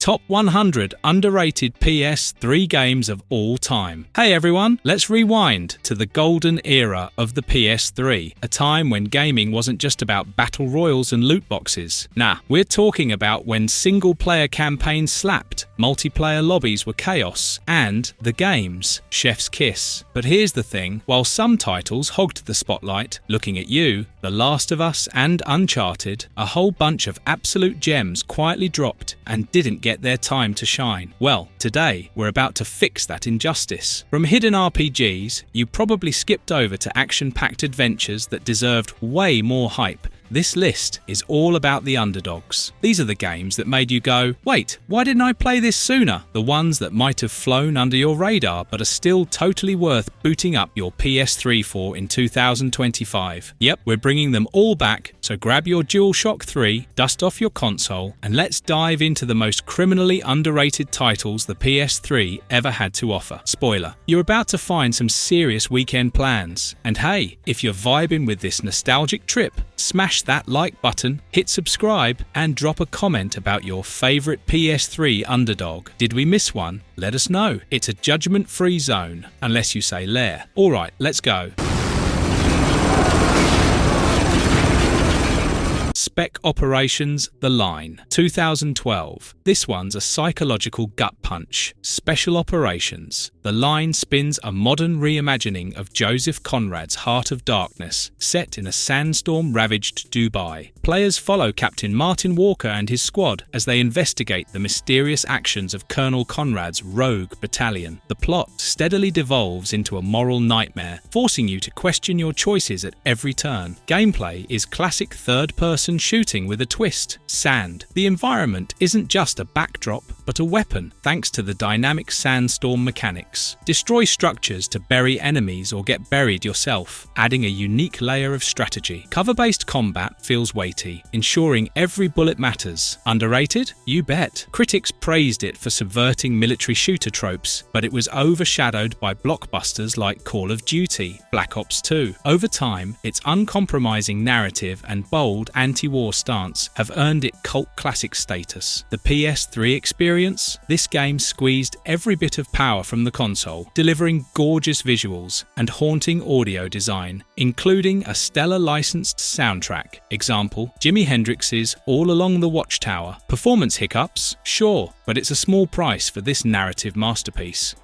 Top 100 Underrated PS3 Games of All Time. Hey everyone, let's rewind to the golden era of the PS3, a time when gaming wasn't just about battle royals and loot boxes. Nah, we're talking about when single-player campaigns slapped, multiplayer lobbies were chaos, and the games, chef's kiss. But here's the thing, while some titles hogged the spotlight, looking at you, The Last of Us and Uncharted, a whole bunch of absolute gems quietly dropped and didn't get their time to shine. Well, today we're about to fix that injustice. From hidden RPGs, you probably skipped over to action-packed adventures that deserved way more hype. This list is all about the underdogs. These are the games that made you go, wait, why didn't I play this sooner? The ones that might have flown under your radar but are still totally worth booting up your PS3 for in 2025. Yep, we're bringing them all back, so grab your DualShock 3, dust off your console, and let's dive into the most criminally underrated titles the PS3 ever had to offer. Spoiler, you're about to find some serious weekend plans. And hey, if you're vibing with this nostalgic trip, smash that like button, hit subscribe, and drop a comment about your favorite PS3 underdog. Did we miss one? Let us know. It's a judgment-free zone, unless you say lair. Alright, let's go. Spec Operations The Line, 2012. This one's a psychological gut punch. Special Operations. The Line spins a modern reimagining of Joseph Conrad's Heart of Darkness, set in a sandstorm-ravaged Dubai. Players follow Captain Martin Walker and his squad as they investigate the mysterious actions of Colonel Conrad's rogue battalion. The plot steadily devolves into a moral nightmare, forcing you to question your choices at every turn. Gameplay is classic third-person shooting with a twist. Sand. The environment isn't just a backdrop, but a weapon, thanks to the dynamic sandstorm mechanics. Destroy structures to bury enemies or get buried yourself, adding a unique layer of strategy. Cover-based combat feels weighty, ensuring every bullet matters. Underrated? You bet. Critics praised it for subverting military shooter tropes, but it was overshadowed by blockbusters like Call of Duty, Black Ops 2. Over time, its uncompromising narrative and bold anti-war stance have earned it cult classic status. The PS3 experience? This game squeezed every bit of power from the console, delivering gorgeous visuals and haunting audio design, including a stellar licensed soundtrack. Example, Jimi Hendrix's All Along the Watchtower. Performance hiccups? Sure, but it's a small price for this narrative masterpiece.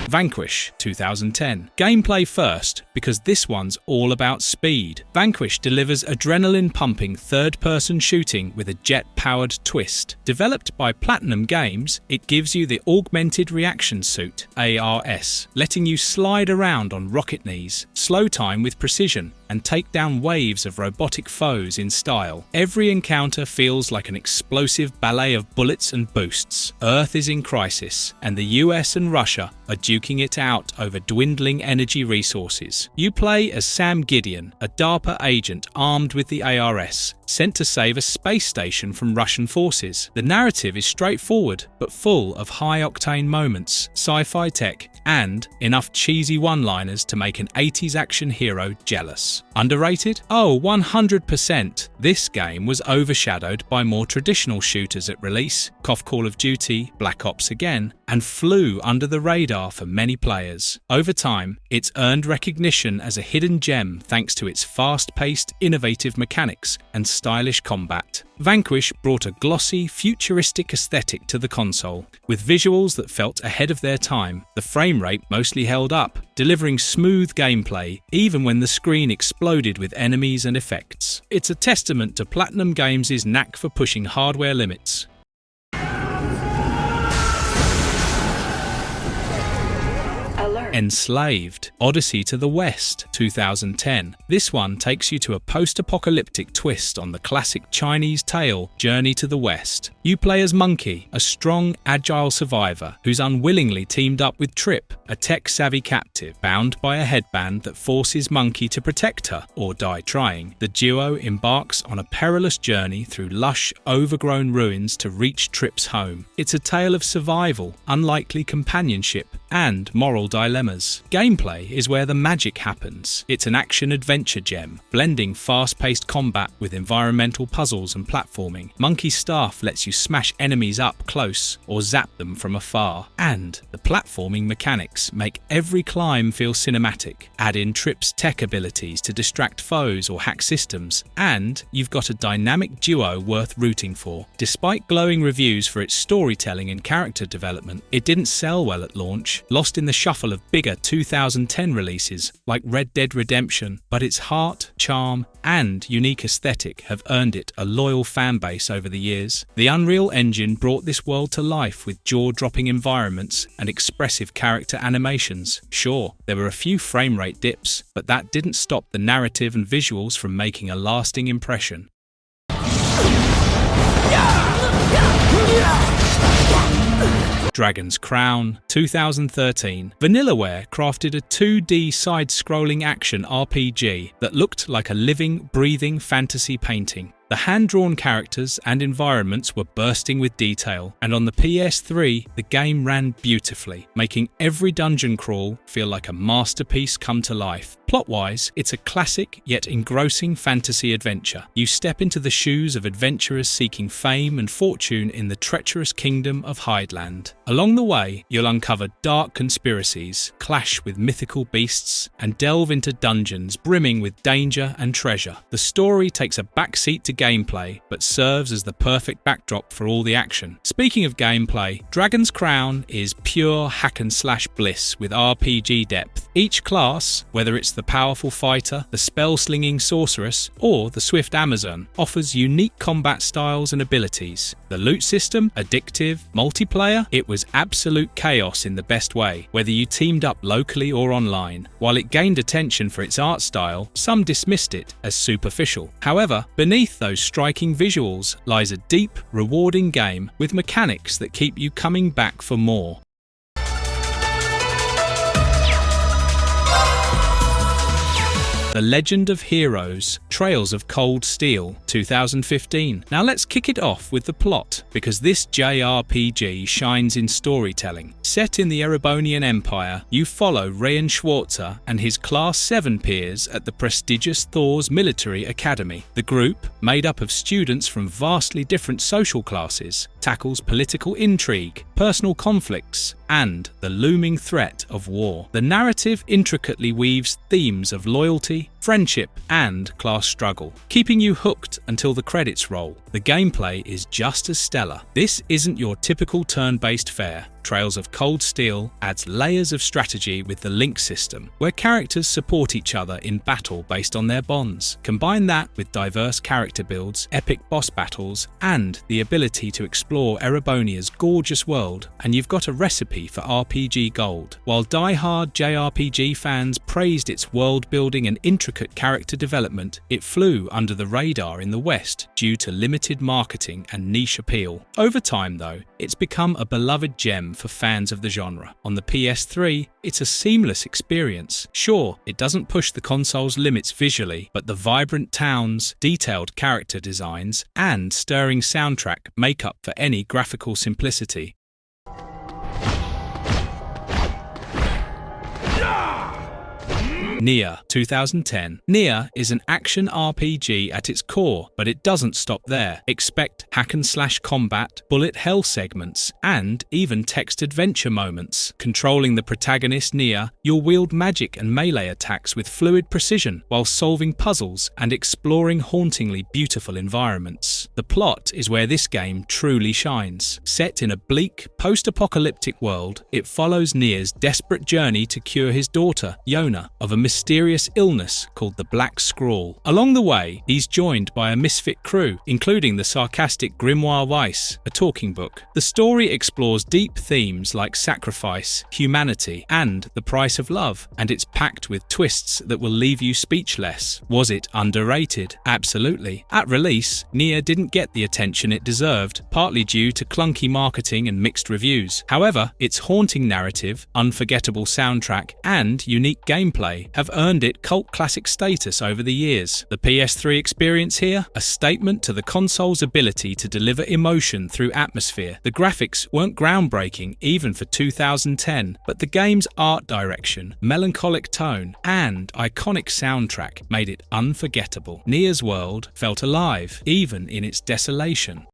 Vanquish, 2010. Gameplay first, because this one's all about speed. Vanquish delivers adrenaline-pumping third-person shooting with a jet-powered twist. Developed by Platinum Games, it gives you the Augmented Reaction Suit, ARS, letting you slide around on rocket knees, slow time with precision, and take down waves of robotic foes in style. Every encounter feels like an explosive ballet of bullets and boosts. Earth is in crisis, and the US and Russia are duking it out over dwindling energy resources. You play as Sam Gideon, a DARPA agent armed with the ARS, sent to save a space station from Russian forces. The narrative is straightforward, but full of high-octane moments, sci-fi tech, and enough cheesy one-liners to make an 80s action hero jealous. Underrated? Oh, 100%. This game was overshadowed by more traditional shooters at release, Call of Duty, Black Ops again, and flew under the radar for many players. Over time, it's earned recognition as a hidden gem thanks to its fast-paced, innovative mechanics and stylish combat. Vanquish brought a glossy, futuristic aesthetic to the console, with visuals that felt ahead of their time. The frame rate mostly held up, delivering smooth gameplay even when the screen exploded with enemies and effects. It's a testament to Platinum Games' knack for pushing hardware limits. Enslaved, Odyssey to the West, 2010. This one takes you to a post-apocalyptic twist on the classic Chinese tale Journey to the West. You play as Monkey, a strong, agile survivor who's unwillingly teamed up with Trip, a tech-savvy captive bound by a headband that forces Monkey to protect her or die trying. The duo embarks on a perilous journey through lush, overgrown ruins to reach Trip's home. It's a tale of survival, unlikely companionship, and moral dilemmas. Gameplay is where the magic happens. It's an action-adventure gem, blending fast-paced combat with environmental puzzles and platforming. Monkey's staff lets you smash enemies up close or zap them from afar. And the platforming mechanics make every climb feel cinematic. Add in Trip's tech abilities to distract foes or hack systems, and you've got a dynamic duo worth rooting for. Despite glowing reviews for its storytelling and character development, it didn't sell well at launch, lost in the shuffle of bigger 2010 releases like Red Dead Redemption, but its heart, charm, and unique aesthetic have earned it a loyal fan base over the years. The Unreal Engine brought this world to life with jaw-dropping environments and expressive character animations. Sure, there were a few frame rate dips, but that didn't stop the narrative and visuals from making a lasting impression. Dragon's Crown, 2013. Vanillaware crafted a 2D side-scrolling action RPG that looked like a living, breathing fantasy painting. The hand-drawn characters and environments were bursting with detail, and on the PS3, the game ran beautifully, making every dungeon crawl feel like a masterpiece come to life. Plot-wise, it's a classic yet engrossing fantasy adventure. You step into the shoes of adventurers seeking fame and fortune in the treacherous kingdom of Hydeland. Along the way, you'll uncover dark conspiracies, clash with mythical beasts, and delve into dungeons brimming with danger and treasure. The story takes a backseat to gameplay, but serves as the perfect backdrop for all the action. Speaking of gameplay, Dragon's Crown is pure hack-and-slash bliss with RPG depth. Each class, whether it's the powerful fighter, the spell-slinging sorceress, or the swift Amazon, offers unique combat styles and abilities. The loot system, addictive, multiplayer, it was absolute chaos in the best way, whether you teamed up locally or online. While it gained attention for its art style, some dismissed it as superficial. However, beneath those striking visuals lies a deep, rewarding game with mechanics that keep you coming back for more. The Legend of Heroes, Trails of Cold Steel, 2015. Now let's kick it off with the plot, because this JRPG shines in storytelling. Set in the Erebonian Empire, you follow Rayan Schwarzer and his Class 7 peers at the prestigious Thor's Military Academy. The group, made up of students from vastly different social classes, tackles political intrigue, personal conflicts, and the looming threat of war. The narrative intricately weaves themes of loyalty, friendship, and class struggle, keeping you hooked until the credits roll. The gameplay is just as stellar. This isn't your typical turn-based fare. Trails of Cold Steel adds layers of strategy with the link system, where characters support each other in battle based on their bonds. Combine that with diverse character builds, epic boss battles, and the ability to explore Erebonia's gorgeous world, and you've got a recipe for RPG gold. While die-hard JRPG fans praised its world building and intricate character development, it flew under the radar in the West due to limited marketing and niche appeal. Over time, though, it's become a beloved gem for fans of the genre. On the PS3, it's a seamless experience. Sure, it doesn't push the console's limits visually, but the vibrant towns, detailed character designs, and stirring soundtrack make up for any graphical simplicity. Nier, 2010. Nier is an action RPG at its core, but it doesn't stop there. Expect hack-and-slash combat, bullet hell segments, and even text adventure moments. Controlling the protagonist Nier, you'll wield magic and melee attacks with fluid precision while solving puzzles and exploring hauntingly beautiful environments. The plot is where this game truly shines. Set in a bleak, post-apocalyptic world, it follows Nier's desperate journey to cure his daughter, Yona, of a mysterious illness called the Black Scrawl. Along the way, he's joined by a misfit crew, including the sarcastic Grimoire Weiss, a talking book. The story explores deep themes like sacrifice, humanity, and the price of love, and it's packed with twists that will leave you speechless. Was it underrated? Absolutely. At release, Nier didn't get the attention it deserved, partly due to clunky marketing and mixed reviews. However, its haunting narrative, unforgettable soundtrack, and unique gameplay have have earned it cult classic status over the years. The PS3 experience here, a statement to the console's ability to deliver emotion through atmosphere. The graphics weren't groundbreaking even for 2010, but the game's art direction, melancholic tone, and iconic soundtrack made it unforgettable. Nia's world felt alive, even in its desolation.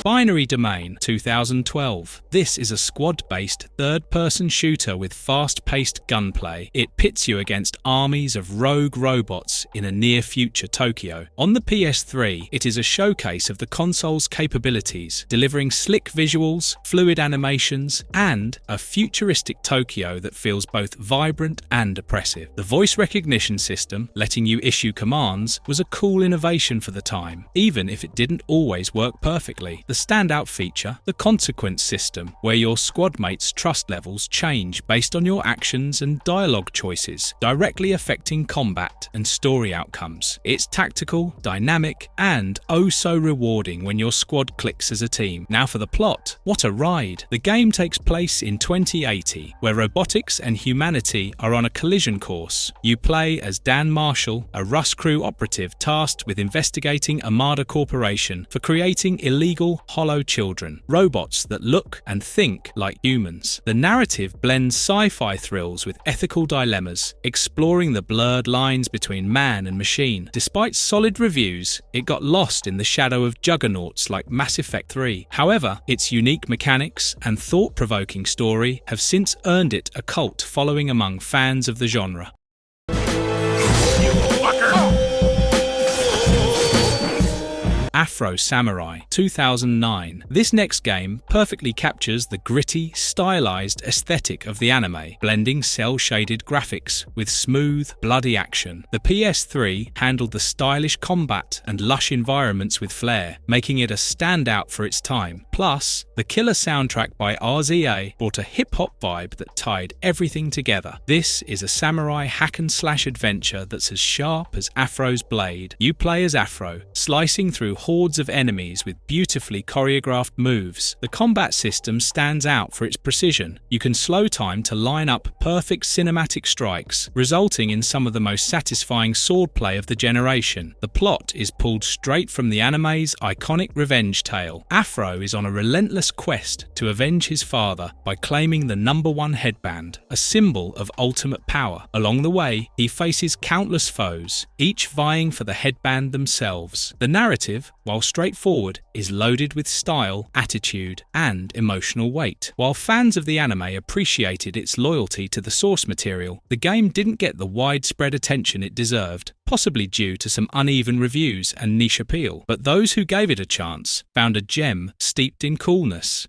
Binary Domain 2012. This is a squad-based third-person shooter with fast-paced gunplay. It pits you against armies of rogue robots in a near-future Tokyo. On the PS3, it is a showcase of the console's capabilities, delivering slick visuals, fluid animations, and a futuristic Tokyo that feels both vibrant and oppressive. The voice recognition system, letting you issue commands, was a cool innovation for the time, even if it didn't always work perfectly. The standout feature, the consequence system, where your squad mates' trust levels change based on your actions and dialogue choices, directly affecting combat and story outcomes. It's tactical, dynamic, and oh so rewarding when your squad clicks as a team. Now for the plot. What a ride! The game takes place in 2080, where robotics and humanity are on a collision course. You play as Dan Marshall, a Rust Crew operative tasked with investigating Armada Corporation for creating illegal hollow children, robots that look and think like humans. The narrative blends sci-fi thrills with ethical dilemmas, exploring the blurred lines between man and machine. Despite solid reviews, it got lost in the shadow of juggernauts like Mass Effect 3. However, its unique mechanics and thought-provoking story have since earned it a cult following among fans of the genre. Afro Samurai 2009. This next game perfectly captures the gritty, stylized aesthetic of the anime, blending cel-shaded graphics with smooth, bloody action. The PS3 handled the stylish combat and lush environments with flair, making it a standout for its time. Plus, the killer soundtrack by RZA brought a hip-hop vibe that tied everything together. This is a samurai hack-and-slash adventure that's as sharp as Afro's blade. You play as Afro, slicing through hordes of enemies with beautifully choreographed moves. The combat system stands out for its precision. You can slow time to line up perfect cinematic strikes, resulting in some of the most satisfying swordplay of the generation. The plot is pulled straight from the anime's iconic revenge tale. Afro is on a relentless quest to avenge his father by claiming the #1 headband, a symbol of ultimate power. Along the way, he faces countless foes, each vying for the headband themselves. The narrative, while straightforward, is loaded with style, attitude, and emotional weight. While fans of the anime appreciated its loyalty to the source material, the game didn't get the widespread attention it deserved, possibly due to some uneven reviews and niche appeal. But those who gave it a chance found a gem steeped in coolness.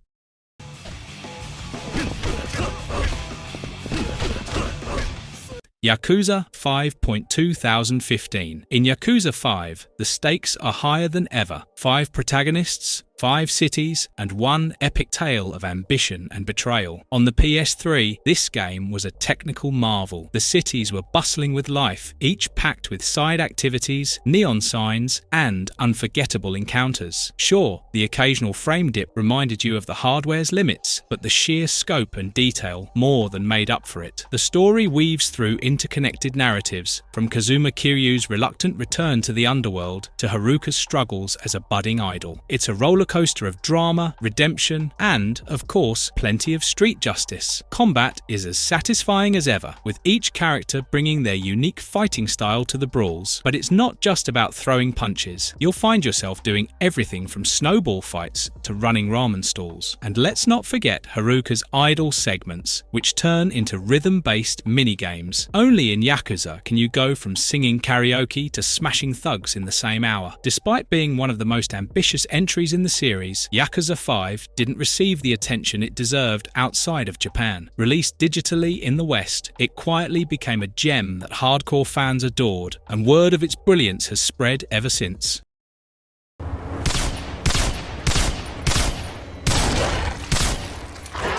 Yakuza 5. 2015. In Yakuza 5, the stakes are higher than ever. 5 protagonists, 5 cities, and 1 epic tale of ambition and betrayal. On the PS3, this game was a technical marvel. The cities were bustling with life, each packed with side activities, neon signs, and unforgettable encounters. Sure, the occasional frame dip reminded you of the hardware's limits, but the sheer scope and detail more than made up for it. The story weaves through interconnected narratives, from Kazuma Kiryu's reluctant return to the underworld to Haruka's struggles as a budding idol. It's a roller coaster of drama, redemption, and, of course, plenty of street justice. Combat is as satisfying as ever, with each character bringing their unique fighting style to the brawls. But it's not just about throwing punches. You'll find yourself doing everything from snowball fights to running ramen stalls. And let's not forget Haruka's idol segments, which turn into rhythm-based mini-games. Only in Yakuza can you go from singing karaoke to smashing thugs in the same hour. Despite being one of the most ambitious entries in the series, Yakuza 5 didn't receive the attention it deserved outside of Japan. Released digitally in the West, it quietly became a gem that hardcore fans adored, and word of its brilliance has spread ever since.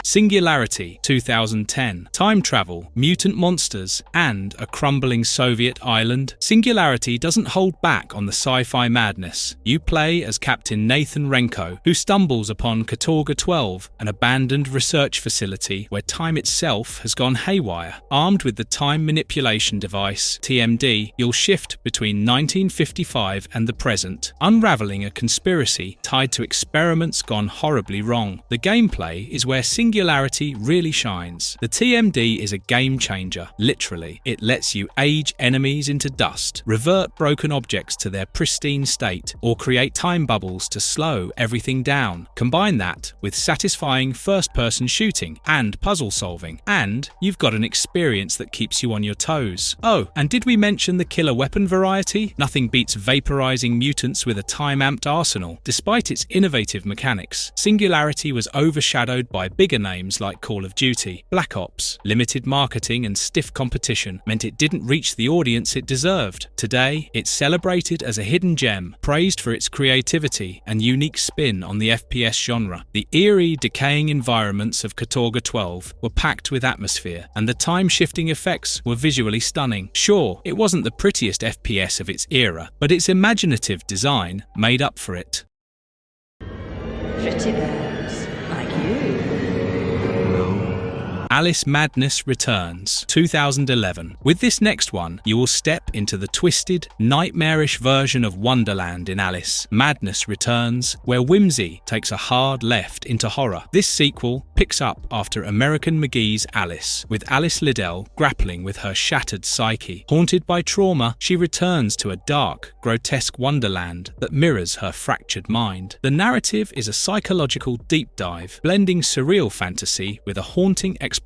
Singularity, 2010. Time travel, mutant monsters, and a crumbling Soviet island. Singularity doesn't hold back on the sci-fi madness. You play as Captain Nathan Renko, who stumbles upon Katorga 12, an abandoned research facility where time itself has gone haywire. Armed with the time manipulation device, TMD, you'll shift between 1955 and the present, unraveling a conspiracy tied to experiments gone horribly wrong. The gameplay is where Singularity really shines. The TMD is a game changer, literally. It lets you age enemies into dust, revert broken objects to their pristine state, or create time bubbles to slow everything down. Combine that with satisfying first-person shooting and puzzle solving, and you've got an experience that keeps you on your toes. Oh, and did we mention the killer weapon variety? Nothing beats vaporizing mutants with a time-amped arsenal. Despite its innovative mechanics, Singularity was overshadowed by bigger names like Call of Duty. Black Ops, limited marketing and stiff competition meant it didn't reach the audience it deserved. Today, it's celebrated as a hidden gem, praised for its creativity and unique spin on the FPS genre. The eerie, decaying environments of Katorga 12 were packed with atmosphere, and the time-shifting effects were visually stunning. Sure, it wasn't the prettiest FPS of its era, but its imaginative design made up for it. Pretty birds, like you. Alice Madness Returns, 2011. With this next one, you will step into the twisted, nightmarish version of Wonderland in Alice Madness Returns, where whimsy takes a hard left into horror. This sequel picks up after American McGee's Alice, with Alice Liddell grappling with her shattered psyche. Haunted by trauma, she returns to a dark, grotesque wonderland that mirrors her fractured mind. The narrative is a psychological deep dive, blending surreal fantasy with a haunting exploration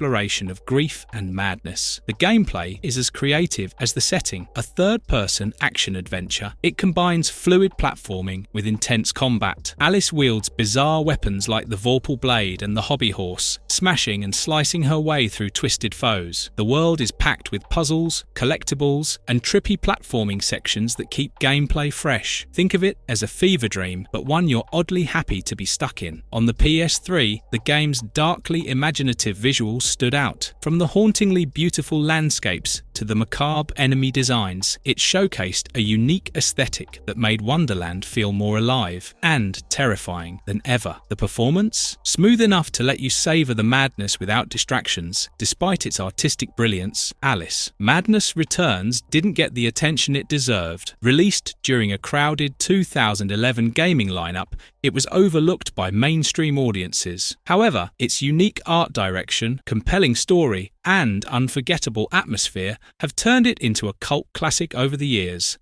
of grief and madness. The gameplay is as creative as the setting, a third-person action-adventure. It combines fluid platforming with intense combat. Alice wields bizarre weapons like the Vorpal Blade and the Hobby Horse, smashing and slicing her way through twisted foes. The world is packed with puzzles, collectibles, and trippy platforming sections that keep gameplay fresh. Think of it as a fever dream, but one you're oddly happy to be stuck in. On the PS3, the game's darkly imaginative visuals stood out. From the hauntingly beautiful landscapes to the macabre enemy designs, it showcased a unique aesthetic that made Wonderland feel more alive and terrifying than ever. The performance? Smooth enough to let you savor the madness without distractions. Despite its artistic brilliance, Alice Madness Returns didn't get the attention it deserved. Released during a crowded 2011 gaming lineup, it was overlooked by mainstream audiences. However, its unique art direction, compelling story, and unforgettable atmosphere have turned it into a cult classic over the years.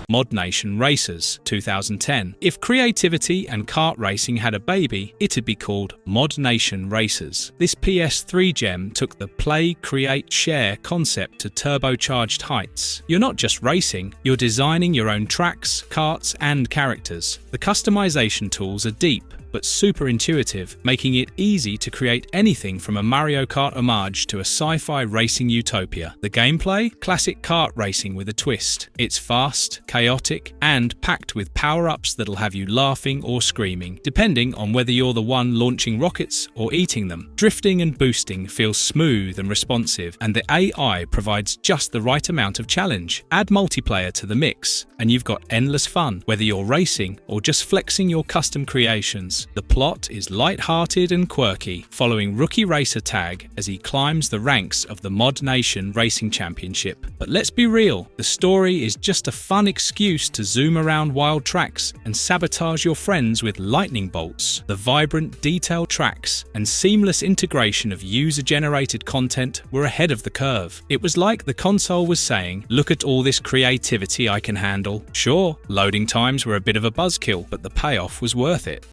Mod Nation Racers, 2010. If creativity and kart racing had a baby, it'd be called Mod Nation Racers. This PS3 gem took the play, create, share concept to turbocharged heights. You're not just racing, you're designing your own tracks, karts, and characters. The customization tools are deep, but super intuitive, making it easy to create anything from a Mario Kart homage to a sci-fi racing utopia. The gameplay? Classic kart racing with a twist. It's fast, chaotic, and packed with power-ups that'll have you laughing or screaming, depending on whether you're the one launching rockets or eating them. Drifting and boosting feels smooth and responsive, and the AI provides just the right amount of challenge. Add multiplayer to the mix, and you've got endless fun, whether you're racing or just flexing your custom creations. The plot is light-hearted and quirky, following rookie racer Tag as he climbs the ranks of the Mod Nation Racing Championship. But let's be real, the story is just a fun excuse to zoom around wild tracks and sabotage your friends with lightning bolts. The vibrant, detailed tracks and seamless integration of user-generated content were ahead of the curve. It was like the console was saying, "Look at all this creativity I can handle." Sure, loading times were a bit of a buzzkill, but the payoff was worth it.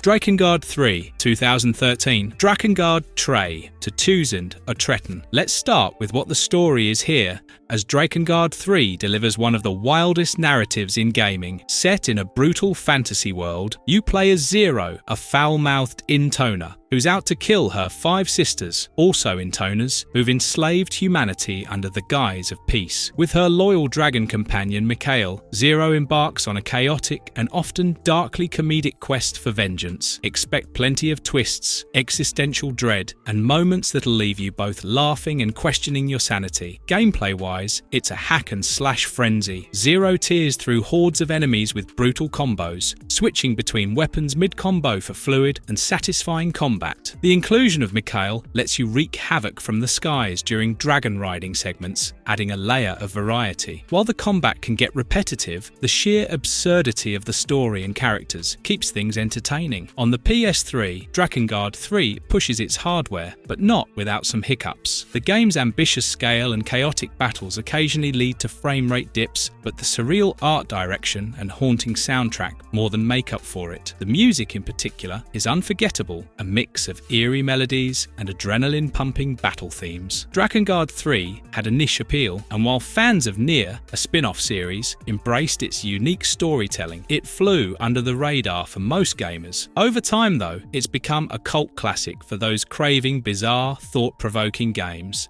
Drakengard 3, 2013. Drakengard Trey, to Tusend or Tretten. Let's start with what the story is here, as Drakengard 3 delivers one of the wildest narratives in gaming. Set in a brutal fantasy world, you play as Zero, a foul-mouthed intoner, who who's out to kill her 5 sisters, also intoners, who've enslaved humanity under the guise of peace. With her loyal dragon companion Mikhail, Zero embarks on a chaotic and often darkly comedic quest for vengeance. Expect plenty of twists, existential dread, and moments that'll leave you both laughing and questioning your sanity. Gameplay-wise, it's a hack-and-slash frenzy. Zero tears through hordes of enemies with brutal combos, switching between weapons mid-combo for fluid and satisfying combat. The inclusion of Mikhail lets you wreak havoc from the skies during dragon riding segments, adding a layer of variety. While the combat can get repetitive, the sheer absurdity of the story and characters keeps things entertaining. On the PS3, Drakengard 3 pushes its hardware, but not without some hiccups. The game's ambitious scale and chaotic battles occasionally lead to frame rate dips, but the surreal art direction and haunting soundtrack more than make up for it. The music in particular is unforgettable, a mix of eerie melodies and adrenaline-pumping battle themes. Drakengard 3 had a niche appeal, and while fans of Nier, a spin-off series, embraced its unique storytelling, it flew under the radar for most gamers. Over time though, it's become a cult classic for those craving bizarre, thought-provoking games.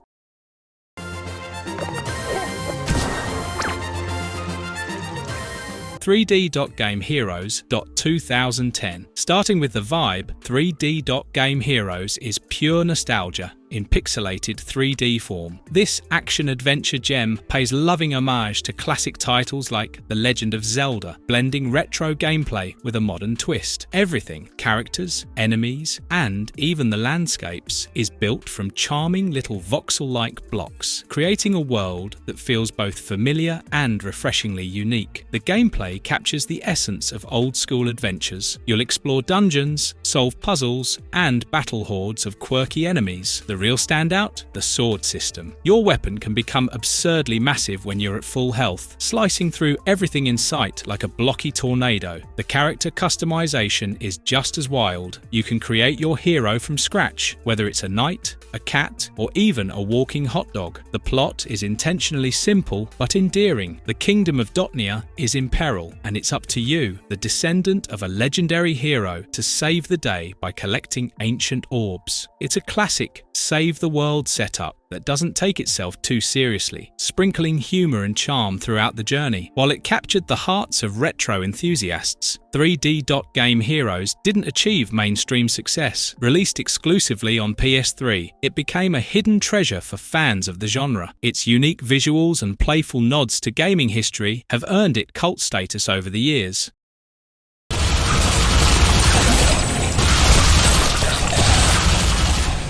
3D.GameHeroes.2010. Starting with the vibe, 3D.GameHeroes is pure nostalgia in pixelated 3D form. This action-adventure gem pays loving homage to classic titles like The Legend of Zelda, blending retro gameplay with a modern twist. Everything, characters, enemies, and even the landscapes, is built from charming little voxel-like blocks, creating a world that feels both familiar and refreshingly unique. The gameplay captures the essence of old-school adventures. You'll explore dungeons, solve puzzles, and battle hordes of quirky enemies. The real standout? The sword system. Your weapon can become absurdly massive when you're at full health, slicing through everything in sight like a blocky tornado. The character customization is just as wild. You can create your hero from scratch, whether it's a knight, a cat, or even a walking hot dog. The plot is intentionally simple but endearing. The kingdom of Dotnia is in peril, and it's up to you, the descendant of a legendary hero, to save the day by collecting ancient orbs. It's a classic save-the-world setup that doesn't take itself too seriously, sprinkling humour and charm throughout the journey. While it captured the hearts of retro enthusiasts, 3D.GameHeroes didn't achieve mainstream success. Released exclusively on PS3, it became a hidden treasure for fans of the genre. Its unique visuals and playful nods to gaming history have earned it cult status over the years.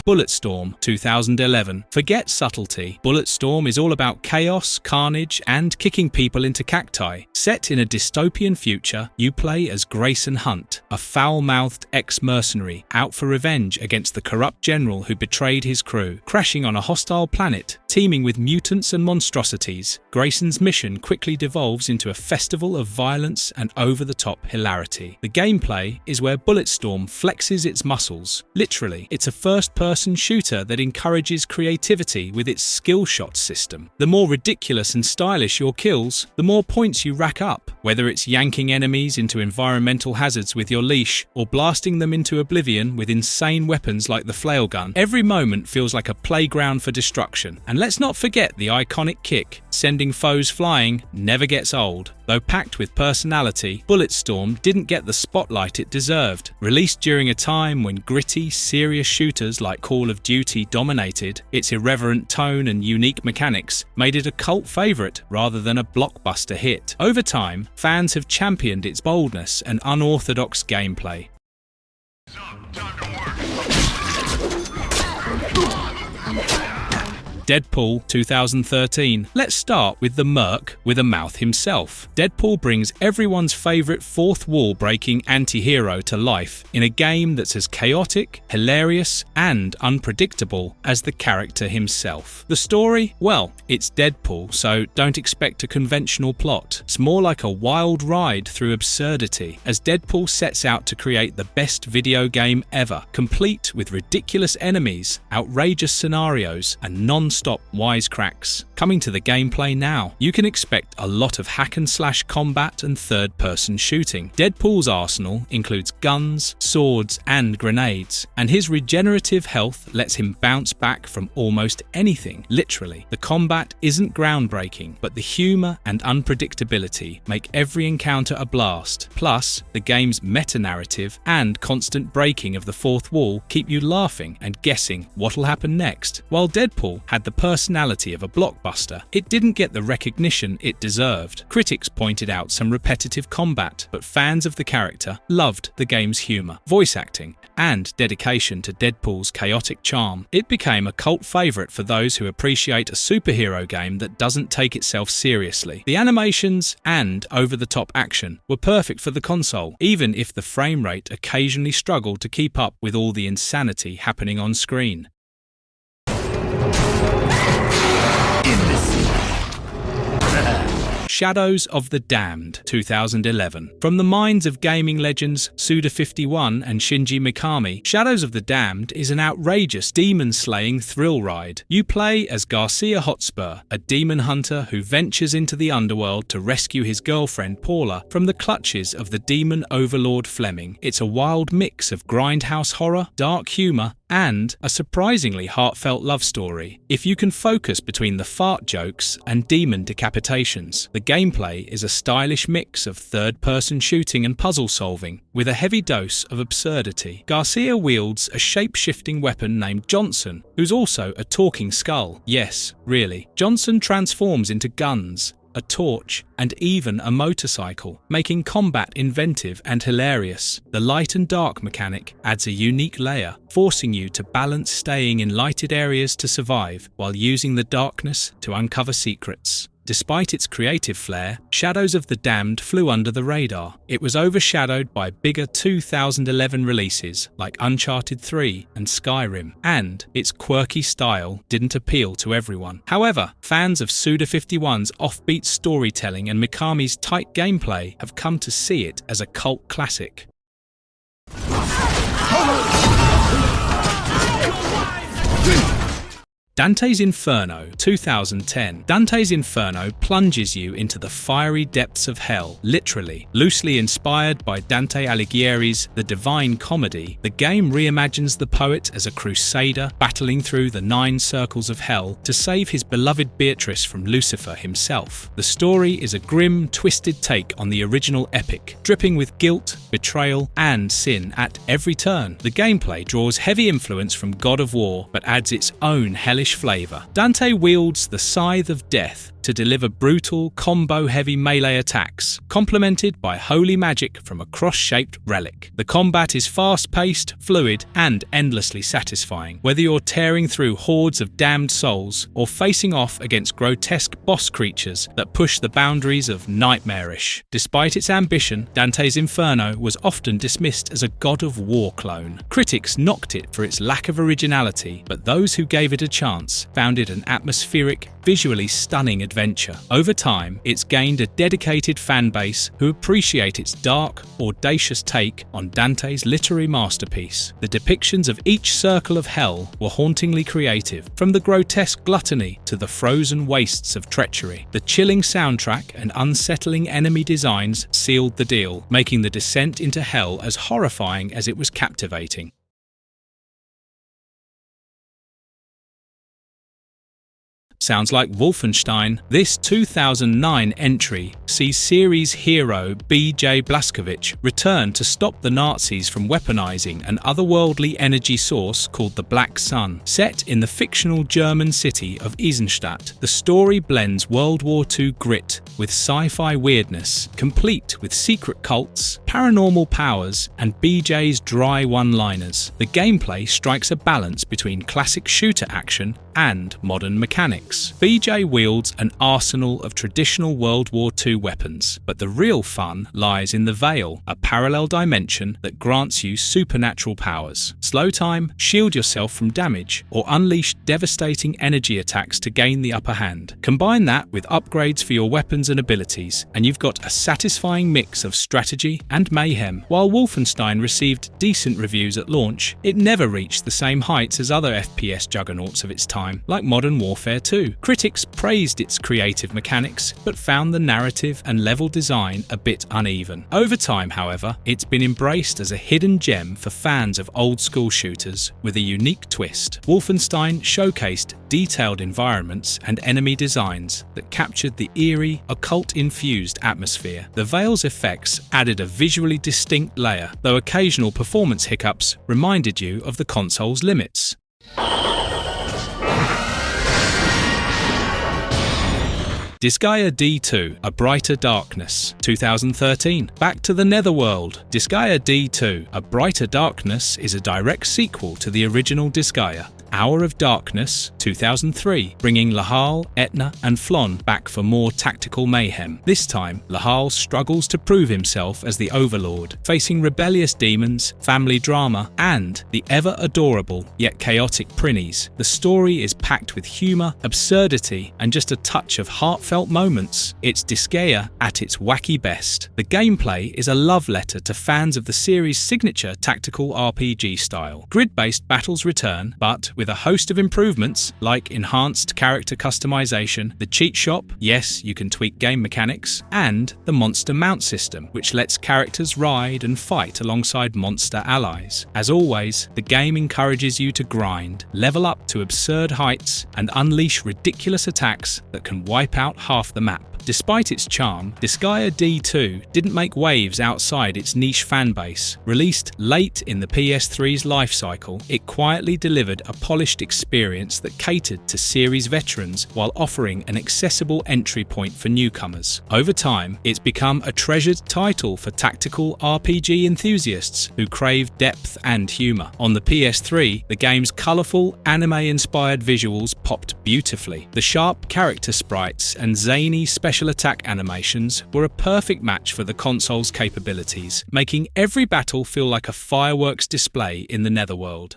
Bulletstorm 2011. Forget subtlety. Bulletstorm is all about chaos, carnage, and kicking people into cacti. Set in a dystopian future, you play as Grayson Hunt, a foul-mouthed ex-mercenary out for revenge against the corrupt general who betrayed his crew. Crashing on a hostile planet, teeming with mutants and monstrosities, Grayson's mission quickly devolves into a festival of violence and over-the-top hilarity. The gameplay is where Bulletstorm flexes its muscles. Literally, it's a first-person shooter that encourages creativity with its skill shot system. The more ridiculous and stylish your kills, the more points you rack up, whether it's yanking enemies into environmental hazards with your leash or blasting them into oblivion with insane weapons like the flail gun. Every moment feels like a playground for destruction. And let's not forget the iconic kick. Sending foes flying never gets old. Though packed with personality, Bulletstorm didn't get the spotlight it deserved. Released during a time when gritty, serious shooters like Call of Duty dominated, its irreverent tone and unique mechanics made it a cult favourite rather than a blockbuster hit. Over time, fans have championed its boldness and unorthodox gameplay. Deadpool 2013. Let's start with the merc with a mouth himself. Deadpool brings everyone's favourite fourth wall breaking anti-hero to life in a game that's as chaotic, hilarious, and unpredictable as the character himself. The story? Well, it's Deadpool, so don't expect a conventional plot. It's more like a wild ride through absurdity as Deadpool sets out to create the best video game ever, complete with ridiculous enemies, outrageous scenarios, and non-stop non-stop wisecracks. Coming to the gameplay now, you can expect a lot of hack-and-slash combat and third-person shooting. Deadpool's arsenal includes guns, swords, and grenades, and his regenerative health lets him bounce back from almost anything, literally. The combat isn't groundbreaking, but the humor and unpredictability make every encounter a blast. Plus, the game's meta-narrative and constant breaking of the fourth wall keep you laughing and guessing what'll happen next. While Deadpool had the personality of a blockbuster, it didn't get the recognition it deserved. Critics pointed out some repetitive combat, but fans of the character loved the game's humor, voice acting, and dedication to Deadpool's chaotic charm. It became a cult favorite for those who appreciate a superhero game that doesn't take itself seriously. The animations and over-the-top action were perfect for the console, even if the frame rate occasionally struggled to keep up with all the insanity happening on screen. Shadows of the Damned, 2011. From the minds of gaming legends Suda51 and Shinji Mikami, Shadows of the Damned is an outrageous demon-slaying thrill ride. You play as Garcia Hotspur, a demon hunter who ventures into the underworld to rescue his girlfriend Paula from the clutches of the demon overlord Fleming. It's a wild mix of grindhouse horror, dark humor, and a surprisingly heartfelt love story. If you can focus between the fart jokes and demon decapitations, the gameplay is a stylish mix of third-person shooting and puzzle solving, with a heavy dose of absurdity. Garcia wields a shape-shifting weapon named Johnson, who's also a talking skull. Yes, really. Johnson transforms into guns, a torch, and even a motorcycle, making combat inventive and hilarious. The light and dark mechanic adds a unique layer, forcing you to balance staying in lighted areas to survive while using the darkness to uncover secrets. Despite its creative flair, Shadows of the Damned flew under the radar. It was overshadowed by bigger 2011 releases like Uncharted 3 and Skyrim, and its quirky style didn't appeal to everyone. However, fans of Suda51's offbeat storytelling and Mikami's tight gameplay have come to see it as a cult classic. Dante's Inferno, 2010. Dante's Inferno plunges you into the fiery depths of hell, literally. Loosely inspired by Dante Alighieri's The Divine Comedy, the game reimagines the poet as a crusader battling through the 9 circles of hell to save his beloved Beatrice from Lucifer himself. The story is a grim, twisted take on the original epic, dripping with guilt, betrayal, and sin at every turn. The gameplay draws heavy influence from God of War, but adds its own hellish flavor. Dante wields the Scythe of Death to deliver brutal, combo-heavy melee attacks, complemented by holy magic from a cross-shaped relic. The combat is fast-paced, fluid, and endlessly satisfying, whether you're tearing through hordes of damned souls or facing off against grotesque boss creatures that push the boundaries of nightmarish. Despite its ambition, Dante's Inferno was often dismissed as a God of War clone. Critics knocked it for its lack of originality, but those who gave it a chance found it an atmospheric, visually stunning adventure. Over time, it's gained a dedicated fan base who appreciate its dark, audacious take on Dante's literary masterpiece. The depictions of each circle of hell were hauntingly creative, from the grotesque gluttony to the frozen wastes of treachery. The chilling soundtrack and unsettling enemy designs sealed the deal, making the descent into hell as horrifying as it was captivating. Sounds like Wolfenstein. This 2009 entry sees series hero B.J. Blazkowicz return to stop the Nazis from weaponizing an otherworldly energy source called the Black Sun. Set in the fictional German city of Eisenstadt, the story blends World War II grit with sci-fi weirdness, complete with secret cults, paranormal powers, and B.J.'s dry one-liners. The gameplay strikes a balance between classic shooter action and modern mechanics. B.J. wields an arsenal of traditional World War II weapons, but the real fun lies in the Veil, a parallel dimension that grants you supernatural powers. Slow time, shield yourself from damage, or unleash devastating energy attacks to gain the upper hand. Combine that with upgrades for your weapons and abilities, and you've got a satisfying mix of strategy and and mayhem. While Wolfenstein received decent reviews at launch, it never reached the same heights as other FPS juggernauts of its time, like Modern Warfare 2. Critics praised its creative mechanics, but found the narrative and level design a bit uneven. Over time, however, it's been embraced as a hidden gem for fans of old-school shooters with a unique twist. Wolfenstein showcased detailed environments and enemy designs that captured the eerie, occult-infused atmosphere. The Veil's effects added a visually distinct layer, though occasional performance hiccups reminded you of the console's limits. Disgaea D2, A Brighter Darkness, 2013. Back to the Netherworld. Disgaea D2, A Brighter Darkness is a direct sequel to the original Disgaea. Hour of Darkness, 2003, bringing Lahal, Etna and Flon back for more tactical mayhem. This time, Lahal struggles to prove himself as the Overlord, facing rebellious demons, family drama, and the ever-adorable yet chaotic Prinnies. The story is packed with humour, absurdity, and just a touch of heartfelt moments. It's Disgaea at its wacky best. The gameplay is a love letter to fans of the series' signature tactical RPG style. Grid-based battles return, but with a host of improvements like enhanced character customization, the cheat shop, yes, you can tweak game mechanics, and the monster mount system, which lets characters ride and fight alongside monster allies. As always, the game encourages you to grind, level up to absurd heights, and unleash ridiculous attacks that can wipe out half the map. Despite its charm, Disgaea D2 didn't make waves outside its niche fanbase. Released late in the PS3's life cycle, it quietly delivered a polished experience that catered to series veterans while offering an accessible entry point for newcomers. Over time, it's become a treasured title for tactical RPG enthusiasts who crave depth and humour. On the PS3, the game's colourful, anime-inspired visuals popped beautifully. The sharp character sprites and zany special attack animations were a perfect match for the console's capabilities, making every battle feel like a fireworks display in the Netherworld.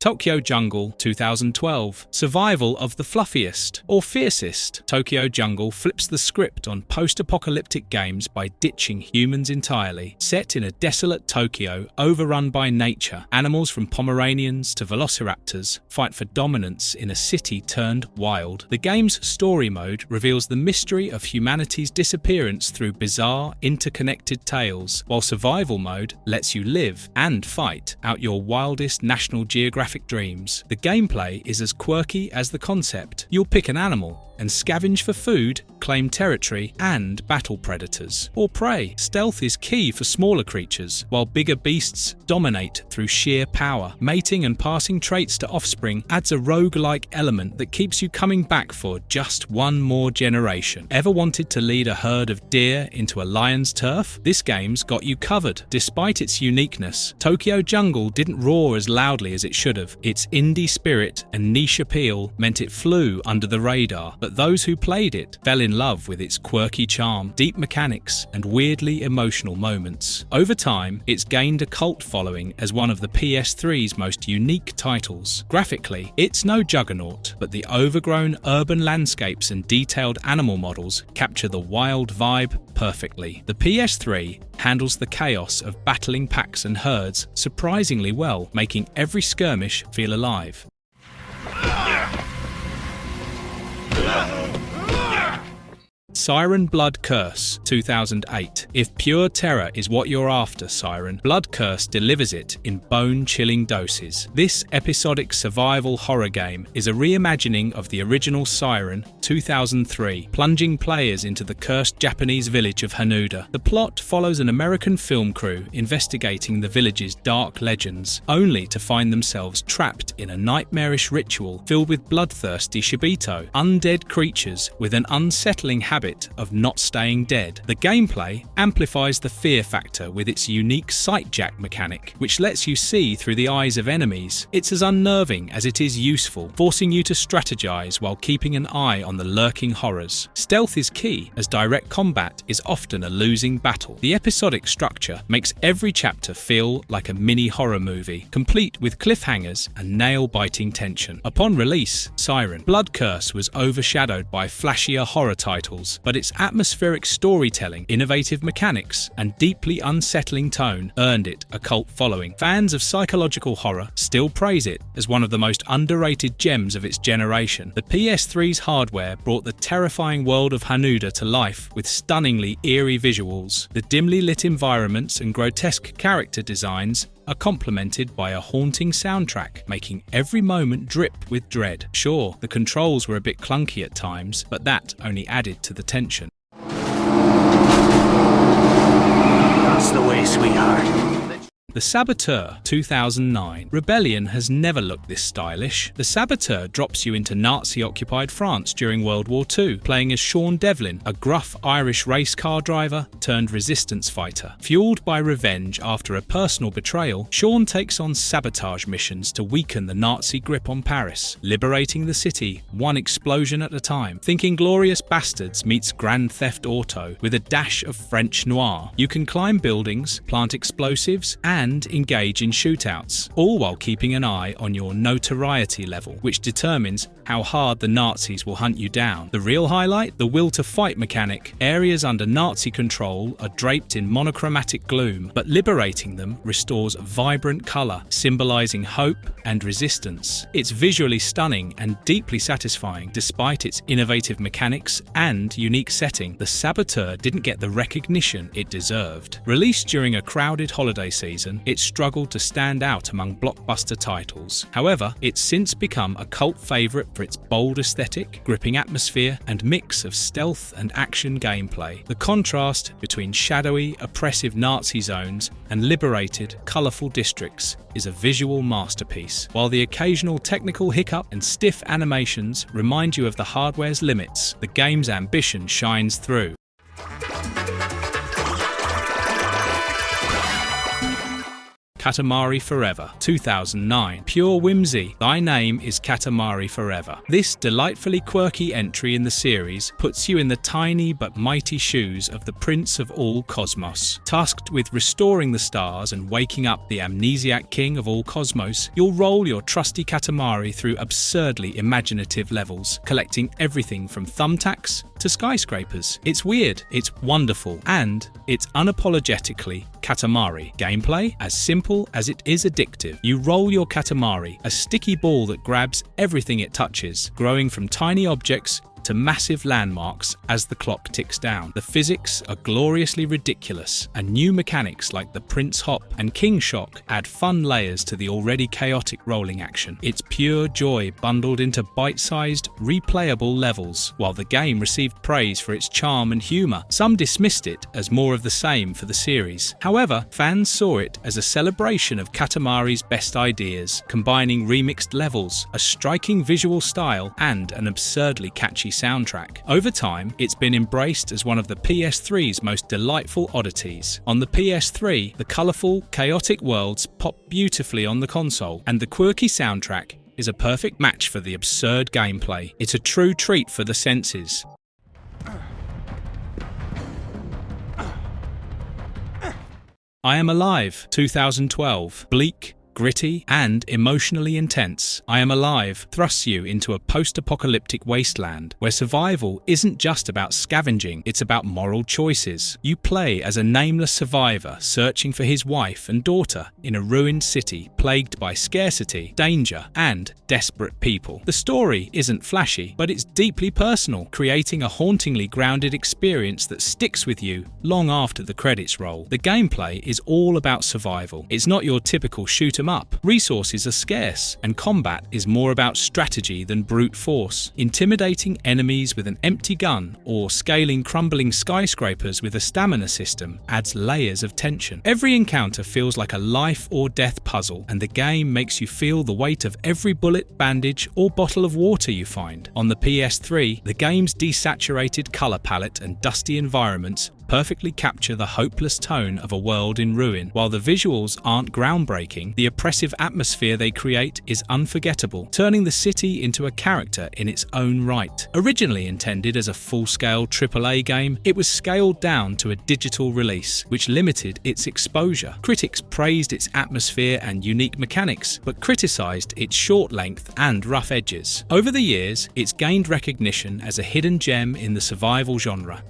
Tokyo Jungle 2012. Survival of the fluffiest or fiercest. Tokyo Jungle flips the script on post-apocalyptic games by ditching humans entirely. Set in a desolate Tokyo overrun by nature, animals from Pomeranians to velociraptors fight for dominance in a city turned wild. The game's story mode reveals the mystery of humanity's disappearance through bizarre, interconnected tales, while survival mode lets you live and fight out your wildest National Geographic dreams. The gameplay is as quirky as the concept. You'll pick an animal and scavenge for food, claim territory, and battle predators or prey. Stealth is key for smaller creatures, while bigger beasts dominate through sheer power. Mating and passing traits to offspring adds a roguelike element that keeps you coming back for just one more generation. Ever wanted to lead a herd of deer into a lion's turf? This game's got you covered. Despite its uniqueness, Tokyo Jungle didn't roar as loudly as it should have. Its indie spirit and niche appeal meant it flew under the radar, but those who played it fell in love with its quirky charm, deep mechanics, and weirdly emotional moments. Over time, it's gained a cult following as one of the PS3's most unique titles. Graphically, it's no juggernaut, but the overgrown urban landscapes and detailed animal models capture the wild vibe perfectly. The PS3 handles the chaos of battling packs and herds surprisingly well, making every skirmish feel alive. Siren Blood Curse 2008. If pure terror is what you're after, Siren, Blood Curse delivers it in bone-chilling doses. This episodic survival horror game is a reimagining of the original Siren 2003, plunging players into the cursed Japanese village of Hanuda. The plot follows an American film crew investigating the village's dark legends, only to find themselves trapped in a nightmarish ritual filled with bloodthirsty shibito, undead creatures with an unsettling habit of not staying dead. The gameplay amplifies the fear factor with its unique sightjack mechanic, which lets you see through the eyes of enemies. It's as unnerving as it is useful, forcing you to strategize while keeping an eye on the lurking horrors. Stealth is key, as direct combat is often a losing battle. The episodic structure makes every chapter feel like a mini horror movie, complete with cliffhangers and nail-biting tension. Upon release, Siren: Blood Curse was overshadowed by flashier horror titles, but its atmospheric storytelling, innovative mechanics, and deeply unsettling tone earned it a cult following. Fans of psychological horror still praise it as one of the most underrated gems of its generation. The PS3's hardware brought the terrifying world of Hanuda to life with stunningly eerie visuals. The dimly lit environments and grotesque character designs are complemented by a haunting soundtrack, making every moment drip with dread. Sure, the controls were a bit clunky at times, but that only added to the tension. That's the way, sweetheart. The Saboteur 2009. Rebellion has never looked this stylish. The Saboteur drops you into Nazi-occupied France during World War II, playing as Sean Devlin, a gruff Irish race car driver turned resistance fighter. Fueled by revenge after a personal betrayal, Sean takes on sabotage missions to weaken the Nazi grip on Paris, liberating the city one explosion at a time. Think Inglourious Bastards meets Grand Theft Auto with a dash of French noir. You can climb buildings, plant explosives, and engage in shootouts, all while keeping an eye on your notoriety level, which determines how hard the Nazis will hunt you down. The real highlight? The will to fight mechanic. Areas under Nazi control are draped in monochromatic gloom, but liberating them restores vibrant colour, symbolising hope and resistance. It's visually stunning and deeply satisfying despite its innovative mechanics and unique setting. The Saboteur didn't get the recognition it deserved. Released during a crowded holiday season, it struggled to stand out among blockbuster titles. However, it's since become a cult favourite for its bold aesthetic, gripping atmosphere, and mix of stealth and action gameplay. The contrast between shadowy, oppressive Nazi zones and liberated, colourful districts is a visual masterpiece, while the occasional technical hiccup and stiff animations remind you of the hardware's limits. The game's ambition shines through. Katamari Forever 2009. Pure whimsy, thy name is Katamari Forever. This delightfully quirky entry in the series puts you in the tiny but mighty shoes of the Prince of all Cosmos. Tasked with restoring the stars and waking up the amnesiac king of all cosmos, you'll roll your trusty Katamari through absurdly imaginative levels, collecting everything from thumbtacks to skyscrapers. It's weird, it's wonderful, and it's unapologetically Katamari. Gameplay, as simple as it is addictive. You roll your Katamari, a sticky ball that grabs everything it touches, growing from tiny objects to massive landmarks as the clock ticks down. The physics are gloriously ridiculous, and new mechanics like the Prince Hop and King Shock add fun layers to the already chaotic rolling action. It's pure joy bundled into bite-sized, replayable levels. While the game received praise for its charm and humour, some dismissed it as more of the same for the series. However, fans saw it as a celebration of Katamari's best ideas, combining remixed levels, a striking visual style, and an absurdly catchy soundtrack. Over time, it's been embraced as one of the PS3's most delightful oddities. On the PS3, the colourful, chaotic worlds pop beautifully on the console, and the quirky soundtrack is a perfect match for the absurd gameplay. It's a true treat for the senses. I Am Alive 2012. Bleak, gritty, and emotionally intense, I Am Alive thrusts you into a post-apocalyptic wasteland where survival isn't just about scavenging, it's about moral choices. You play as a nameless survivor searching for his wife and daughter in a ruined city plagued by scarcity, danger, and desperate people. The story isn't flashy, but it's deeply personal, creating a hauntingly grounded experience that sticks with you long after the credits roll. The gameplay is all about survival. It's not your typical shoot 'em up. Resources are scarce, and combat is more about strategy than brute force. Intimidating enemies with an empty gun or scaling crumbling skyscrapers with a stamina system adds layers of tension. Every encounter feels like a life or death puzzle, and the game makes you feel the weight of every bullet, bandage, or bottle of water you find. On the PS3, the game's desaturated colour palette and dusty environments perfectly capture the hopeless tone of a world in ruin. While the visuals aren't groundbreaking, the oppressive atmosphere they create is unforgettable, turning the city into a character in its own right. Originally intended as a full-scale AAA game, it was scaled down to a digital release, which limited its exposure. Critics praised its atmosphere and unique mechanics, but criticized its short length and rough edges. Over the years, it's gained recognition as a hidden gem in the survival genre.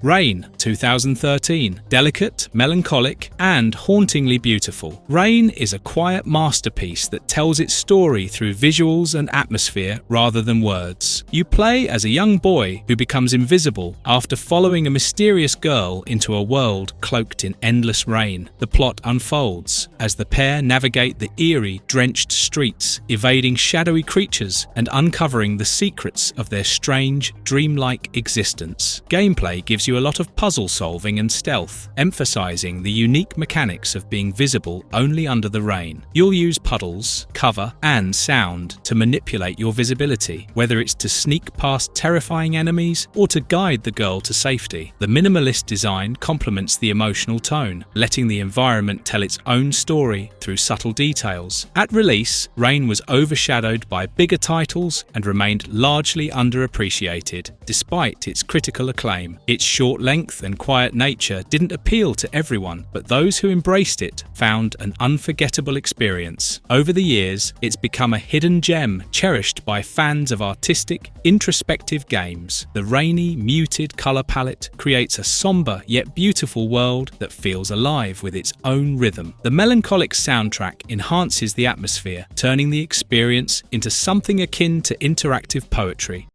Rain, 2013. Delicate, melancholic, and hauntingly beautiful. Rain is a quiet masterpiece that tells its story through visuals and atmosphere rather than words. You play as a young boy who becomes invisible after following a mysterious girl into a world cloaked in endless rain. The plot unfolds as the pair navigate the eerie, drenched streets, evading shadowy creatures and uncovering the secrets of their strange, dreamlike existence. Gameplay gives you a lot of puzzle solving and stealth, emphasizing the unique mechanics of being visible only under the rain. You'll use puddles, cover, and sound to manipulate your visibility, whether it's to sneak past terrifying enemies or to guide the girl to safety. The minimalist design complements the emotional tone, letting the environment tell its own story through subtle details. At release, Rain was overshadowed by bigger titles and remained largely underappreciated, despite its critical acclaim. Its short length and quiet nature didn't appeal to everyone, but those who embraced it found an unforgettable experience. Over the years, it's become a hidden gem cherished by fans of artistic, introspective games. The rainy, muted color palette creates a somber yet beautiful world that feels alive with its own rhythm. The melancholic soundtrack enhances the atmosphere, turning the experience into something akin to interactive poetry.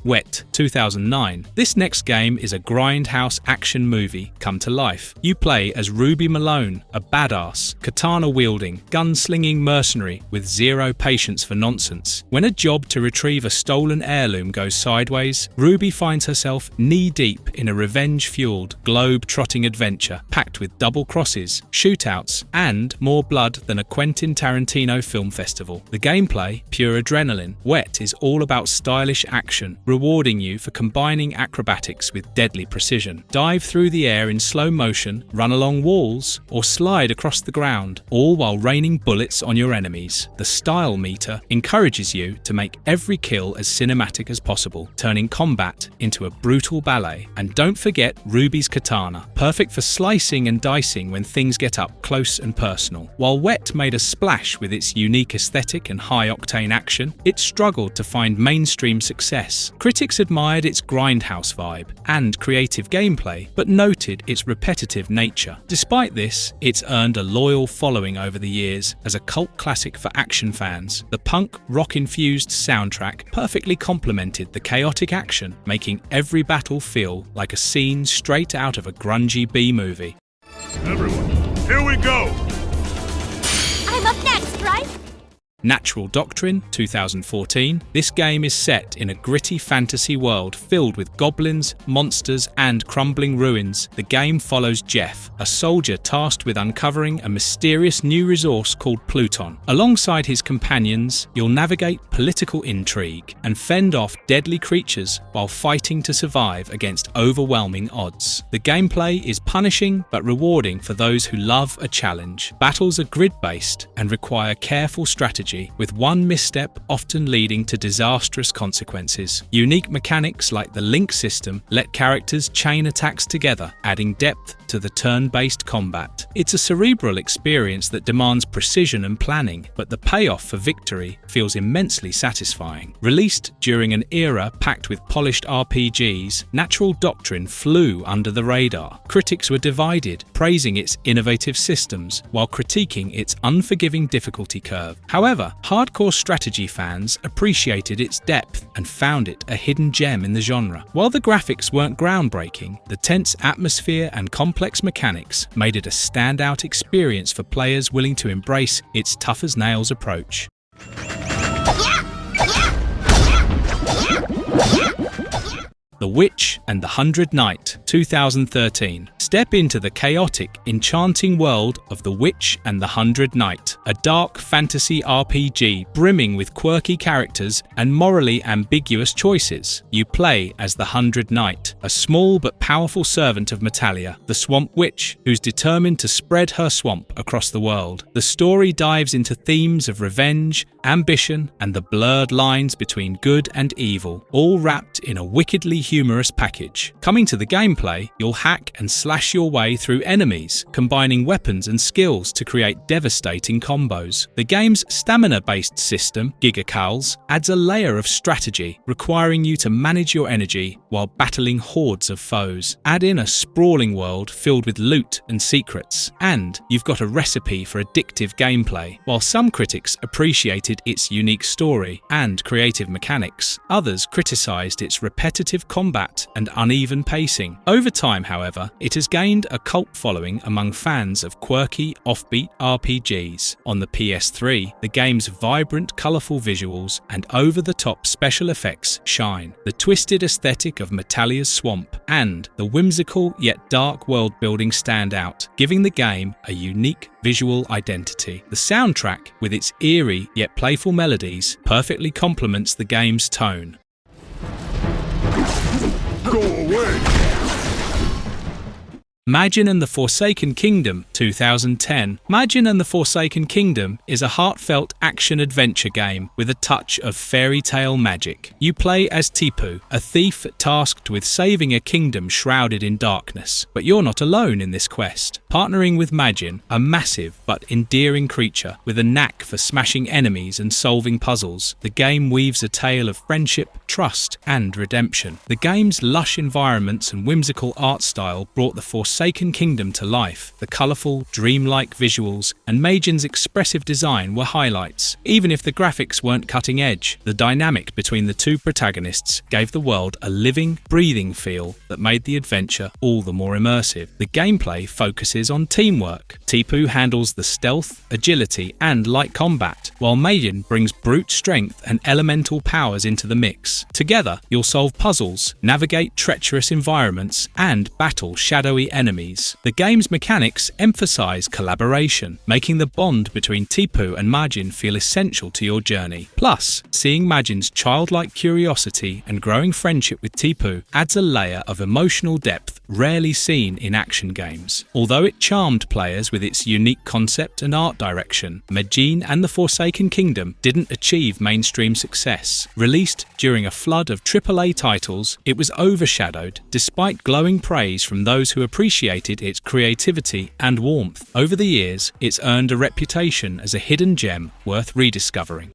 Wet, 2009. This next game is a grindhouse action movie come to life. You play as Ruby Malone, a badass, katana-wielding, gunslinging mercenary with zero patience for nonsense. When a job to retrieve a stolen heirloom goes sideways, Ruby finds herself knee-deep in a revenge-fueled, globe-trotting adventure packed with double crosses, shootouts, and more blood than a Quentin Tarantino film festival. The gameplay, pure adrenaline. Wet is all about stylish action, rewarding you for combining acrobatics with deadly precision. Dive through the air in slow motion, run along walls, or slide across the ground, all while raining bullets on your enemies. The style meter encourages you to make every kill as cinematic as possible, turning combat into a brutal ballet. And don't forget Ruby's katana, perfect for slicing and dicing when things get up close and personal. While Wet made a splash with its unique aesthetic and high-octane action, it struggled to find mainstream success. Critics admired its grindhouse vibe and creative gameplay, but noted its repetitive nature. Despite this, it's earned a loyal following over the years as a cult classic for action fans. The punk, rock-infused soundtrack perfectly complemented the chaotic action, making every battle feel like a scene straight out of a grungy B-movie. Everyone, here we go! I'm up next, right? Natural Doctrine, 2014. This game is set in a gritty fantasy world filled with goblins, monsters, and crumbling ruins. The game follows Jeff, a soldier tasked with uncovering a mysterious new resource called Pluton. Alongside his companions, you'll navigate political intrigue and fend off deadly creatures while fighting to survive against overwhelming odds. The gameplay is punishing but rewarding for those who love a challenge. Battles are grid-based and require careful strategy, with one misstep often leading to disastrous consequences. Unique mechanics like the link system let characters chain attacks together, adding depth to the turn-based combat. It's a cerebral experience that demands precision and planning, but the payoff for victory feels immensely satisfying. Released during an era packed with polished RPGs, Natural Doctrine flew under the radar. Critics were divided, praising its innovative systems while critiquing its unforgiving difficulty curve. However, hardcore strategy fans appreciated its depth and found it a hidden gem in the genre. While the graphics weren't groundbreaking, the tense atmosphere and complex mechanics made it a standout experience for players willing to embrace its tough-as-nails approach. The Witch and the 100 Knight, 2013. Step into the chaotic, enchanting world of The Witch and the 100 Knight, a dark fantasy RPG brimming with quirky characters and morally ambiguous choices. You play as the 100 Knight, a small but powerful servant of Metalia, the Swamp Witch, who's determined to spread her swamp across the world. The story dives into themes of revenge, ambition, and the blurred lines between good and evil, all wrapped in a wickedly humorous package. Coming to the gameplay, you'll hack and slash your way through enemies, combining weapons and skills to create devastating combos. The game's stamina-based system, Gigacals, adds a layer of strategy, requiring you to manage your energy while battling hordes of foes. Add in a sprawling world filled with loot and secrets, and you've got a recipe for addictive gameplay. While some critics appreciated its unique story and creative mechanics, others criticized its repetitive combat and uneven pacing. Over time, however, it has gained a cult following among fans of quirky, offbeat RPGs. On the PS3, the game's vibrant, colourful visuals and over-the-top special effects shine. The twisted aesthetic of Metalia's swamp and the whimsical yet dark world-building stand out, giving the game a unique visual identity. The soundtrack, with its eerie yet playful melodies, perfectly complements the game's tone. Go away! Majin and the Forsaken Kingdom 2010. Majin and the Forsaken Kingdom is a heartfelt action-adventure game with a touch of fairy tale magic. You play as Tipu, a thief tasked with saving a kingdom shrouded in darkness. But you're not alone in this quest. Partnering with Majin, a massive but endearing creature with a knack for smashing enemies and solving puzzles, the game weaves a tale of friendship, trust, and redemption. The game's lush environments and whimsical art style brought the Forsaken Kingdom to life. The colourful, dreamlike visuals and Majin's expressive design were highlights. Even if the graphics weren't cutting edge, the dynamic between the two protagonists gave the world a living, breathing feel that made the adventure all the more immersive. The gameplay focuses on teamwork. Tipu handles the stealth, agility, and light combat, while Majin brings brute strength and elemental powers into the mix. Together, you'll solve puzzles, navigate treacherous environments, and battle shadowy enemies. The game's mechanics emphasize collaboration, making the bond between Tipu and Majin feel essential to your journey. Plus, seeing Majin's childlike curiosity and growing friendship with Tipu adds a layer of emotional depth rarely seen in action games. Although it charmed players with its unique concept and art direction, Majin and the Forsaken Kingdom didn't achieve mainstream success. Released during a flood of AAA titles, it was overshadowed despite glowing praise from those who appreciated its creativity and warmth. Over the years, it's earned a reputation as a hidden gem worth rediscovering.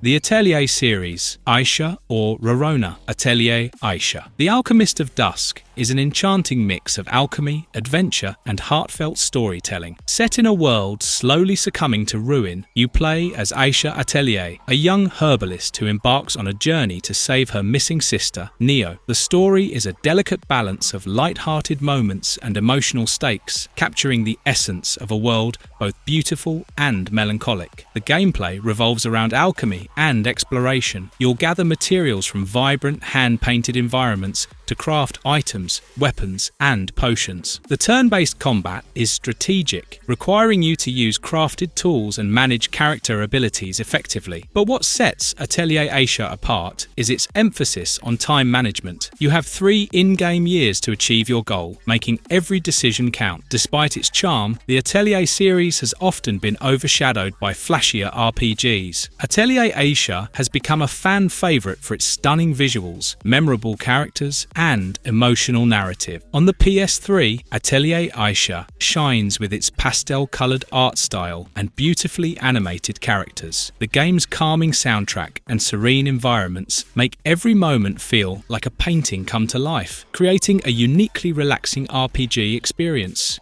The Atelier series, Aisha or Rorona, Atelier Aisha. The Alchemist of Dusk is an enchanting mix of alchemy, adventure, and heartfelt storytelling. Set in a world slowly succumbing to ruin, you play as Aisha Atelier, a young herbalist who embarks on a journey to save her missing sister, Neo. The story is a delicate balance of light-hearted moments and emotional stakes, capturing the essence of a world both beautiful and melancholic. The gameplay revolves around alchemy and exploration. You'll gather materials from vibrant, hand-painted environments to craft items, weapons, and potions. The turn-based combat is strategic, requiring you to use crafted tools and manage character abilities effectively. But what sets Atelier Aisha apart is its emphasis on time management. You have 3 in-game years to achieve your goal, making every decision count. Despite its charm, the Atelier series has often been overshadowed by flashier RPGs. Atelier Aisha has become a fan favourite for its stunning visuals, memorable characters, and emotional narrative. On the PS3, Atelier Aisha shines with its pastel-coloured art style and beautifully animated characters. The game's calming soundtrack and serene environments make every moment feel like a painting come to life, creating a uniquely relaxing RPG experience.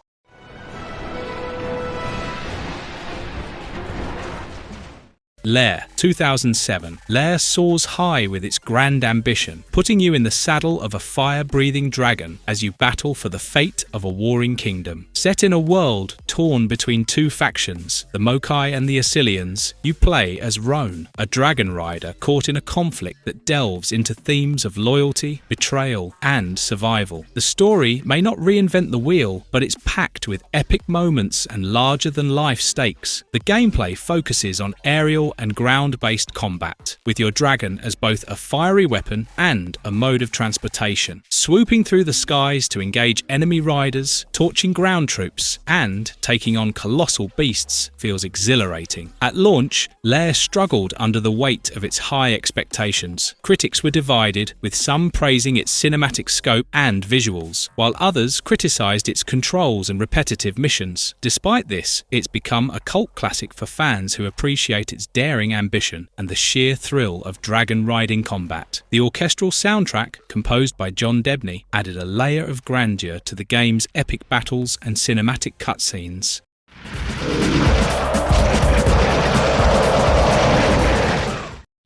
Lair, 2007. Lair soars high with its grand ambition, putting you in the saddle of a fire-breathing dragon as you battle for the fate of a warring kingdom. Set in a world torn between two factions, the Mokai and the Assylians, you play as Roan, a dragon rider caught in a conflict that delves into themes of loyalty, betrayal, and survival. The story may not reinvent the wheel, but it's packed with epic moments and larger-than-life stakes. The gameplay focuses on aerial and ground-based combat, with your dragon as both a fiery weapon and a mode of transportation, swooping through the skies to engage enemy riders, torching ground troops, and taking on colossal beasts feels exhilarating. At launch, Lair struggled under the weight of its high expectations. Critics were divided, with some praising its cinematic scope and visuals, while others criticised its controls and repetitive missions. Despite this, it's become a cult classic for fans who appreciate its daring ambition and the sheer thrill of dragon riding combat. The orchestral soundtrack, composed by John Debney, added a layer of grandeur to the game's epic battles and cinematic cutscenes.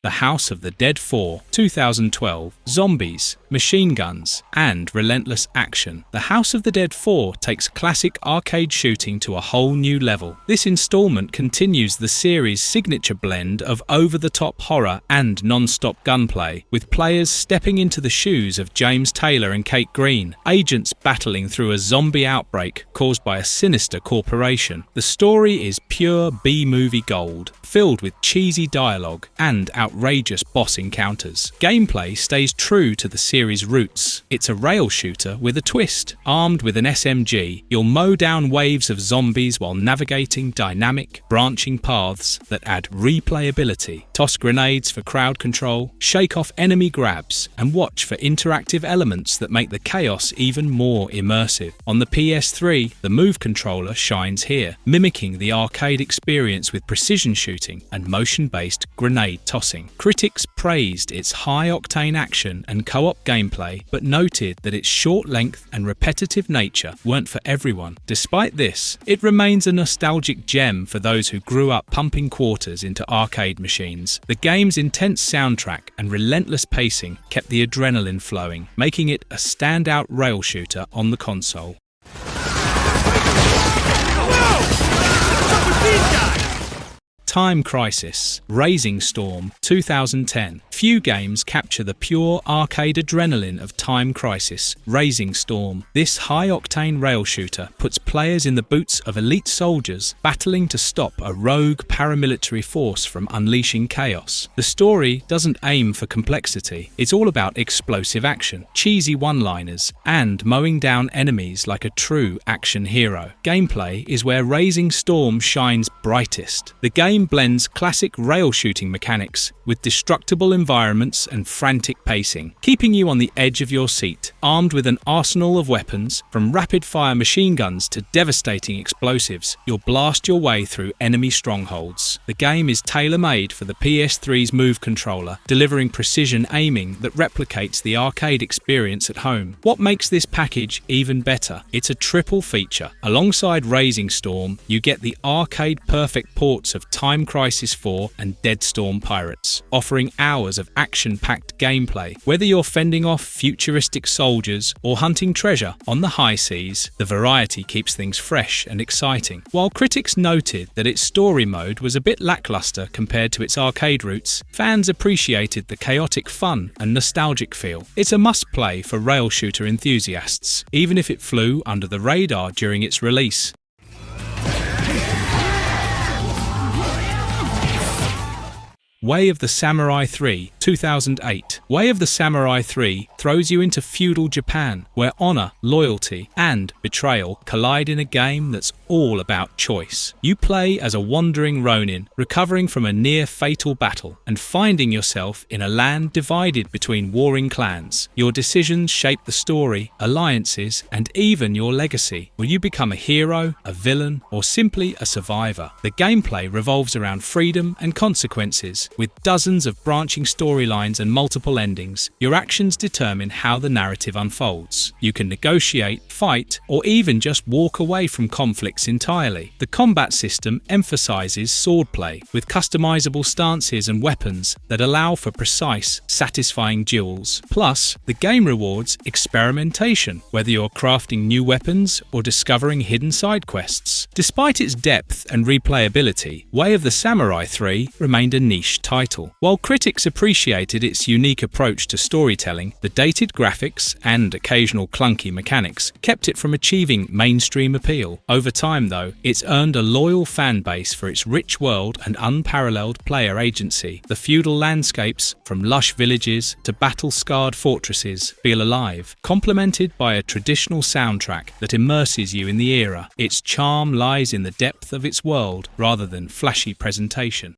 The House of the Dead 4, 2012. Zombies, machine guns, and relentless action. The House of the Dead 4 takes classic arcade shooting to a whole new level. This installment continues the series' signature blend of over-the-top horror and non-stop gunplay, with players stepping into the shoes of James Taylor and Kate Green, agents battling through a zombie outbreak caused by a sinister corporation. The story is pure B-movie gold, filled with cheesy dialogue and outrageous boss encounters. Gameplay stays true to the series' roots. It's a rail shooter with a twist. Armed with an SMG, you'll mow down waves of zombies while navigating dynamic, branching paths that add replayability. Toss grenades for crowd control, shake off enemy grabs, and watch for interactive elements that make the chaos even more immersive. On the PS3, the Move controller shines here, mimicking the arcade experience with precision shooting and motion-based grenade tossing. Critics praised its high-octane action and co-op gameplay, but noted that its short length and repetitive nature weren't for everyone. Despite this, it remains a nostalgic gem for those who grew up pumping quarters into arcade machines. The game's intense soundtrack and relentless pacing kept the adrenaline flowing, making it a standout rail shooter on the console. Time Crisis, Raising Storm, 2010. Few games capture the pure arcade adrenaline of Time Crisis, Raising Storm. This high-octane rail shooter puts players in the boots of elite soldiers battling to stop a rogue paramilitary force from unleashing chaos. The story doesn't aim for complexity. It's all about explosive action, cheesy one-liners, and mowing down enemies like a true action hero. Gameplay is where Raising Storm shines brightest. The game blends classic rail shooting mechanics with destructible environments and frantic pacing, keeping you on the edge of your seat. Armed with an arsenal of weapons, from rapid-fire machine guns to devastating explosives, you'll blast your way through enemy strongholds. The game is tailor-made for the PS3's Move controller, delivering precision aiming that replicates the arcade experience at home. What makes this package even better? It's a triple feature. Alongside Raising Storm, you get the arcade-perfect ports of Time Crisis 4 and Dead Storm Pirates, offering hours of action-packed gameplay. Whether you're fending off futuristic soldiers or hunting treasure on the high seas, the variety keeps things fresh and exciting. While critics noted that its story mode was a bit lackluster compared to its arcade roots, fans appreciated the chaotic fun and nostalgic feel. It's a must-play for rail shooter enthusiasts, even if it flew under the radar during its release. Way of the Samurai 3, 2008. Way of the Samurai 3 throws you into feudal Japan, where honor, loyalty, and betrayal collide in a game that's all about choice. You play as a wandering ronin, recovering from a near-fatal battle, and finding yourself in a land divided between warring clans. Your decisions shape the story, alliances, and even your legacy. Will you become a hero, a villain, or simply a survivor? The gameplay revolves around freedom and consequences, with dozens of branching story storylines and multiple endings, your actions determine how the narrative unfolds. You can negotiate, fight, or even just walk away from conflicts entirely. The combat system emphasizes swordplay, with customizable stances and weapons that allow for precise, satisfying duels. Plus, the game rewards experimentation, whether you're crafting new weapons or discovering hidden side quests. Despite its depth and replayability, Way of the Samurai 3 remained a niche title. While critics appreciated its unique approach to storytelling, the dated graphics and occasional clunky mechanics kept it from achieving mainstream appeal. Over time, though, it's earned a loyal fan base for its rich world and unparalleled player agency. The feudal landscapes, from lush villages to battle-scarred fortresses, feel alive, complemented by a traditional soundtrack that immerses you in the era. Its charm lies in the depth of its world rather than flashy presentation.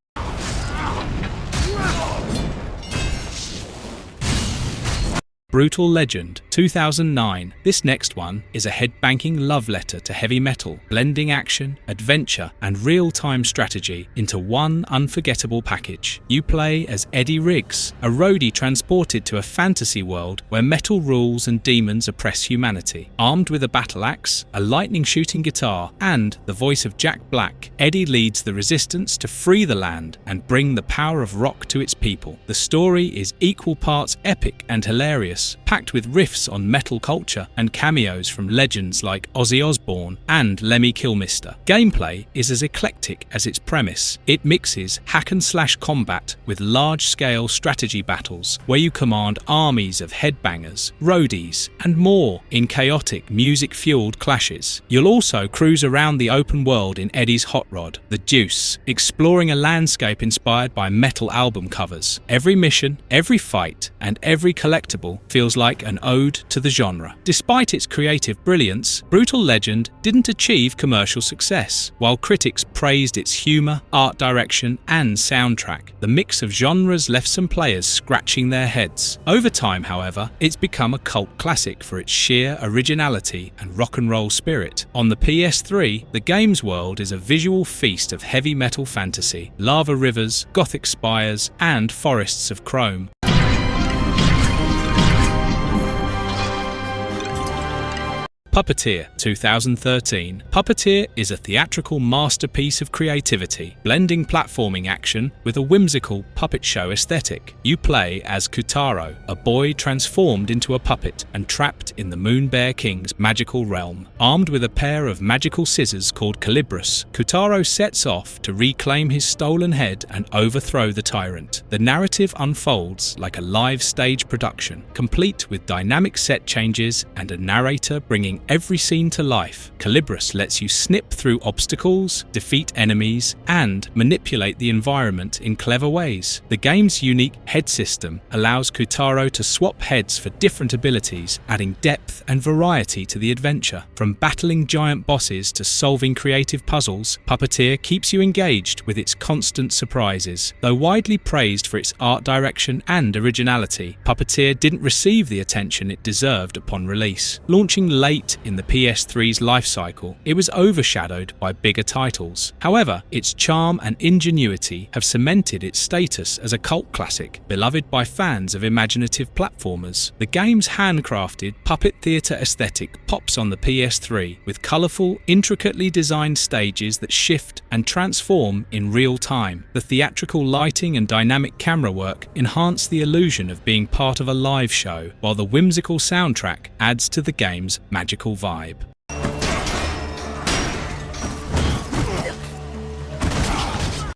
Brutal Legend 2009. This next one is a head-banking love letter to heavy metal, blending action, adventure, and real-time strategy into one unforgettable package. You play as Eddie Riggs, a roadie transported to a fantasy world where metal rules and demons oppress humanity. Armed with a battle axe, a lightning-shooting guitar, and the voice of Jack Black, Eddie leads the resistance to free the land and bring the power of rock to its people. The story is equal parts epic and hilarious, packed with riffs on metal culture and cameos from legends like Ozzy Osbourne and Lemmy Kilmister. Gameplay is as eclectic as its premise. It mixes hack-and-slash combat with large-scale strategy battles where you command armies of headbangers, roadies, and more in chaotic, music-fueled clashes. You'll also cruise around the open world in Eddie's hot rod, the Deuce, exploring a landscape inspired by metal album covers. Every mission, every fight, and every collectible feels like an ode to the genre. Despite its creative brilliance, Brutal Legend didn't achieve commercial success. While critics praised its humor, art direction, and soundtrack, the mix of genres left some players scratching their heads. Over time, however, it's become a cult classic for its sheer originality and rock and roll spirit. On the PS3, the game's world is a visual feast of heavy metal fantasy, lava rivers, gothic spires, and forests of chrome. Puppeteer 2013. Puppeteer is a theatrical masterpiece of creativity, blending platforming action with a whimsical puppet show aesthetic. You play as Kutaro, a boy transformed into a puppet and trapped in the Moon Bear King's magical realm. Armed with a pair of magical scissors called Calibris, Kutaro sets off to reclaim his stolen head and overthrow the tyrant. The narrative unfolds like a live stage production, complete with dynamic set changes and a narrator bringing every scene to life. Calibris lets you snip through obstacles, defeat enemies, and manipulate the environment in clever ways. The game's unique head system allows Kutaro to swap heads for different abilities, adding depth and variety to the adventure. From battling giant bosses to solving creative puzzles, Puppeteer keeps you engaged with its constant surprises. Though widely praised for its art direction and originality, Puppeteer didn't receive the attention it deserved upon release. Launching late in the PS3's life cycle, it was overshadowed by bigger titles. However, its charm and ingenuity have cemented its status as a cult classic, beloved by fans of imaginative platformers. The game's handcrafted puppet theatre aesthetic pops on the PS3, with colourful, intricately designed stages that shift and transform in real time. The theatrical lighting and dynamic camera work enhance the illusion of being part of a live show, while the whimsical soundtrack adds to the game's magical vibe.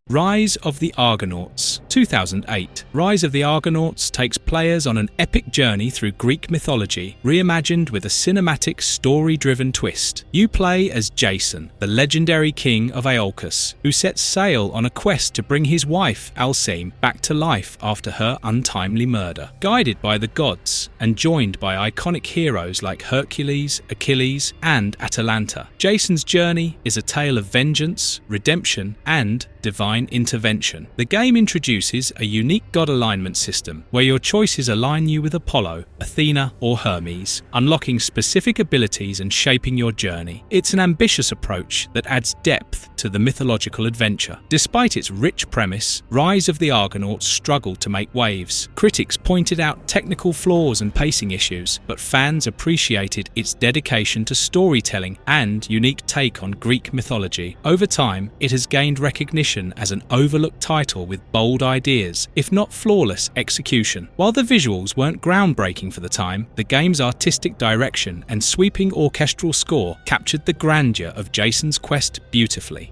Rise of the Argonauts 2008. Rise of the Argonauts takes players on an epic journey through Greek mythology, reimagined with a cinematic, story-driven twist. You play as Jason, the legendary king of Iolcus, who sets sail on a quest to bring his wife, Alcime, back to life after her untimely murder. Guided by the gods and joined by iconic heroes like Hercules, Achilles, and Atalanta, Jason's journey is a tale of vengeance, redemption, and divine divine intervention. The game introduces a unique god alignment system where your choices align you with Apollo, Athena, or Hermes, unlocking specific abilities and shaping your journey. It's an ambitious approach that adds depth to the mythological adventure. Despite its rich premise, Rise of the Argonauts struggled to make waves. Critics pointed out technical flaws and pacing issues, but fans appreciated its dedication to storytelling and unique take on Greek mythology. Over time, it has gained recognition as an overlooked title with bold ideas, if not flawless execution. While the visuals weren't groundbreaking for the time, the game's artistic direction and sweeping orchestral score captured the grandeur of Jason's quest beautifully.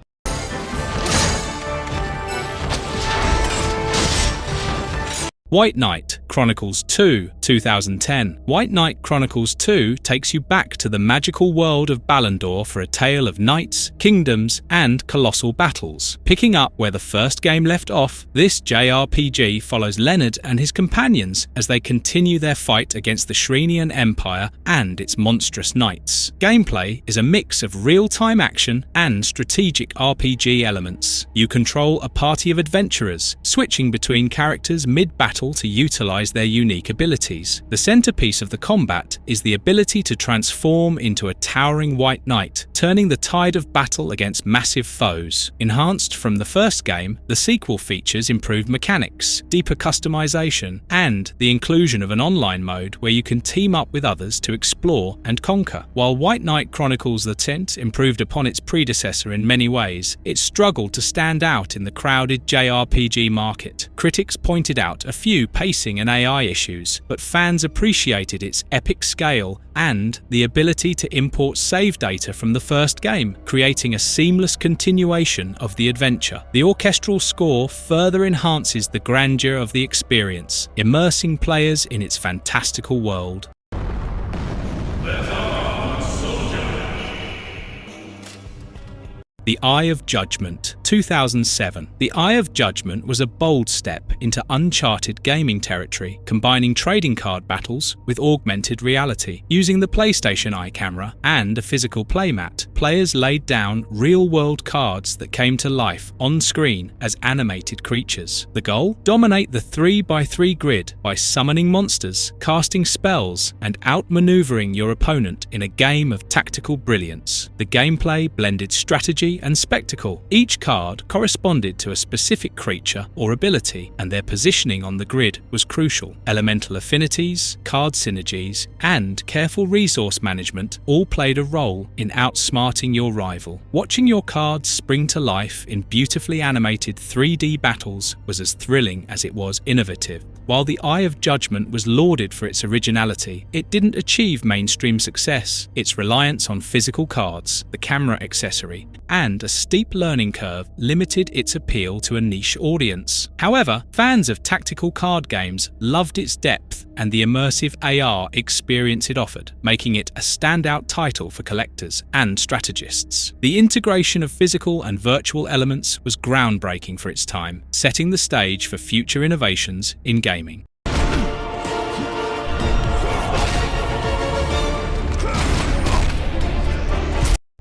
White Knight Chronicles 2, 2010. White Knight Chronicles 2 takes you back to the magical world of Ballandor for a tale of knights, kingdoms, and colossal battles. Picking up where the first game left off, this JRPG follows Leonard and his companions as they continue their fight against the Shrinian Empire and its monstrous knights. Gameplay is a mix of real-time action and strategic RPG elements. You control a party of adventurers, switching between characters mid-battle to utilize their unique abilities. The centerpiece of the combat is the ability to transform into a towering white knight, turning the tide of battle against massive foes. Enhanced from the first game, the sequel features improved mechanics, deeper customization, and the inclusion of an online mode where you can team up with others to explore and conquer. While White Knight Chronicles the 10th improved upon its predecessor in many ways, it struggled to stand out in the crowded JRPG market. Critics pointed out a few pacing and AI issues, but fans appreciated its epic scale and the ability to import save data from the first game, creating a seamless continuation of the adventure. The orchestral score further enhances the grandeur of the experience, immersing players in its fantastical world. The Eye of Judgment, 2007. The Eye of Judgment was a bold step into uncharted gaming territory, combining trading card battles with augmented reality. Using the PlayStation Eye camera and a physical playmat, players laid down real-world cards that came to life on screen as animated creatures. The goal? Dominate the 3x3 grid by summoning monsters, casting spells, and outmaneuvering your opponent in a game of tactical brilliance. The gameplay blended strategy and spectacle. Each card corresponded to a specific creature or ability, and their positioning on the grid was crucial. Elemental affinities, card synergies, and careful resource management all played a role in outsmarting your rival. Watching your cards spring to life in beautifully animated 3D battles was as thrilling as it was innovative. While the Eye of Judgment was lauded for its originality, it didn't achieve mainstream success. Its reliance on physical cards, the camera accessory, and a steep learning curve limited its appeal to a niche audience. However, fans of tactical card games loved its depth and the immersive AR experience it offered, making it a standout title for collectors and strategists. The integration of physical and virtual elements was groundbreaking for its time, setting the stage for future innovations in gaming.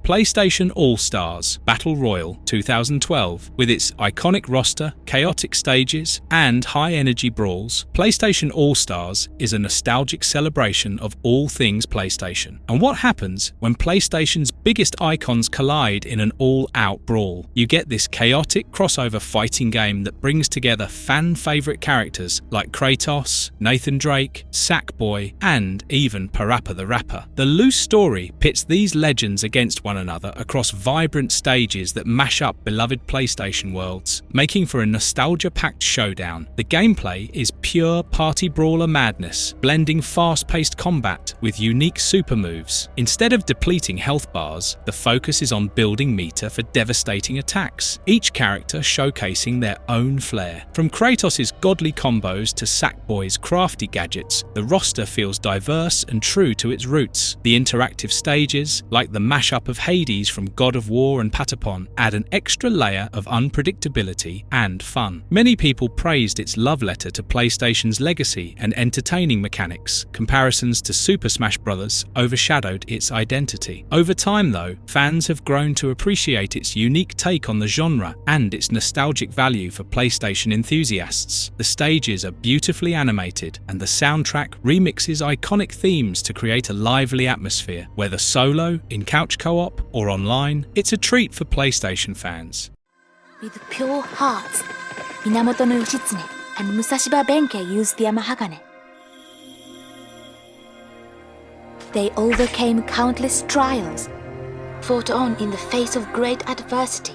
PlayStation All-Stars Battle Royale 2012. With its iconic roster, chaotic stages, and high-energy brawls, PlayStation All-Stars is a nostalgic celebration of all things PlayStation. And what happens when PlayStation's biggest icons collide in an all-out brawl? You get this chaotic crossover fighting game that brings together fan-favorite characters like Kratos, Nathan Drake, Sackboy, and even Parappa the Rapper. The loose story pits these legends against one another across vibrant stages that mash up beloved PlayStation worlds, making for a nostalgia-packed showdown. The gameplay is pure party brawler madness, blending fast-paced combat with unique super moves. Instead of depleting health bars, the focus is on building meter for devastating attacks, each character showcasing their own flair. From Kratos' godly combos to Sackboy's crafty gadgets, the roster feels diverse and true to its roots. The interactive stages, like the mashup of Hades from God of War and Patapon add an extra layer of unpredictability and fun. Many people praised its love letter to PlayStation's legacy and entertaining mechanics. Comparisons to Super Smash Bros. Overshadowed its identity. Over time, though, fans have grown to appreciate its unique take on the genre and its nostalgic value for PlayStation enthusiasts. The stages are beautifully animated, and the soundtrack remixes iconic themes to create a lively atmosphere. Whether solo, in couch co-op, or online, it's a treat for PlayStation fans. With pure hearts, Minamoto no Yoshitsune and Musashiba Benkei used the Yamahagane. They overcame countless trials, fought on in the face of great adversity.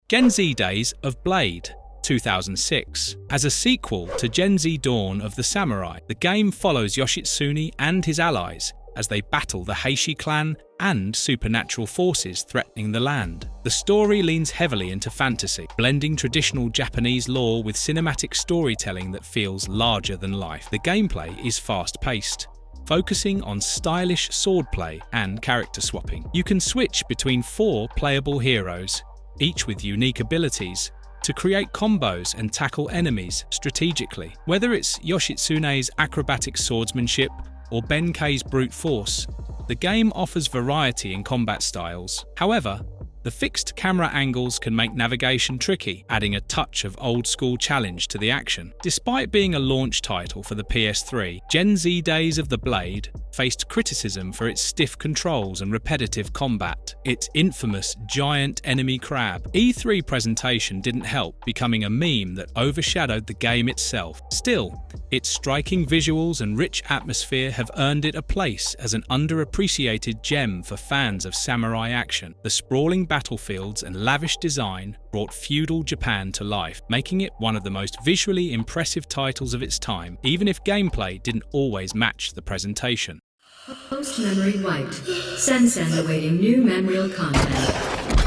Gen Z Days of Blade, 2006. As a sequel to Gen Z Dawn of the Samurai, the game follows Yoshitsune and his allies as they battle the Heishi clan and supernatural forces threatening the land. The story leans heavily into fantasy, blending traditional Japanese lore with cinematic storytelling that feels larger than life. The gameplay is fast-paced, focusing on stylish swordplay and character swapping. You can switch between 4 playable heroes, each with unique abilities, to create combos and tackle enemies strategically. Whether it's Yoshitsune's acrobatic swordsmanship or Benkei's brute force, the game offers variety in combat styles. However, the fixed camera angles can make navigation tricky, adding a touch of old-school challenge to the action. Despite being a launch title for the PS3, Gen Z Days of the Blade faced criticism for its stiff controls and repetitive combat. Its infamous giant enemy crab E3 presentation didn't help, becoming a meme that overshadowed the game itself. Still, its striking visuals and rich atmosphere have earned it a place as an underappreciated gem for fans of samurai action. The sprawling battlefields and lavish design brought feudal Japan to life, making it one of the most visually impressive titles of its time, even if gameplay didn't always match the presentation. Host memory wiped. Send awaiting new memorial content.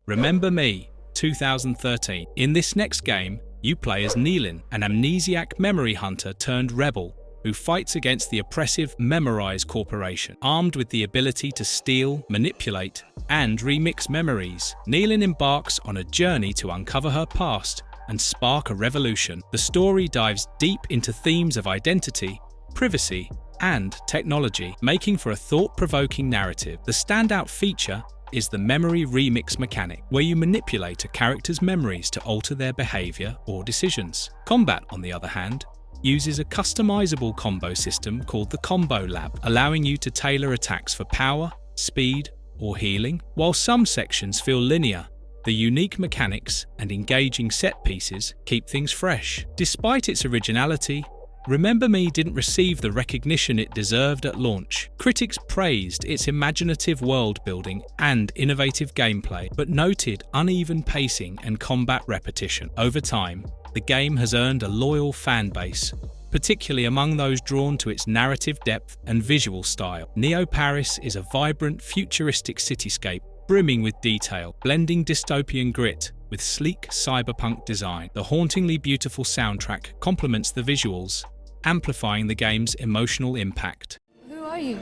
Remember Me, 2013. In this next game, you play as Neilin, an amnesiac memory hunter turned rebel who fights against the oppressive Memorize Corporation. Armed with the ability to steal, manipulate, and remix memories, Neilin embarks on a journey to uncover her past and spark a revolution. The story dives deep into themes of identity, privacy, and technology, making for a thought-provoking narrative. The standout feature is the memory remix mechanic, where you manipulate a character's memories to alter their behavior or decisions. Combat, on the other hand, uses a customizable combo system called the Combo Lab, allowing you to tailor attacks for power, speed, or healing. While some sections feel linear, the unique mechanics and engaging set pieces keep things fresh. Despite its originality, Remember Me didn't receive the recognition it deserved at launch. Critics praised its imaginative world building and innovative gameplay, but noted uneven pacing and combat repetition. Over time, the game has earned a loyal fan base, particularly among those drawn to its narrative depth and visual style. Neo Paris is a vibrant, futuristic cityscape, brimming with detail, blending dystopian grit with sleek cyberpunk design. The hauntingly beautiful soundtrack complements the visuals, amplifying the game's emotional impact. Who are you?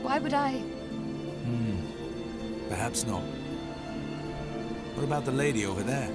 Why would I? Perhaps not. What about the lady over there?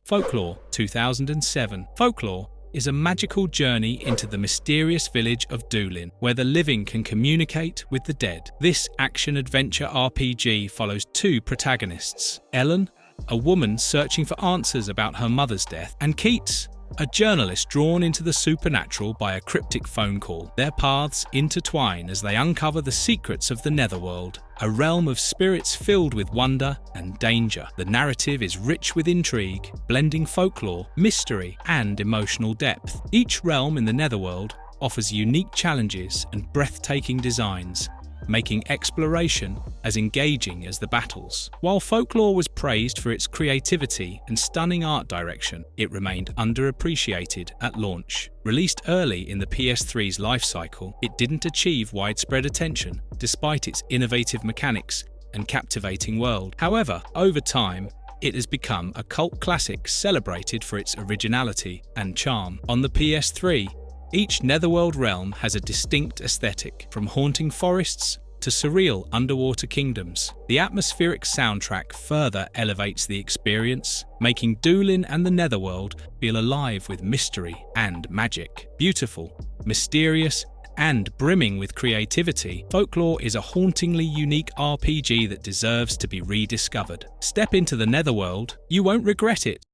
Folklore, 2007. Folklore is a magical journey into the mysterious village of Doolin, where the living can communicate with the dead. This action-adventure RPG follows 2 protagonists, Ellen, a woman searching for answers about her mother's death, and Keats, a journalist drawn into the supernatural by a cryptic phone call. Their paths intertwine as they uncover the secrets of the Netherworld, a realm of spirits filled with wonder and danger. The narrative is rich with intrigue, blending folklore, mystery, and emotional depth. Each realm in the Netherworld offers unique challenges and breathtaking designs, making exploration as engaging as the battles. While Folklore was praised for its creativity and stunning art direction, it remained underappreciated at launch. Released early in the PS3's life cycle, it didn't achieve widespread attention despite its innovative mechanics and captivating world. However, over time, it has become a cult classic celebrated for its originality and charm. On the PS3, Each Netherworld realm has a distinct aesthetic, from haunting forests to surreal underwater kingdoms. The atmospheric soundtrack further elevates the experience, making Doolin and the Netherworld feel alive with mystery and magic. Beautiful, mysterious, and brimming with creativity, Folklore is a hauntingly unique RPG that deserves to be rediscovered. Step into the Netherworld, you won't regret it.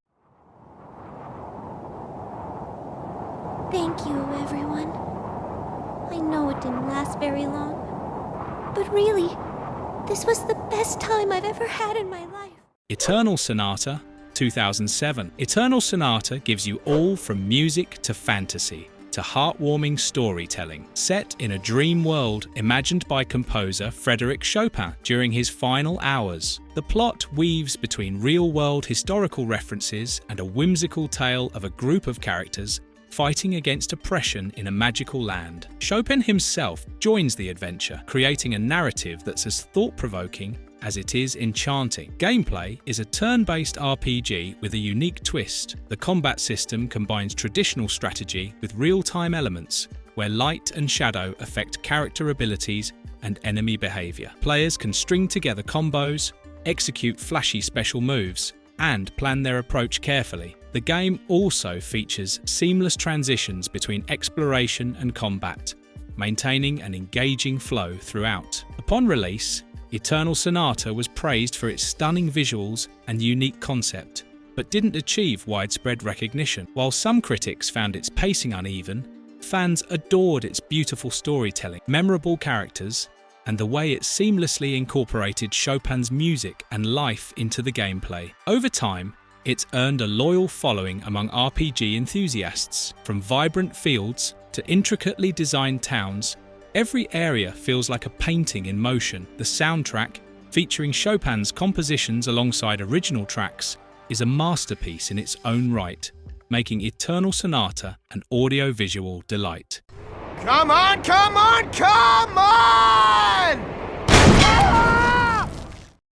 Thank you, everyone. I know it didn't last very long, but really, this was the best time I've ever had in my life. Eternal Sonata, 2007. Eternal Sonata gives you all from music to fantasy to heartwarming storytelling, set in a dream world imagined by composer Frédéric Chopin during his final hours. The plot weaves between real-world historical references and a whimsical tale of a group of characters fighting against oppression in a magical land. Chopin himself joins the adventure, creating a narrative that's as thought-provoking as it is enchanting. Gameplay is a turn-based RPG with a unique twist. The combat system combines traditional strategy with real-time elements, where light and shadow affect character abilities and enemy behavior. Players can string together combos, execute flashy special moves, and plan their approach carefully. The game also features seamless transitions between exploration and combat, maintaining an engaging flow throughout. Upon release, Eternal Sonata was praised for its stunning visuals and unique concept, but didn't achieve widespread recognition. While some critics found its pacing uneven, fans adored its beautiful storytelling, memorable characters, and the way it seamlessly incorporated Chopin's music and life into the gameplay. Over time, it's earned a loyal following among RPG enthusiasts. From vibrant fields to intricately designed towns, every area feels like a painting in motion. The soundtrack, featuring Chopin's compositions alongside original tracks, is a masterpiece in its own right, making Eternal Sonata an audio-visual delight. Come on, come on, come on!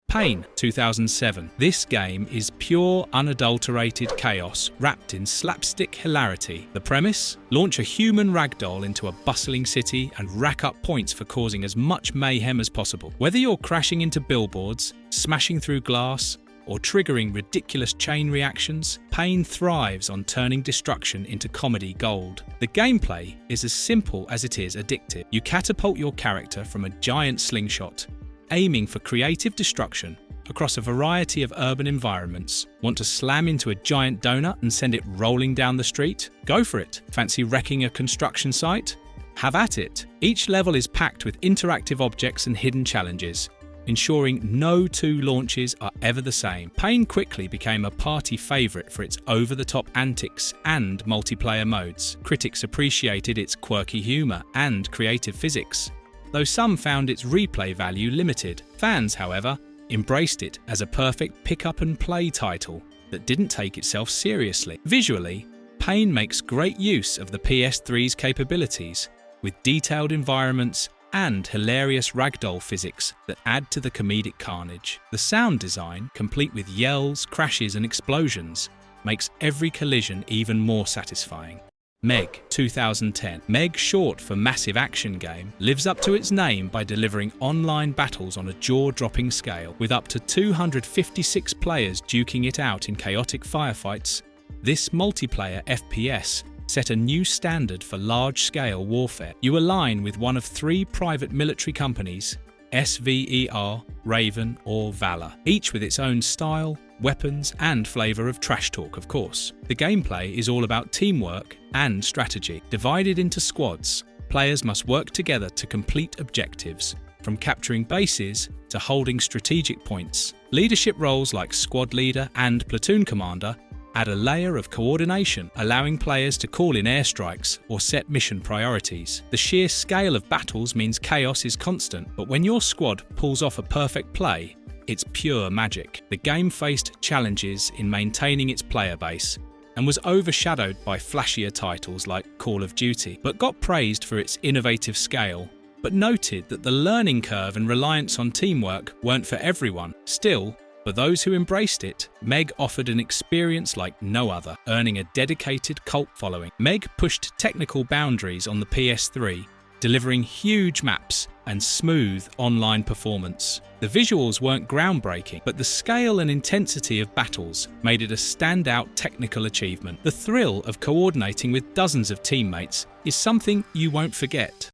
Pain, 2007. This game is pure, unadulterated chaos wrapped in slapstick hilarity. The premise? Launch a human ragdoll into a bustling city and rack up points for causing as much mayhem as possible. Whether you're crashing into billboards, smashing through glass, or triggering ridiculous chain reactions, Pain thrives on turning destruction into comedy gold. The gameplay is as simple as it is addictive. You catapult your character from a giant slingshot, aiming for creative destruction across a variety of urban environments. Want to slam into a giant donut and send it rolling down the street? Go for it. Fancy wrecking a construction site? Have at it. Each level is packed with interactive objects and hidden challenges, ensuring no two launches are ever the same. Pain quickly became a party favourite for its over-the-top antics and multiplayer modes. Critics appreciated its quirky humour and creative physics, though some found its replay value limited. Fans, however, embraced it as a perfect pick-up-and-play title that didn't take itself seriously. Visually, Pain makes great use of the PS3's capabilities, with detailed environments and hilarious ragdoll physics that add to the comedic carnage. The sound design, complete with yells, crashes and explosions, makes every collision even more satisfying. Meg, 2010. Meg, short for Massive Action Game, lives up to its name by delivering online battles on a jaw-dropping scale. With up to 256 players duking it out in chaotic firefights, this multiplayer FPS set a new standard for large-scale warfare. You align with one of 3 private military companies, SVER, Raven or Valor, each with its own style, weapons and flavour of trash talk, of course. The gameplay is all about teamwork and strategy. Divided into squads, players must work together to complete objectives, from capturing bases to holding strategic points. Leadership roles like squad leader and platoon commander add a layer of coordination, allowing players to call in airstrikes or set mission priorities. The sheer scale of battles means chaos is constant, but when your squad pulls off a perfect play, it's pure magic. The game faced challenges in maintaining its player base and was overshadowed by flashier titles like Call of Duty, but got praised for its innovative scale, but noted that the learning curve and reliance on teamwork weren't for everyone. Still, For those who embraced it, Meg offered an experience like no other, earning a dedicated cult following. Meg pushed technical boundaries on the PS3, delivering huge maps and smooth online performance. The visuals weren't groundbreaking, but the scale and intensity of battles made it a standout technical achievement. The thrill of coordinating with dozens of teammates is something you won't forget.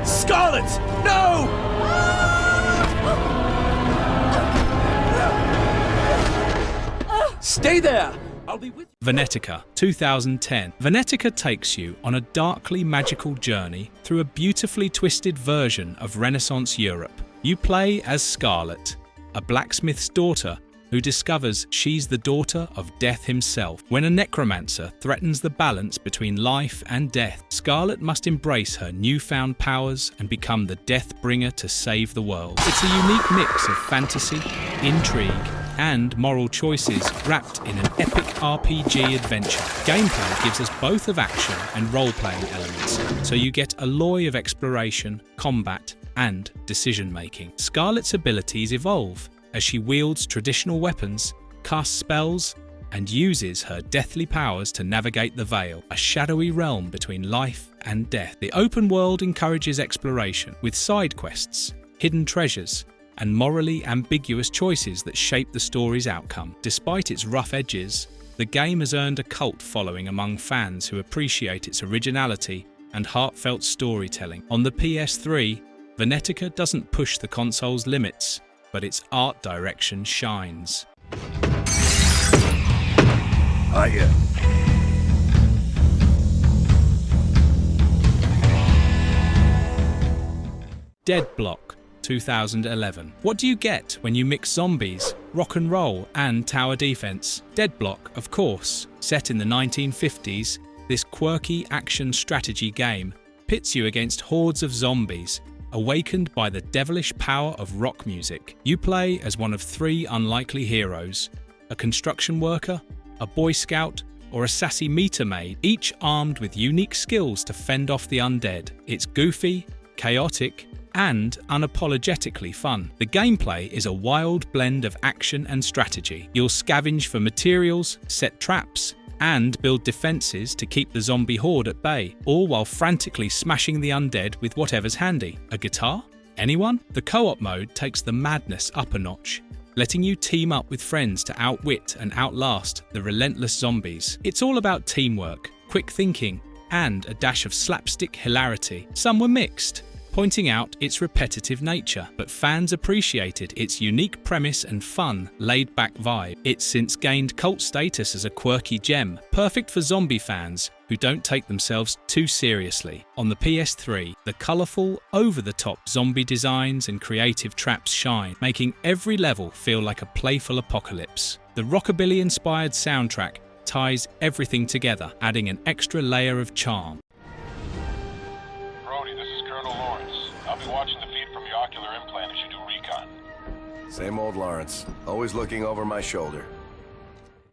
Scarlet! No! Stay there! I'll be with you. Venetica, 2010. Venetica takes you on a darkly magical journey through a beautifully twisted version of Renaissance Europe. You play as Scarlet, a blacksmith's daughter who discovers she's the daughter of Death himself. When a necromancer threatens the balance between life and death, Scarlet must embrace her newfound powers and become the Deathbringer to save the world. It's a unique mix of fantasy, intrigue, and moral choices wrapped in an epic RPG adventure. Gameplay gives us both of action and role-playing elements, so you get a alloy of exploration, combat, and decision-making. Scarlet's abilities evolve as she wields traditional weapons, casts spells, and uses her deathly powers to navigate the Veil, a shadowy realm between life and death. The open world encourages exploration, with side quests, hidden treasures, and morally ambiguous choices that shape the story's outcome. Despite its rough edges, the game has earned a cult following among fans who appreciate its originality and heartfelt storytelling. On the PS3, Venetica doesn't push the console's limits, but its art direction shines. Hiya. Deadblock, 2011. What do you get when you mix zombies, rock and roll, and tower defense? Deadblock, of course. Set in the 1950s, this quirky action strategy game pits you against hordes of zombies, awakened by the devilish power of rock music. You play as one of three unlikely heroes: a construction worker, a boy scout, or a sassy meter maid, each armed with unique skills to fend off the undead. It's goofy, chaotic, and unapologetically fun. The gameplay is a wild blend of action and strategy. You'll scavenge for materials, set traps, and build defences to keep the zombie horde at bay, all while frantically smashing the undead with whatever's handy. A guitar? Anyone? The co-op mode takes the madness up a notch, letting you team up with friends to outwit and outlast the relentless zombies. It's all about teamwork, quick thinking, and a dash of slapstick hilarity. Some were mixed, pointing out its repetitive nature, but fans appreciated its unique premise and fun, laid-back vibe. It's since gained cult status as a quirky gem, perfect for zombie fans who don't take themselves too seriously. On the PS3, the colourful, over-the-top zombie designs and creative traps shine, making every level feel like a playful apocalypse. The rockabilly-inspired soundtrack ties everything together, adding an extra layer of charm. I'll be watching the feed from your ocular implant as you do recon. Same old Lawrence, always looking over my shoulder.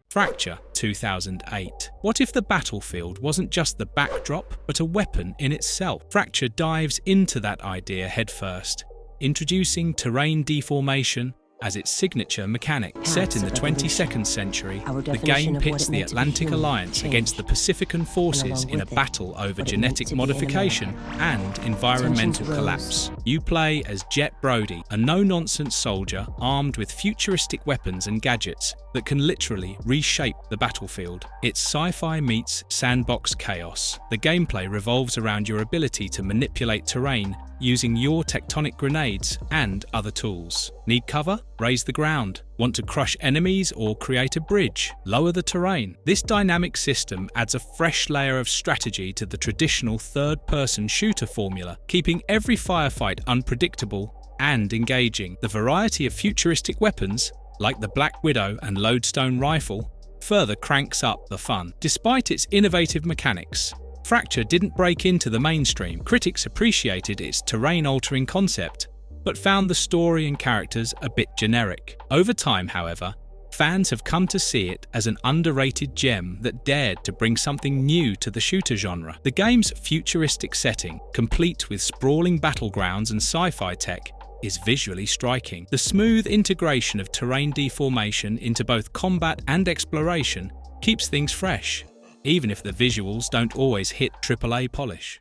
Fracture, 2008. What if the battlefield wasn't just the backdrop, but a weapon in itself? Fracture dives into that idea headfirst, introducing terrain deformation as its signature mechanic. Set in the 22nd century, the game pits the Atlantic Alliance against the Pacifican forces in a battle over genetic modification and environmental collapse. You play as Jet Brody, a no-nonsense soldier armed with futuristic weapons and gadgets that can literally reshape the battlefield. It's sci-fi meets sandbox chaos. The gameplay revolves around your ability to manipulate terrain using your tectonic grenades and other tools. Need cover? Raise the ground. Want to crush enemies or create a bridge? Lower the terrain. This dynamic system adds a fresh layer of strategy to the traditional third-person shooter formula, keeping every firefight unpredictable and engaging. The variety of futuristic weapons, like the Black Widow and Lodestone rifle, further cranks up the fun. Despite its innovative mechanics, Fracture didn't break into the mainstream. Critics appreciated its terrain-altering concept, but found the story and characters a bit generic. Over time, however, fans have come to see it as an underrated gem that dared to bring something new to the shooter genre. The game's futuristic setting, complete with sprawling battlegrounds and sci-fi tech, is visually striking. The smooth integration of terrain deformation into both combat and exploration keeps things fresh, even if the visuals don't always hit AAA polish.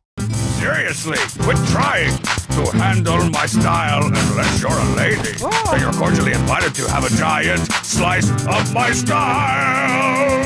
Seriously, quit trying to handle my style unless you're a lady. Then you're cordially invited to have a giant slice of my style.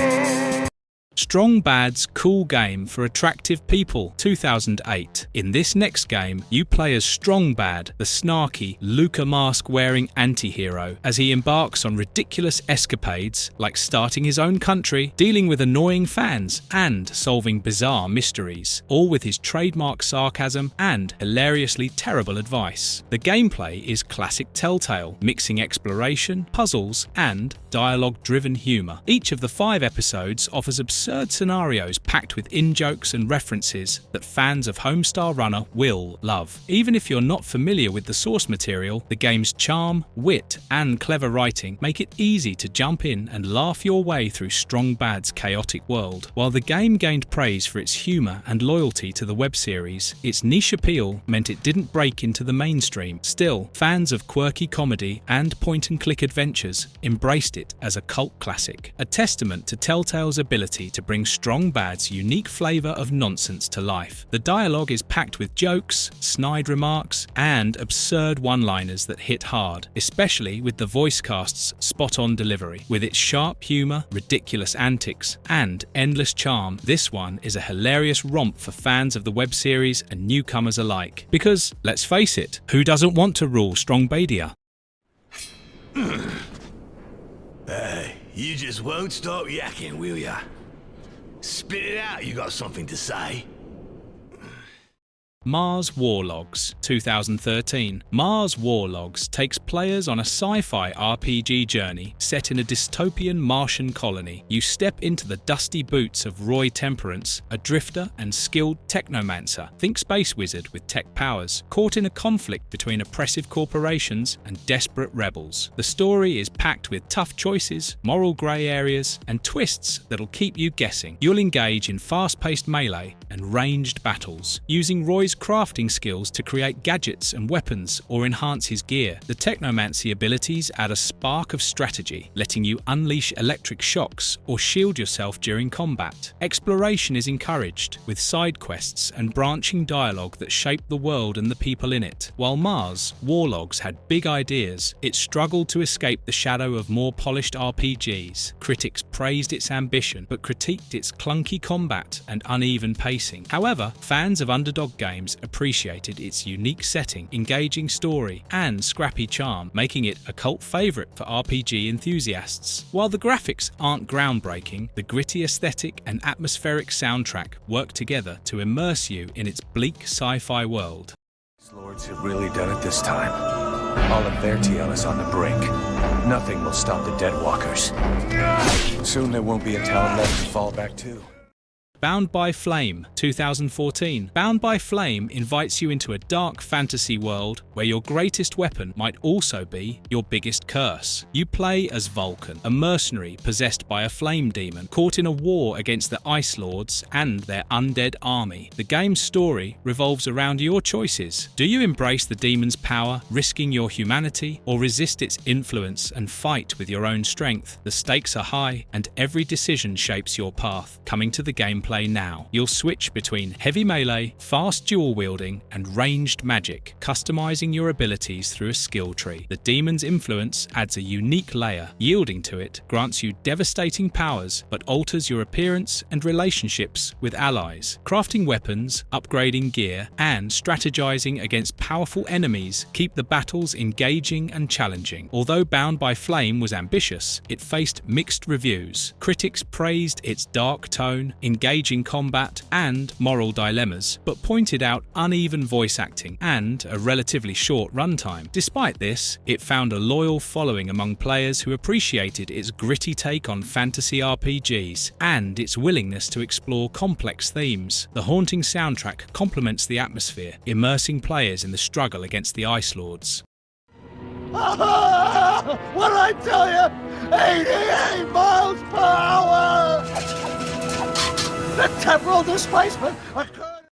Strong Bad's Cool Game for Attractive People, 2008. In this next game, you play as Strong Bad, the snarky, Luca mask-wearing anti-hero, as he embarks on ridiculous escapades like starting his own country, dealing with annoying fans, and solving bizarre mysteries, all with his trademark sarcasm and hilariously terrible advice. The gameplay is classic Telltale, mixing exploration, puzzles, and dialogue-driven humour. Each of the 5 episodes offers absurd scenarios packed with in-jokes and references that fans of Homestar Runner will love. Even if you're not familiar with the source material, the game's charm, wit, and clever writing make it easy to jump in and laugh your way through Strong Bad's chaotic world. While the game gained praise for its humour and loyalty to the web series, its niche appeal meant it didn't break into the mainstream. Still, fans of quirky comedy and point-and-click adventures embraced it as a cult classic, a testament to Telltale's ability to bring Strong Bad's unique flavour of nonsense to life. The dialogue is packed with jokes, snide remarks, and absurd one-liners that hit hard, especially with the voice cast's spot-on delivery. With its sharp humour, ridiculous antics, and endless charm, this one is a hilarious romp for fans of the web series and newcomers alike. Because, let's face it, who doesn't want to rule Strongbadia? You just won't stop yakking, will ya? Spit it out, you got something to say. Mars War Logs, 2013. Mars War Logs takes players on a sci-fi RPG journey set in a dystopian Martian colony. You step into the dusty boots of Roy Temperance, a drifter and skilled technomancer, think space wizard with tech powers, caught in a conflict between oppressive corporations and desperate rebels. The story is packed with tough choices, moral grey areas, and twists that'll keep you guessing. You'll engage in fast-paced melee and ranged battles, using Roy's crafting skills to create gadgets and weapons or enhance his gear. The technomancy abilities add a spark of strategy, letting you unleash electric shocks or shield yourself during combat. Exploration is encouraged, with side quests and branching dialogue that shape the world and the people in it. While Mars War Logs had big ideas, it struggled to escape the shadow of more polished RPGs. Critics praised its ambition, but critiqued its clunky combat and uneven pacing. However, fans of underdog games appreciated its unique setting, engaging story, and scrappy charm, making it a cult favourite for RPG enthusiasts. While the graphics aren't groundbreaking, the gritty aesthetic and atmospheric soundtrack work together to immerse you in its bleak sci-fi world. These lords have really done it this time. All of their TL is on the brink. Nothing will stop the Deadwalkers. Soon there won't be a town left to fall back to. Bound by Flame, 2014. Bound by Flame invites you into a dark fantasy world where your greatest weapon might also be your biggest curse. You play as Vulcan, a mercenary possessed by a flame demon, caught in a war against the Ice Lords and their undead army. The game's story revolves around your choices. Do you embrace the demon's power, risking your humanity, or resist its influence and fight with your own strength? The stakes are high, and every decision shapes your path. Coming to the gameplay now. You'll switch between heavy melee, fast dual wielding, and ranged magic, customizing your abilities through a skill tree. The demon's influence adds a unique layer. Yielding to it grants you devastating powers, but alters your appearance and relationships with allies. Crafting weapons, upgrading gear, and strategizing against powerful enemies keep the battles engaging and challenging. Although Bound by Flame was ambitious, it faced mixed reviews. Critics praised its dark tone, engaging combat, and moral dilemmas, but pointed out uneven voice acting and a relatively short runtime. Despite this, it found a loyal following among players who appreciated its gritty take on fantasy RPGs and its willingness to explore complex themes. The haunting soundtrack complements the atmosphere, immersing players in the struggle against the Ice Lords. What'd I tell you? 88 miles per hour! The temporal displacement occurred.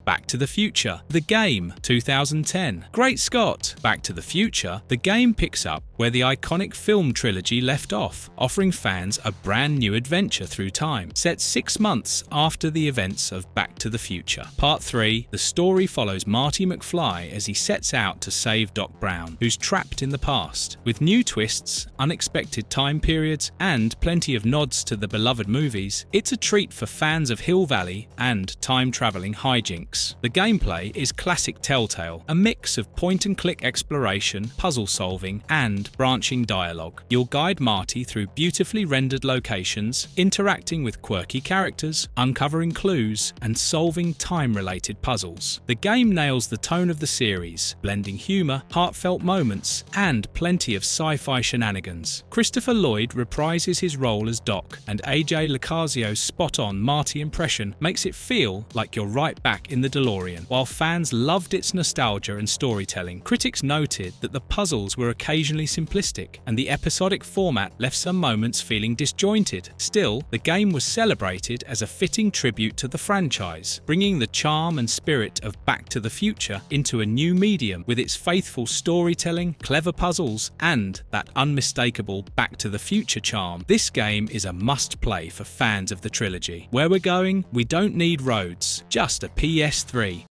Back to the Future, The Game, 2010. Great Scott! Back to the Future, The Game picks up where the iconic film trilogy left off, offering fans a brand new adventure through time, set 6 months after the events of Back to the Future. Part 3, the story follows Marty McFly as he sets out to save Doc Brown, who's trapped in the past. With new twists, unexpected time periods, and plenty of nods to the beloved movies, it's a treat for fans of Hill Valley and time-traveling hijinks. The gameplay is classic Telltale, a mix of point-and-click exploration, puzzle solving, and branching dialogue. You'll guide Marty through beautifully rendered locations, interacting with quirky characters, uncovering clues, and solving time-related puzzles. The game nails the tone of the series, blending humor, heartfelt moments, and plenty of sci-fi shenanigans. Christopher Lloyd reprises his role as Doc, and AJ Locascio's spot-on Marty impression makes it feel like you're right back in the DeLorean. While fans loved its nostalgia and storytelling, critics noted that the puzzles were occasionally simplistic, and the episodic format left some moments feeling disjointed. Still, the game was celebrated as a fitting tribute to the franchise, bringing the charm and spirit of Back to the Future into a new medium with its faithful storytelling, clever puzzles, and that unmistakable Back to the Future charm. This game is a must-play for fans of the trilogy. Where we're going, we don't need roads, just a PS3.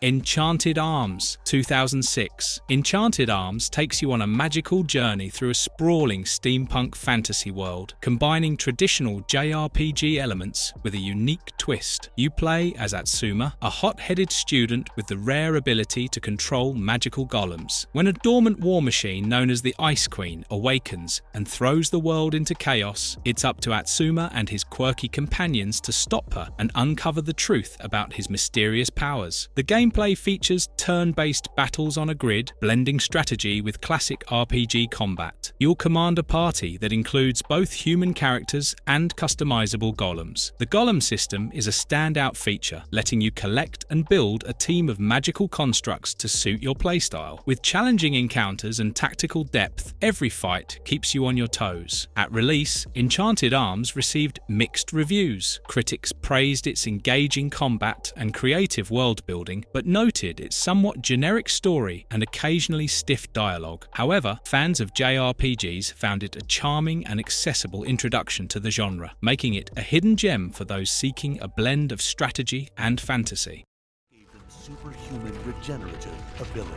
Enchanted Arms, 2006. Enchanted Arms takes you on a magical journey through a sprawling steampunk fantasy world, combining traditional JRPG elements with a unique twist. You play as Atsuma, a hot-headed student with the rare ability to control magical golems. When a dormant war machine known as the Ice Queen awakens and throws the world into chaos, it's up to Atsuma and his quirky companions to stop her and uncover the truth about his mysterious powers. The gameplay features turn-based battles on a grid, blending strategy with classic RPG combat. You'll command a party that includes both human characters and customizable golems. The golem system is a standout feature, letting you collect and build a team of magical constructs to suit your playstyle. With challenging encounters and tactical depth, every fight keeps you on your toes. At release, Enchanted Arms received mixed reviews. Critics praised its engaging combat and creative world-building, but noted its somewhat generic story and occasionally stiff dialogue. However, fans of JRPGs found it a charming and accessible introduction to the genre, making it a hidden gem for those seeking a blend of strategy and fantasy. Gave them superhuman regenerative abilities.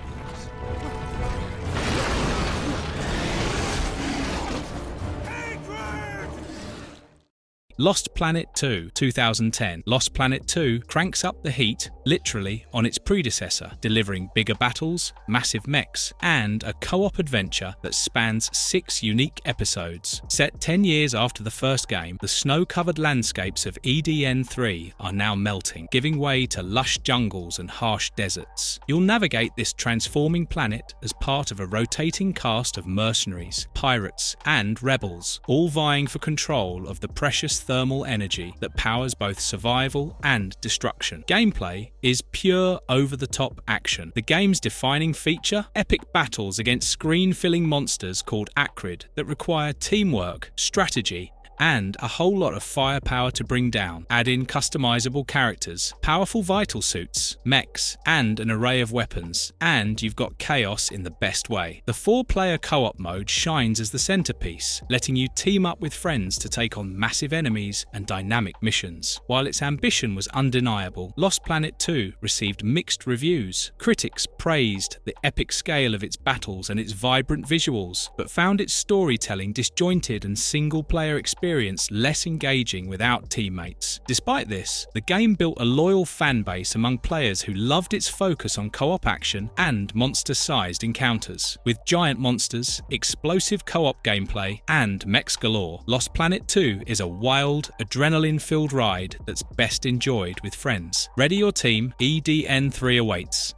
Lost Planet 2, 2010. Lost Planet 2 cranks up the heat, literally, on its predecessor, delivering bigger battles, massive mechs, and a co-op adventure that spans 6 unique episodes. Set 10 years after the first game, the snow-covered landscapes of EDN3 are now melting, giving way to lush jungles and harsh deserts. You'll navigate this transforming planet as part of a rotating cast of mercenaries, pirates, and rebels, all vying for control of the precious thermal energy that powers both survival and destruction. Gameplay is pure over-the-top action. The game's defining feature? Epic battles against screen-filling monsters called Acrid that require teamwork, strategy, and a whole lot of firepower to bring down. Add in customizable characters, powerful vital suits, mechs, and an array of weapons, and you've got chaos in the best way. The 4-player co-op mode shines as the centerpiece, letting you team up with friends to take on massive enemies and dynamic missions. While its ambition was undeniable, Lost Planet 2 received mixed reviews. Critics praised the epic scale of its battles and its vibrant visuals, but found its storytelling disjointed and single-player experience less engaging without teammates. Despite this, the game built a loyal fan base among players who loved its focus on co-op action and monster-sized encounters. With giant monsters, explosive co-op gameplay, and mechs galore, Lost Planet 2 is a wild, adrenaline-filled ride that's best enjoyed with friends. Ready your team, EDN3 awaits.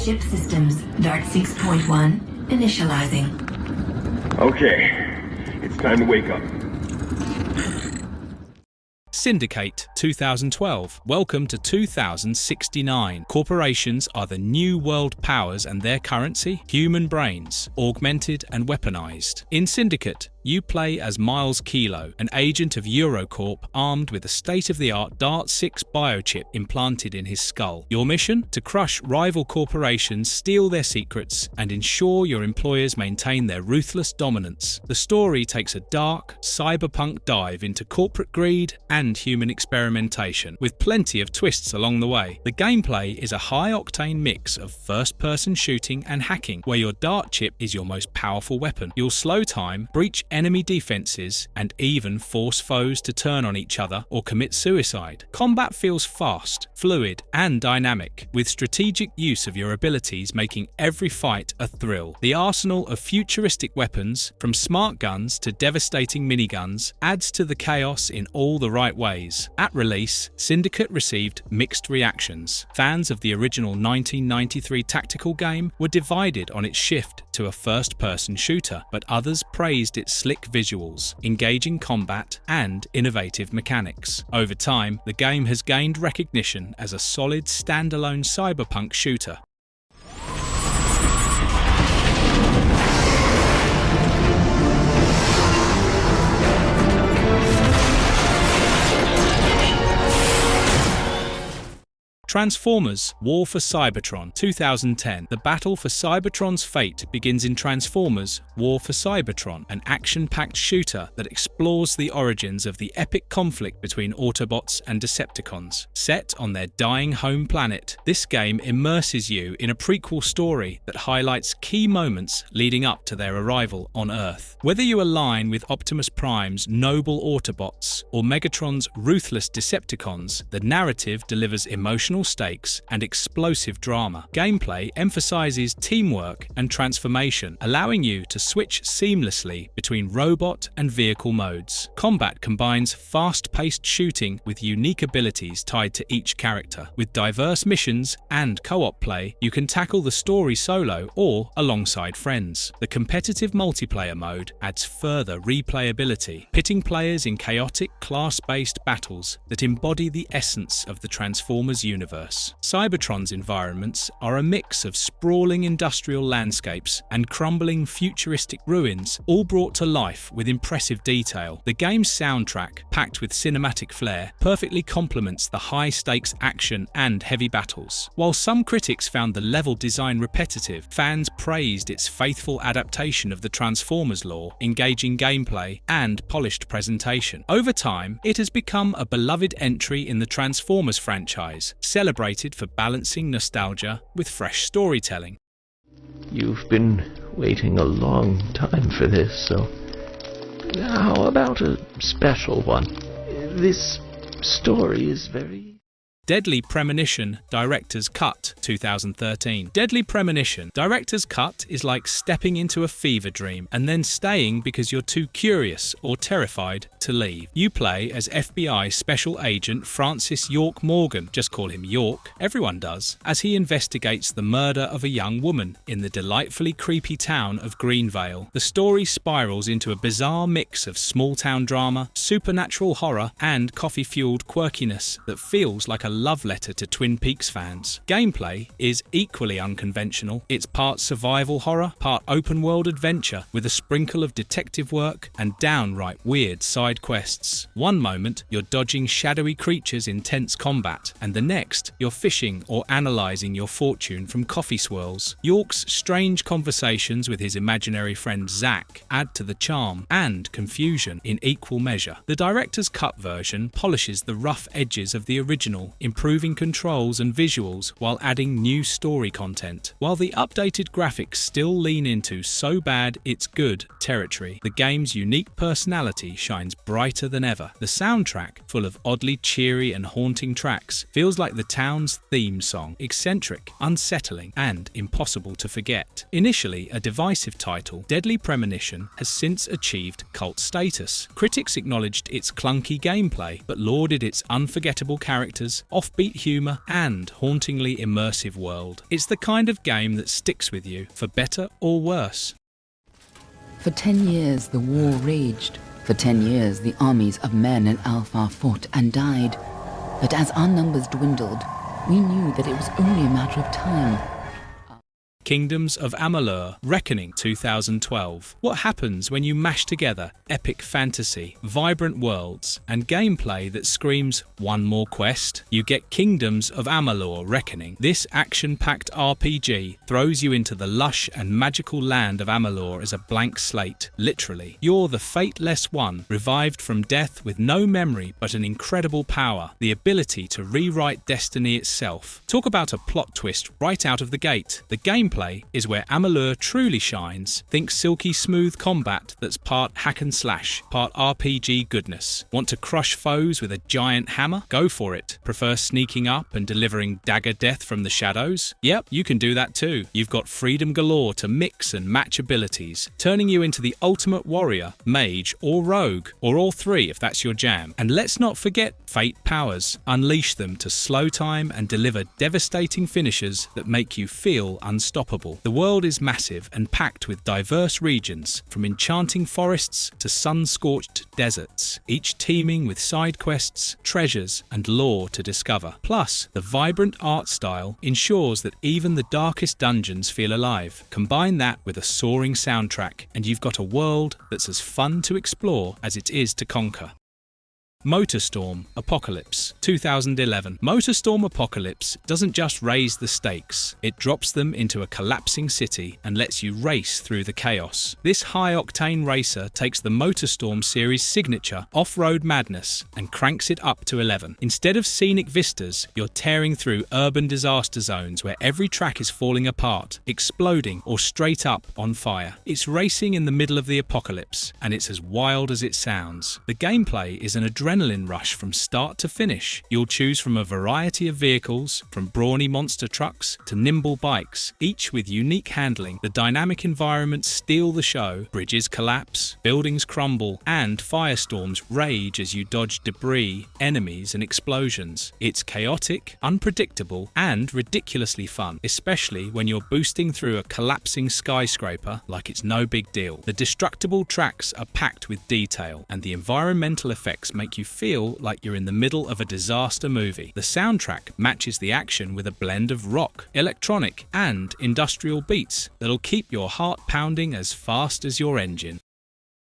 Ship systems, Dart 6.1, initializing. Okay. It's time to wake up. Syndicate 2012. Welcome to 2069. Corporations are the new world powers and their currency, human brains, augmented and weaponized. In Syndicate, you play as Miles Kilo, an agent of Eurocorp armed with a state-of-the-art Dart-6 biochip implanted in his skull. Your mission? To crush rival corporations, steal their secrets, and ensure your employers maintain their ruthless dominance. The story takes a dark, cyberpunk dive into corporate greed and human experimentation, with plenty of twists along the way. The gameplay is a high-octane mix of first-person shooting and hacking, where your Dart chip is your most powerful weapon. You'll slow time, breach enemy defenses, and even force foes to turn on each other or commit suicide. Combat feels fast, fluid, and dynamic, with strategic use of your abilities making every fight a thrill. The arsenal of futuristic weapons, from smart guns to devastating miniguns, adds to the chaos in all the right ways. At release, Syndicate received mixed reactions. Fans of the original 1993 tactical game were divided on its shift to a first-person shooter, but others praised its slick visuals, engaging combat, and innovative mechanics. Over time, the game has gained recognition as a solid standalone cyberpunk shooter. Transformers: War for Cybertron 2010. The battle for Cybertron's fate begins in Transformers: War for Cybertron, an action-packed shooter that explores the origins of the epic conflict between Autobots and Decepticons. Set on their dying home planet, this game immerses you in a prequel story that highlights key moments leading up to their arrival on Earth. Whether you align with Optimus Prime's noble Autobots or Megatron's ruthless Decepticons, the narrative delivers emotional stakes and explosive drama. Gameplay emphasizes teamwork and transformation, allowing you to switch seamlessly between robot and vehicle modes. Combat combines fast-paced shooting with unique abilities tied to each character. With diverse missions and co-op play, you can tackle the story solo or alongside friends. The competitive multiplayer mode adds further replayability, pitting players in chaotic, class-based battles that embody the essence of the Transformers universe. Cybertron's environments are a mix of sprawling industrial landscapes and crumbling futuristic ruins, all brought to life with impressive detail. The game's soundtrack, packed with cinematic flair, perfectly complements the high-stakes action and heavy battles. While some critics found the level design repetitive, fans praised its faithful adaptation of the Transformers lore, engaging gameplay, and polished presentation. Over time, it has become a beloved entry in the Transformers franchise, celebrated for balancing nostalgia with fresh storytelling. You've been waiting a long time for this, so how about a special one? This story is very... Deadly Premonition Director's Cut 2013. Deadly Premonition Director's Cut is like stepping into a fever dream and then staying because you're too curious or terrified to leave. You play as FBI Special Agent Francis York Morgan, just call him York, everyone does, as he investigates the murder of a young woman in the delightfully creepy town of Greenvale. The story spirals into a bizarre mix of small-town drama, supernatural horror, and coffee-fueled quirkiness that feels like a love letter to Twin Peaks fans. Gameplay is equally unconventional. It's part survival horror, part open-world adventure, with a sprinkle of detective work and downright weird side quests. One moment, you're dodging shadowy creatures in tense combat, and the next, you're fishing or analysing your fortune from coffee swirls. York's strange conversations with his imaginary friend Zack add to the charm and confusion in equal measure. The director's cut version polishes the rough edges of the original, improving controls and visuals while adding new story content. While the updated graphics still lean into so bad it's good territory, the game's unique personality shines brighter than ever. The soundtrack, full of oddly cheery and haunting tracks, feels like the town's theme song, eccentric, unsettling, and impossible to forget. Initially a divisive title, Deadly Premonition has since achieved cult status. Critics acknowledged its clunky gameplay, but lauded its unforgettable characters, offbeat humour, and hauntingly immersive world. It's the kind of game that sticks with you, for better or worse. For 10 years the war raged, For 10 years, the armies of men in Alpha fought and died. But as our numbers dwindled, we knew that it was only a matter of time. Kingdoms of Amalur: Reckoning 2012. What happens when you mash together epic fantasy, vibrant worlds, and gameplay that screams, "One more quest"? You get Kingdoms of Amalur: Reckoning. This action-packed RPG throws you into the lush and magical land of Amalur as a blank slate, literally. You're the fateless one, revived from death with no memory but an incredible power, the ability to rewrite destiny itself. Talk about a plot twist right out of the gate. The gameplay is where Amalur truly shines. Think silky smooth combat that's part hack and slash, part RPG goodness. Want to crush foes with a giant hammer? Go for it. Prefer sneaking up and delivering dagger death from the shadows? Yep, you can do that too. You've got freedom galore to mix and match abilities, turning you into the ultimate warrior, mage, or rogue, or all three if that's your jam. And let's not forget Fate powers. Unleash them to slow time and deliver devastating finishes that make you feel unstoppable. The world is massive and packed with diverse regions, from enchanting forests to sun-scorched deserts, each teeming with side quests, treasures, and lore to discover. Plus, the vibrant art style ensures that even the darkest dungeons feel alive. Combine that with a soaring soundtrack, and you've got a world that's as fun to explore as it is to conquer. Motorstorm Apocalypse 2011. Motorstorm Apocalypse doesn't just raise the stakes, it drops them into a collapsing city and lets you race through the chaos. This high-octane racer takes the Motorstorm series' signature off-road madness and cranks it up to 11. Instead of scenic vistas, you're tearing through urban disaster zones where every track is falling apart, exploding, or straight up on fire. It's racing in the middle of the apocalypse, and it's as wild as it sounds. The gameplay is an adrenaline rush from start to finish. You'll choose from a variety of vehicles, from brawny monster trucks to nimble bikes, each with unique handling. The dynamic environments steal the show. Bridges collapse, buildings crumble, and firestorms rage as you dodge debris, enemies, and explosions. It's chaotic, unpredictable, and ridiculously fun, especially when you're boosting through a collapsing skyscraper like it's no big deal. The destructible tracks are packed with detail, and the environmental effects make you feel like you're in the middle of a disaster movie. The soundtrack matches the action with a blend of rock, electronic, and industrial beats that'll keep your heart pounding as fast as your engine.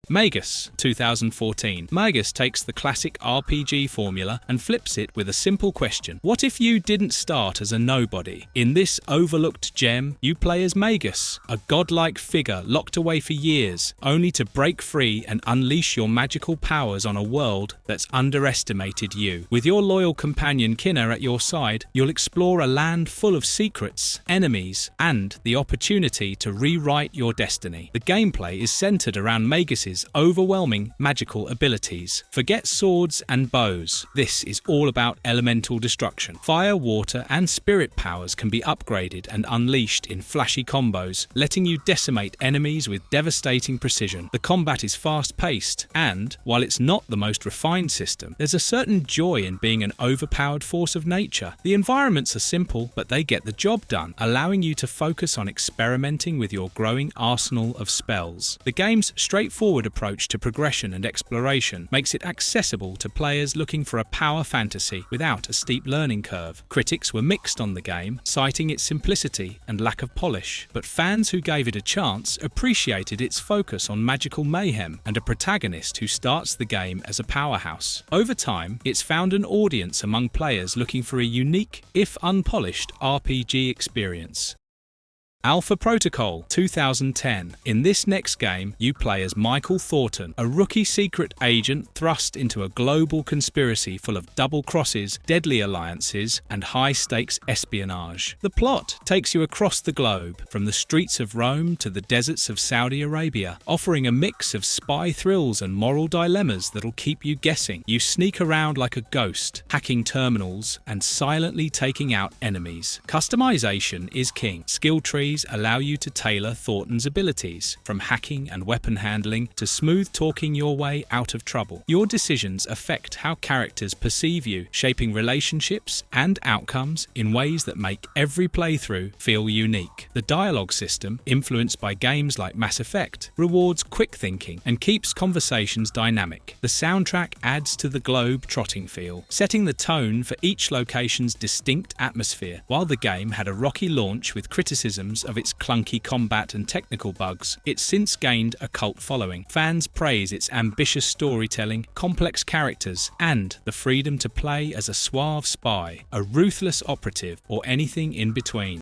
Magus 2014. Magus takes the classic RPG formula and flips it with a simple question. What if you didn't start as a nobody? In this overlooked gem, you play as Magus, a godlike figure locked away for years, only to break free and unleash your magical powers on a world that's underestimated you. With your loyal companion Kinna at your side, you'll explore a land full of secrets, enemies, and the opportunity to rewrite your destiny. The gameplay is centered around Magus's overwhelming magical abilities. Forget swords and bows. This is all about elemental destruction. Fire, water, and spirit powers can be upgraded and unleashed in flashy combos, letting you decimate enemies with devastating precision. The combat is fast-paced, and while it's not the most refined system, there's a certain joy in being an overpowered force of nature. The environments are simple, but they get the job done, allowing you to focus on experimenting with your growing arsenal of spells. The game's straightforward approach to progression and exploration makes it accessible to players looking for a power fantasy without a steep learning curve. Critics were mixed on the game, citing its simplicity and lack of polish, but fans who gave it a chance appreciated its focus on magical mayhem and a protagonist who starts the game as a powerhouse. Over time, it's found an audience among players looking for a unique, if unpolished, RPG experience. Alpha Protocol 2010. In this next game, you play as Michael Thornton, a rookie secret agent thrust into a global conspiracy full of double crosses, deadly alliances, and high-stakes espionage. The plot takes you across the globe, from the streets of Rome to the deserts of Saudi Arabia, offering a mix of spy thrills and moral dilemmas that'll keep you guessing. You sneak around like a ghost, hacking terminals and silently taking out enemies. Customization is king. Skill trees, Zombies allow you to tailor Thornton's abilities, from hacking and weapon handling to smooth talking your way out of trouble. Your decisions affect how characters perceive you, shaping relationships and outcomes in ways that make every playthrough feel unique. The dialogue system, influenced by games like Mass Effect, rewards quick thinking and keeps conversations dynamic. The soundtrack adds to the globe-trotting feel, setting the tone for each location's distinct atmosphere. While the game had a rocky launch with criticisms of its clunky combat and technical bugs, it's since gained a cult following. Fans praise its ambitious storytelling, complex characters, and the freedom to play as a suave spy, a ruthless operative, or anything in between.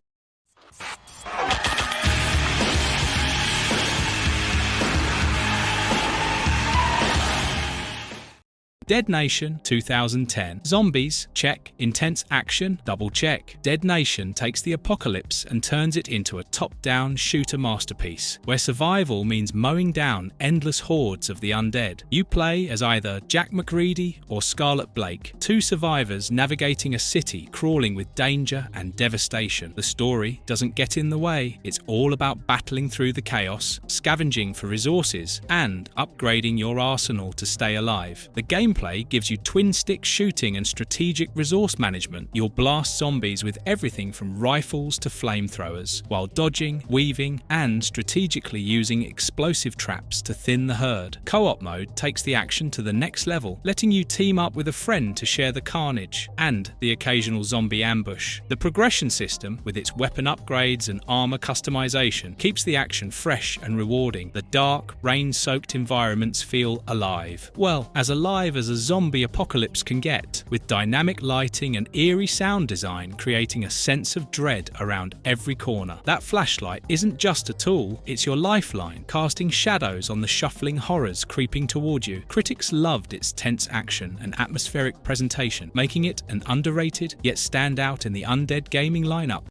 Dead Nation 2010. Zombies, check. Intense action, double check. Dead Nation takes the apocalypse and turns it into a top-down shooter masterpiece, where survival means mowing down endless hordes of the undead. You play as either Jack McReady or Scarlet Blake, two survivors navigating a city crawling with danger and devastation. The story doesn't get in the way. It's all about battling through the chaos, scavenging for resources, and upgrading your arsenal to stay alive. The gameplay gives you twin-stick shooting and strategic resource management. You'll blast zombies with everything from rifles to flamethrowers, while dodging, weaving, and strategically using explosive traps to thin the herd. Co-op mode takes the action to the next level, letting you team up with a friend to share the carnage and the occasional zombie ambush. The progression system, with its weapon upgrades and armor customization, keeps the action fresh and rewarding. The dark, rain-soaked environments feel alive. Well, as alive as a zombie apocalypse can get, with dynamic lighting and eerie sound design creating a sense of dread around every corner. That flashlight isn't just a tool, it's your lifeline, casting shadows on the shuffling horrors creeping toward you. Critics loved its tense action and atmospheric presentation, making it an underrated yet standout in the undead gaming lineup.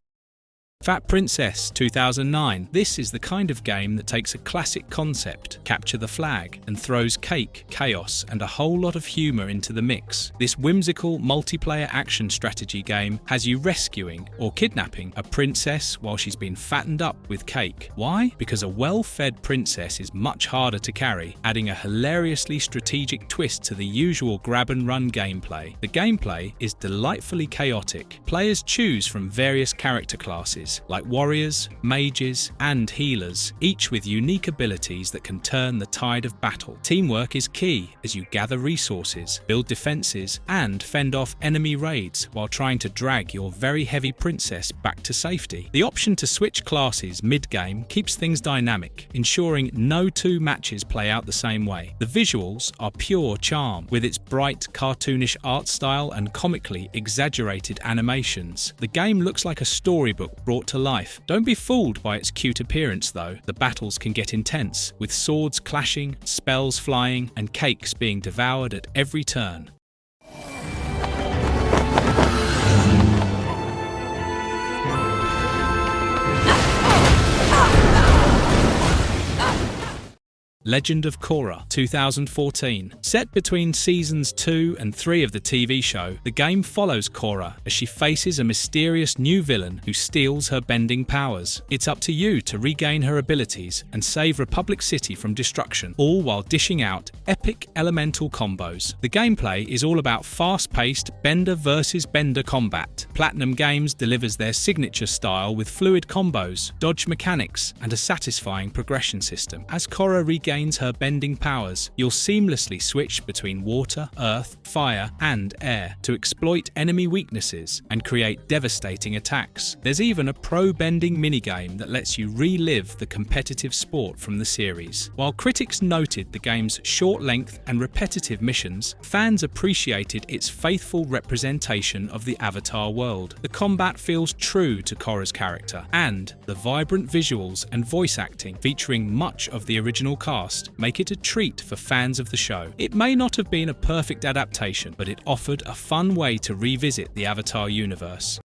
Fat Princess 2009. This is the kind of game that takes a classic concept, capture the flag, and throws cake, chaos, and a whole lot of humour into the mix. This whimsical multiplayer action strategy game has you rescuing or kidnapping a princess while she's been fattened up with cake. Why? Because a well-fed princess is much harder to carry, adding a hilariously strategic twist to the usual grab-and-run gameplay. The gameplay is delightfully chaotic. Players choose from various character classes, like warriors, mages, and healers, each with unique abilities that can turn the tide of battle. Teamwork is key as you gather resources, build defenses, and fend off enemy raids while trying to drag your very heavy princess back to safety. The option to switch classes mid-game keeps things dynamic, ensuring no two matches play out the same way. The visuals are pure charm, with its bright, cartoonish art style and comically exaggerated animations. The game looks like a storybook brought to life. Don't be fooled by its cute appearance though. The battles can get intense, with swords clashing, spells flying, and cakes being devoured at every turn. Legend of Korra 2014. Set between seasons 2 and 3 of the TV show, the game follows Korra as she faces a mysterious new villain who steals her bending powers. It's up to you to regain her abilities and save Republic City from destruction, all while dishing out epic elemental combos. The gameplay is all about fast-paced bender versus bender combat. Platinum Games delivers their signature style with fluid combos, dodge mechanics, and a satisfying progression system. As Korra regains her bending powers, you'll seamlessly switch between water, earth, fire, and air to exploit enemy weaknesses and create devastating attacks. There's even a pro-bending minigame that lets you relive the competitive sport from the series. While critics noted the game's short length and repetitive missions, fans appreciated its faithful representation of the Avatar world. The combat feels true to Korra's character, and the vibrant visuals and voice acting featuring much of the original cast make it a treat for fans of the show. It may not have been a perfect adaptation, but it offered a fun way to revisit the Avatar universe.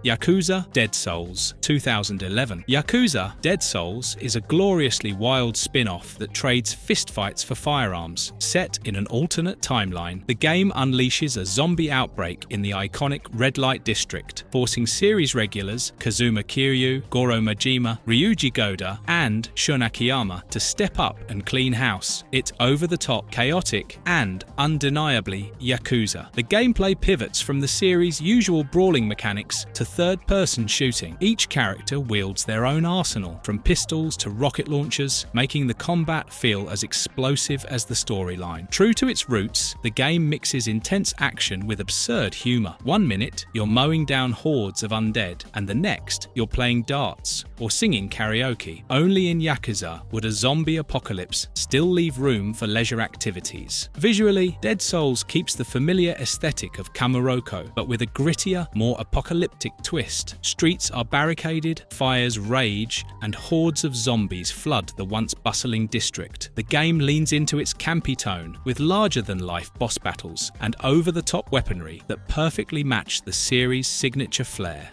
Yakuza Dead Souls 2011. Yakuza Dead Souls is a gloriously wild spin-off that trades fistfights for firearms. Set in an alternate timeline, the game unleashes a zombie outbreak in the iconic Red Light District, forcing series regulars Kazuma Kiryu, Goro Majima, Ryuji Goda, and Shun Akiyama to step up and clean house. It's over-the-top, chaotic, and undeniably Yakuza. The gameplay pivots from the series' usual brawling mechanics to third-person shooting. Each character wields their own arsenal, from pistols to rocket launchers, making the combat feel as explosive as the storyline. True to its roots, the game mixes intense action with absurd humour. One minute, you're mowing down hordes of undead, and the next, you're playing darts or singing karaoke. Only in Yakuza would a zombie apocalypse still leave room for leisure activities. Visually, Dead Souls keeps the familiar aesthetic of Kamurocho, but with a grittier, more apocalyptic twist. Streets are barricaded, fires rage, and hordes of zombies flood the once bustling district. The game leans into its campy tone, with larger-than-life boss battles and over-the-top weaponry that perfectly match the series' signature flair.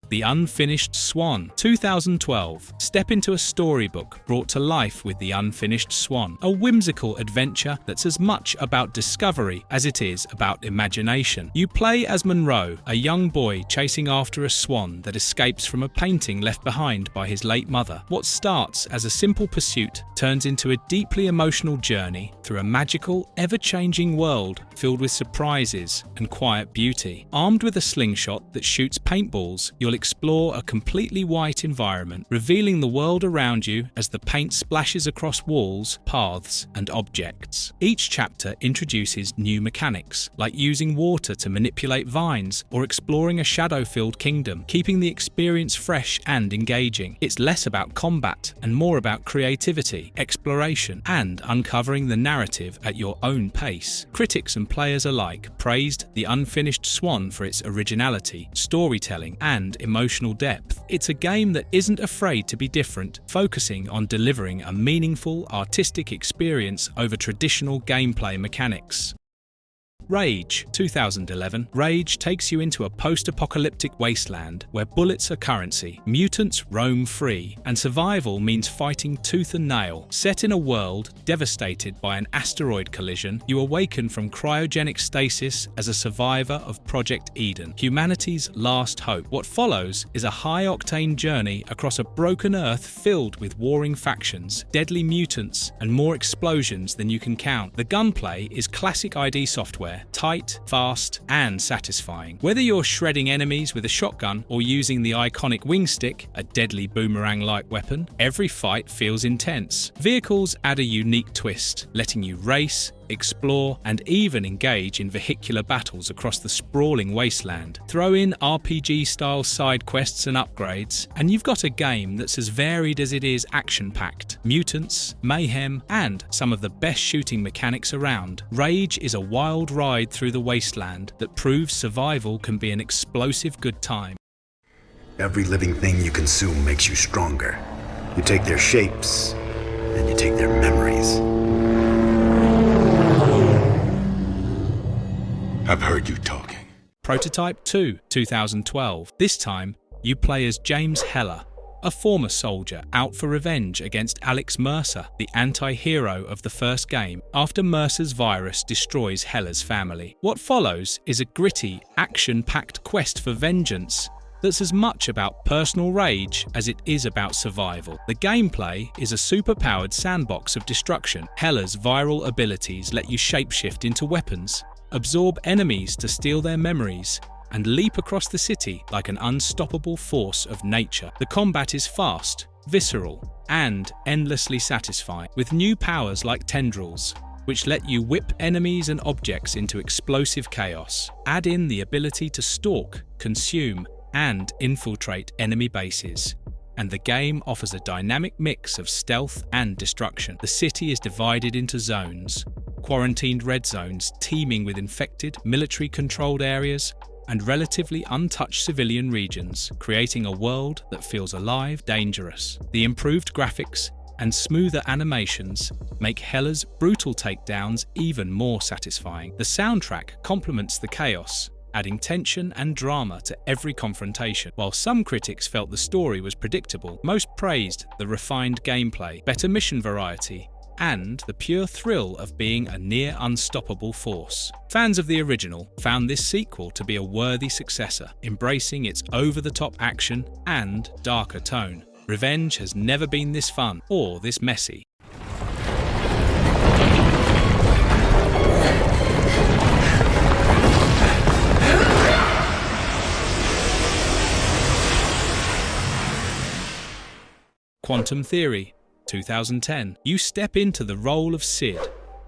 The Unfinished Swan 2012. Step into a storybook brought to life with The Unfinished Swan, a whimsical adventure that's as much about discovery as it is about imagination. You play as Monroe, a young boy chasing after a swan that escapes from a painting left behind by his late mother. What starts as a simple pursuit turns into a deeply emotional journey through a magical, ever-changing world filled with surprises and quiet beauty. Armed with a slingshot that shoots paintballs, you'll explore a completely white environment, revealing the world around you as the paint splashes across walls, paths, and objects. Each chapter introduces new mechanics, like using water to manipulate vines or exploring a shadow-filled kingdom, keeping the experience fresh and engaging. It's less about combat and more about creativity, exploration, and uncovering the narrative at your own pace. Critics and players alike praised The Unfinished Swan for its originality, storytelling, and emotional depth. It's a game that isn't afraid to be different, focusing on delivering a meaningful, artistic experience over traditional gameplay mechanics. Rage 2011. Rage takes you into a post-apocalyptic wasteland where bullets are currency, mutants roam free, and survival means fighting tooth and nail. Set in a world devastated by an asteroid collision, you awaken from cryogenic stasis as a survivor of Project Eden, humanity's last hope. What follows is a high-octane journey across a broken Earth filled with warring factions, deadly mutants, and more explosions than you can count. The gunplay is classic ID software, tight, fast, and satisfying. Whether you're shredding enemies with a shotgun or using the iconic wing stick, a deadly boomerang-like weapon, every fight feels intense. Vehicles add a unique twist, letting you race, explore, and even engage in vehicular battles across the sprawling wasteland. Throw in RPG-style side quests and upgrades, and you've got a game that's as varied as it is action-packed. Mutants, mayhem, and some of the best shooting mechanics around. Rage is a wild ride through the wasteland that proves survival can be an explosive good time. Every living thing you consume makes you stronger. You take their shapes, and you take their memories. I've heard you talking. Prototype 2, 2012. This time, you play as James Heller, a former soldier out for revenge against Alex Mercer, the anti-hero of the first game, after Mercer's virus destroys Heller's family. What follows is a gritty, action-packed quest for vengeance that's as much about personal rage as it is about survival. The gameplay is a super-powered sandbox of destruction. Heller's viral abilities let you shapeshift into weapons, absorb enemies to steal their memories, and leap across the city like an unstoppable force of nature. The combat is fast, visceral, and endlessly satisfying, with new powers like tendrils, which let you whip enemies and objects into explosive chaos. Add in the ability to stalk, consume, and infiltrate enemy bases, and the game offers a dynamic mix of stealth and destruction. The city is divided into zones, quarantined red zones teeming with infected, military-controlled areas, and relatively untouched civilian regions, creating a world that feels alive, dangerous. The improved graphics and smoother animations make Heller's brutal takedowns even more satisfying. The soundtrack complements the chaos, adding tension and drama to every confrontation. While some critics felt the story was predictable, most praised the refined gameplay, better mission variety, and the pure thrill of being a near unstoppable force. Fans of the original found this sequel to be a worthy successor, embracing its over-the-top action and darker tone. Revenge has never been this fun or this messy. Quantum Theory, 2010. You step into the role of Sid,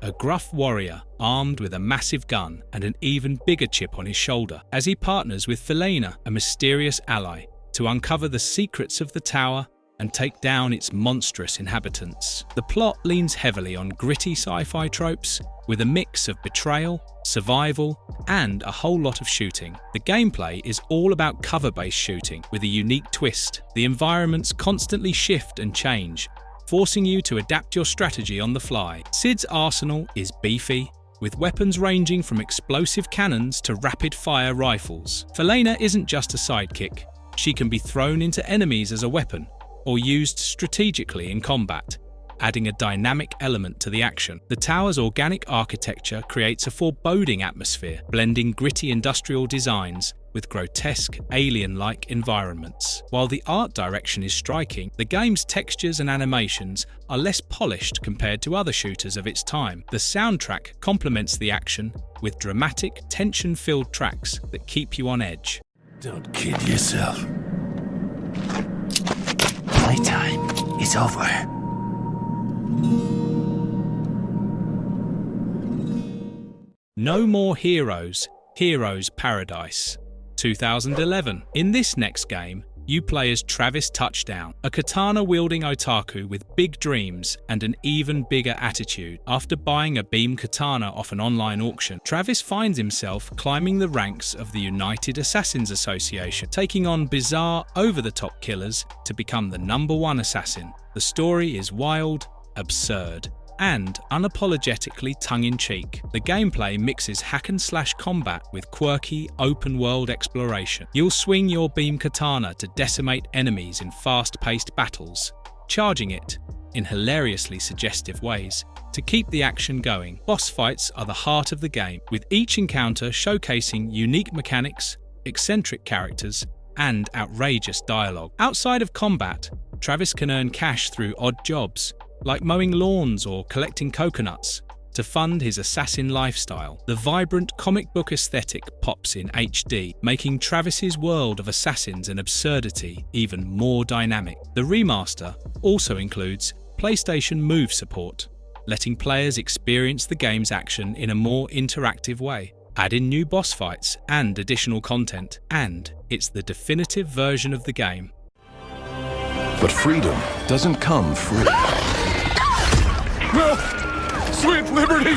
a gruff warrior armed with a massive gun and an even bigger chip on his shoulder, as he partners with Felena, a mysterious ally, to uncover the secrets of the tower and take down its monstrous inhabitants. The plot leans heavily on gritty sci-fi tropes, with a mix of betrayal, survival, and a whole lot of shooting. The gameplay is all about cover-based shooting, with a unique twist. The environments constantly shift and change, forcing you to adapt your strategy on the fly. Sid's arsenal is beefy, with weapons ranging from explosive cannons to rapid-fire rifles. Felena isn't just a sidekick. She can be thrown into enemies as a weapon, or used strategically in combat, adding a dynamic element to the action. The tower's organic architecture creates a foreboding atmosphere, blending gritty industrial designs with grotesque, alien-like environments. While the art direction is striking, the game's textures and animations are less polished compared to other shooters of its time. The soundtrack complements the action with dramatic, tension-filled tracks that keep you on edge. Don't kid yourself. Playtime is over. No More Heroes, Heroes Paradise, 2011. In this next game, you play as Travis Touchdown, a katana-wielding otaku with big dreams and an even bigger attitude. After buying a beam katana off an online auction, Travis finds himself climbing the ranks of the United Assassins Association, taking on bizarre, over-the-top killers to become the #1 assassin. The story is wild, absurd, and unapologetically tongue-in-cheek. The gameplay mixes hack-and-slash combat with quirky, open-world exploration. You'll swing your beam katana to decimate enemies in fast-paced battles, charging it in hilariously suggestive ways to keep the action going. Boss fights are the heart of the game, with each encounter showcasing unique mechanics, eccentric characters, and outrageous dialogue. Outside of combat, Travis can earn cash through odd jobs, like mowing lawns or collecting coconuts, to fund his assassin lifestyle. The vibrant comic book aesthetic pops in HD, making Travis's world of assassins and absurdity even more dynamic. The remaster also includes PlayStation Move support, letting players experience the game's action in a more interactive way. Add in new boss fights and additional content, and it's the definitive version of the game. But freedom doesn't come free. No! Sweet liberty!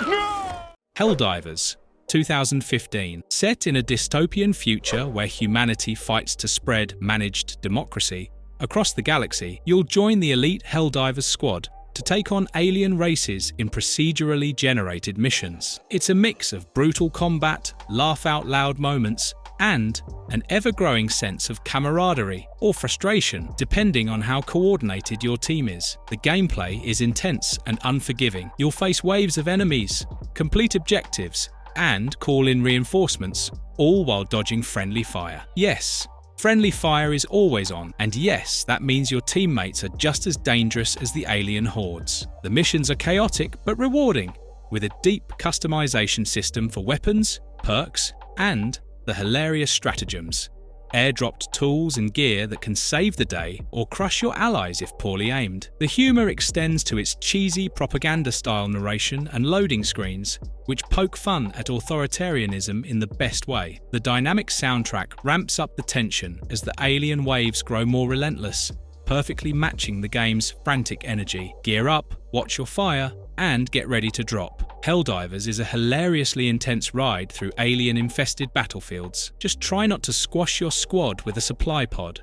No! Helldivers, 2015. Set in a dystopian future where humanity fights to spread managed democracy across the galaxy, you'll join the elite Helldivers squad to take on alien races in procedurally generated missions. It's a mix of brutal combat, laugh-out-loud moments, and an ever-growing sense of camaraderie or frustration, depending on how coordinated your team is. The gameplay is intense and unforgiving. You'll face waves of enemies, complete objectives, and call in reinforcements, all while dodging friendly fire. Yes, friendly fire is always on, and yes, that means your teammates are just as dangerous as the alien hordes. The missions are chaotic but rewarding, with a deep customization system for weapons, perks, and the hilarious stratagems. Airdropped tools and gear that can save the day or crush your allies if poorly aimed. The humour extends to its cheesy propaganda-style narration and loading screens, which poke fun at authoritarianism in the best way. The dynamic soundtrack ramps up the tension as the alien waves grow more relentless, perfectly matching the game's frantic energy. Gear up, watch your fire, and get ready to drop. Helldivers is a hilariously intense ride through alien-infested battlefields. Just try not to squash your squad with a supply pod.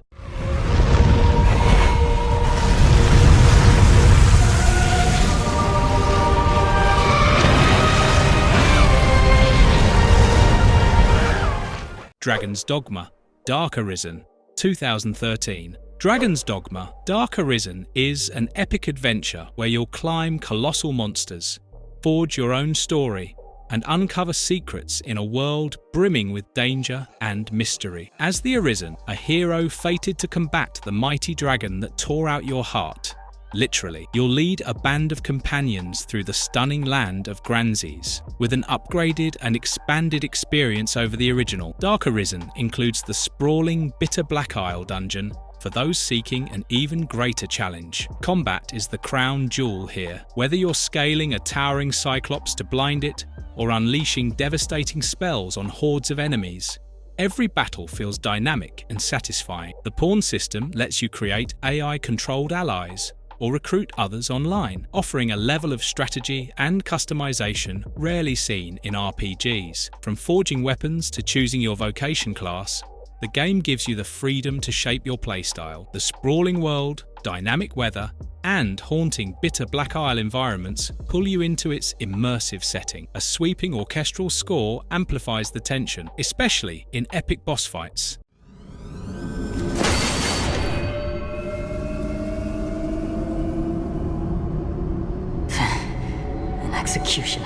Dragon's Dogma: Dark Arisen, 2013. Dragon's Dogma: Dark Arisen is an epic adventure where you'll climb colossal monsters, forge your own story, and uncover secrets in a world brimming with danger and mystery. As the Arisen, a hero fated to combat the mighty dragon that tore out your heart. Literally, you'll lead a band of companions through the stunning land of Granzes. With an upgraded and expanded experience over the original, Dark Arisen includes the sprawling Bitter Black Isle dungeon for those seeking an even greater challenge. Combat is the crown jewel here. Whether you're scaling a towering cyclops to blind it, or unleashing devastating spells on hordes of enemies, every battle feels dynamic and satisfying. The pawn system lets you create AI-controlled allies, or recruit others online, offering a level of strategy and customization rarely seen in RPGs. From forging weapons to choosing your vocation class, the game gives you the freedom to shape your playstyle. The sprawling world, dynamic weather, and haunting Bitter Black Isle environments pull you into its immersive setting. A sweeping orchestral score amplifies the tension, especially in epic boss fights. An executioner.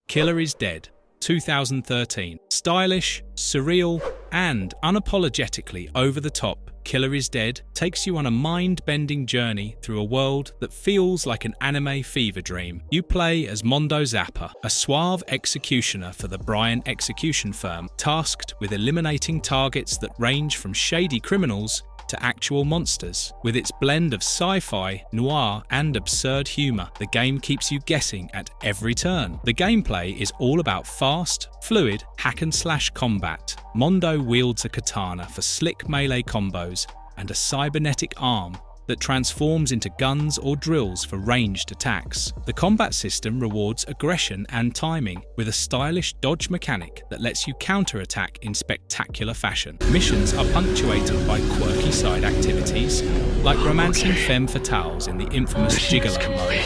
Killer is Dead, 2013. Stylish, surreal, and unapologetically over-the-top, Killer is Dead takes you on a mind-bending journey through a world that feels like an anime fever dream. You play as Mondo Zappa, a suave executioner for the Bryant execution firm, tasked with eliminating targets that range from shady criminals to actual monsters. With its blend of sci-fi, noir, and absurd humor, the game keeps you guessing at every turn. The gameplay is all about fast, fluid, hack-and-slash combat. Mondo wields a katana for slick melee combos and a cybernetic arm that transforms into guns or drills for ranged attacks. The combat system rewards aggression and timing, with a stylish dodge mechanic that lets you counterattack in spectacular fashion. Missions are punctuated by quirky side activities, like romancing femme fatales in the infamous Gigolo mode,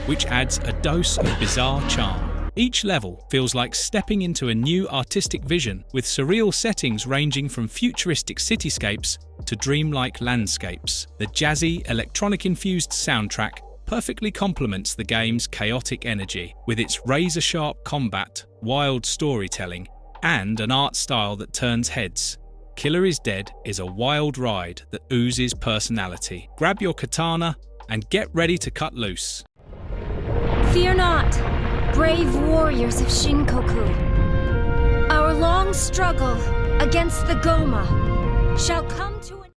which adds a dose of bizarre charm. Each level feels like stepping into a new artistic vision, with surreal settings ranging from futuristic cityscapes to dreamlike landscapes. The jazzy, electronic-infused soundtrack perfectly complements the game's chaotic energy, with its razor-sharp combat, wild storytelling, and an art style that turns heads. Killer is Dead is a wild ride that oozes personality. Grab your katana and get ready to cut loose. Fear not, brave warriors of Shinkoku. Our long struggle against the Goma shall come to an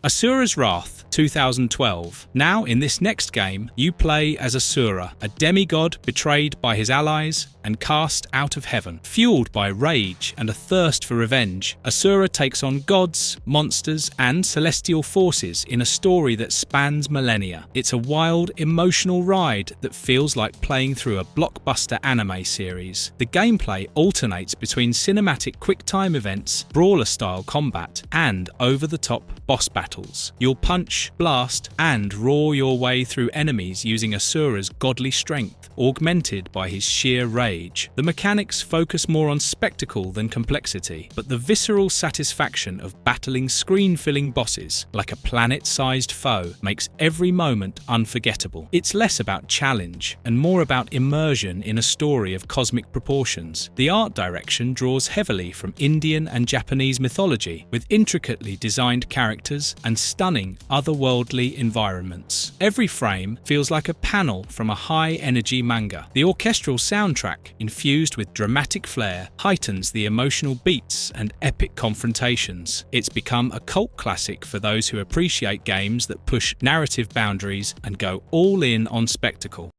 Asura's Wrath, 2012. Now, in this next game, you play as Asura, a demigod betrayed by his allies and cast out of heaven. Fueled by rage and a thirst for revenge, Asura takes on gods, monsters, and celestial forces in a story that spans millennia. It's a wild, emotional ride that feels like playing through a blockbuster anime series. The gameplay alternates between cinematic QuickTime events, brawler-style combat, and over-the-top boss battles. You'll punch, blast, and roar your way through enemies using Asura's godly strength, augmented by his sheer rage. The mechanics focus more on spectacle than complexity, but the visceral satisfaction of battling screen-filling bosses like a planet-sized foe makes every moment unforgettable. It's less about challenge and more about immersion in a story of cosmic proportions. The art direction draws heavily from Indian and Japanese mythology, with intricately designed characters and stunning otherworldly environments. Every frame feels like a panel from a high-energy manga. The orchestral soundtrack, infused with dramatic flair, heightens the emotional beats and epic confrontations. It's become a cult classic for those who appreciate games that push narrative boundaries and go all in on spectacle.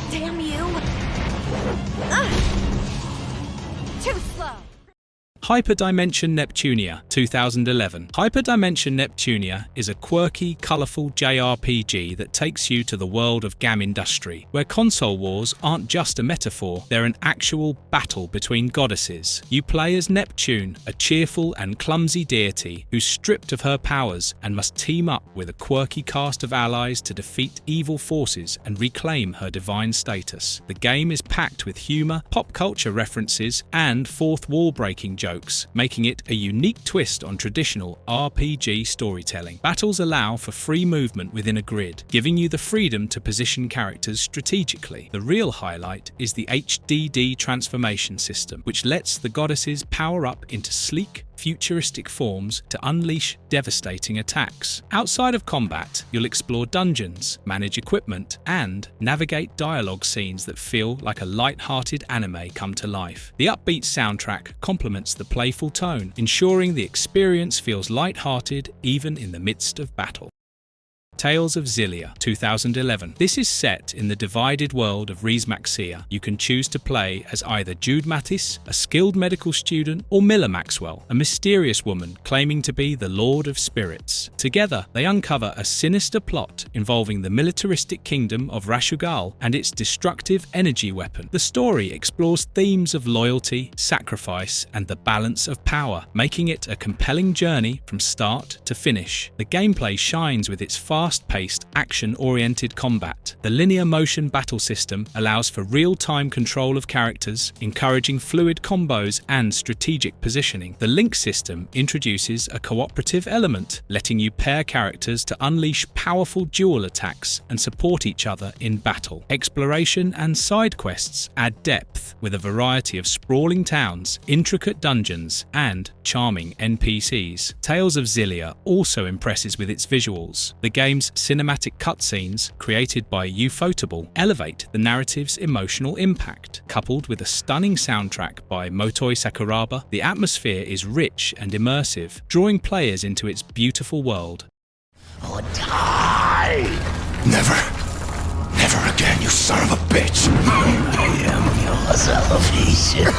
Damn you! Too slow! Hyperdimension Neptunia 2011. Hyperdimension Neptunia is a quirky, colourful JRPG that takes you to the world of Gam Industry, where console wars aren't just a metaphor, they're an actual battle between goddesses. You play as Neptune, a cheerful and clumsy deity who's stripped of her powers and must team up with a quirky cast of allies to defeat evil forces and reclaim her divine status. The game is packed with humour, pop culture references, and fourth wall breaking jokes, making it a unique twist on traditional RPG storytelling. Battles allow for free movement within a grid, giving you the freedom to position characters strategically. The real highlight is the HDD transformation system, which lets the goddesses power up into sleek, futuristic forms to unleash devastating attacks. Outside of combat, you'll explore dungeons, manage equipment, and navigate dialogue scenes that feel like a light-hearted anime come to life. The upbeat soundtrack complements the playful tone, ensuring the experience feels light-hearted even in the midst of battle. Tales of Xillia 2011. This is set in the divided world of Riz Maxia. You can choose to play as either Jude Mattis, a skilled medical student, or Miller Maxwell, a mysterious woman claiming to be the Lord of Spirits. Together, they uncover a sinister plot involving the militaristic kingdom of Rashugal and its destructive energy weapon. The story explores themes of loyalty, sacrifice, and the balance of power, making it a compelling journey from start to finish. The gameplay shines with its fast-paced, action-oriented combat. The linear motion battle system allows for real-time control of characters, encouraging fluid combos and strategic positioning. The link system introduces a cooperative element, letting you pair characters to unleash powerful dual attacks and support each other in battle. Exploration and side quests add depth with a variety of sprawling towns, intricate dungeons, and charming NPCs. Tales of Xillia also impresses with its visuals. The game's cinematic cutscenes, created by Ufotable, elevate the narrative's emotional impact. Coupled with a stunning soundtrack by Motoi Sakuraba, the atmosphere is rich and immersive, drawing players into its beautiful world. Oh, die! Never again, you son of a bitch! I am your salvation.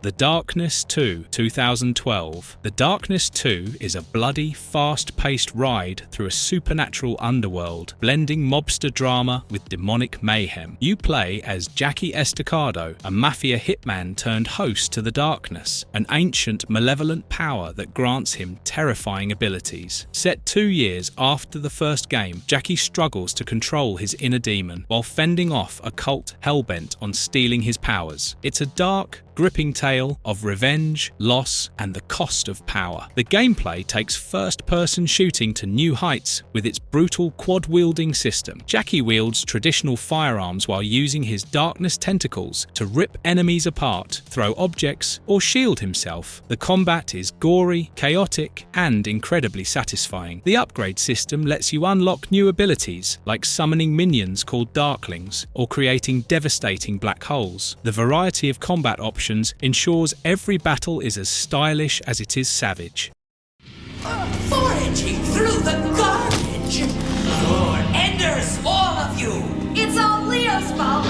The Darkness 2 2012. The Darkness 2 is a bloody, fast-paced ride through a supernatural underworld, blending mobster drama with demonic mayhem. You play as Jackie Estacado, a mafia hitman turned host to the Darkness, an ancient, malevolent power that grants him terrifying abilities. Set 2 years after the first game, Jackie struggles to control his inner demon, while fending off a cult hellbent on stealing his powers. It's a dark, gripping tale of revenge, loss, and the cost of power. The gameplay takes first-person shooting to new heights with its brutal quad-wielding system. Jackie wields traditional firearms while using his darkness tentacles to rip enemies apart, throw objects, or shield himself. The combat is gory, chaotic, and incredibly satisfying. The upgrade system lets you unlock new abilities, like summoning minions called Darklings, or creating devastating black holes. The variety of combat options ensures every battle is as stylish as it is savage. Foraging through the garbage! You're enders, all of you! It's all Leo's fault!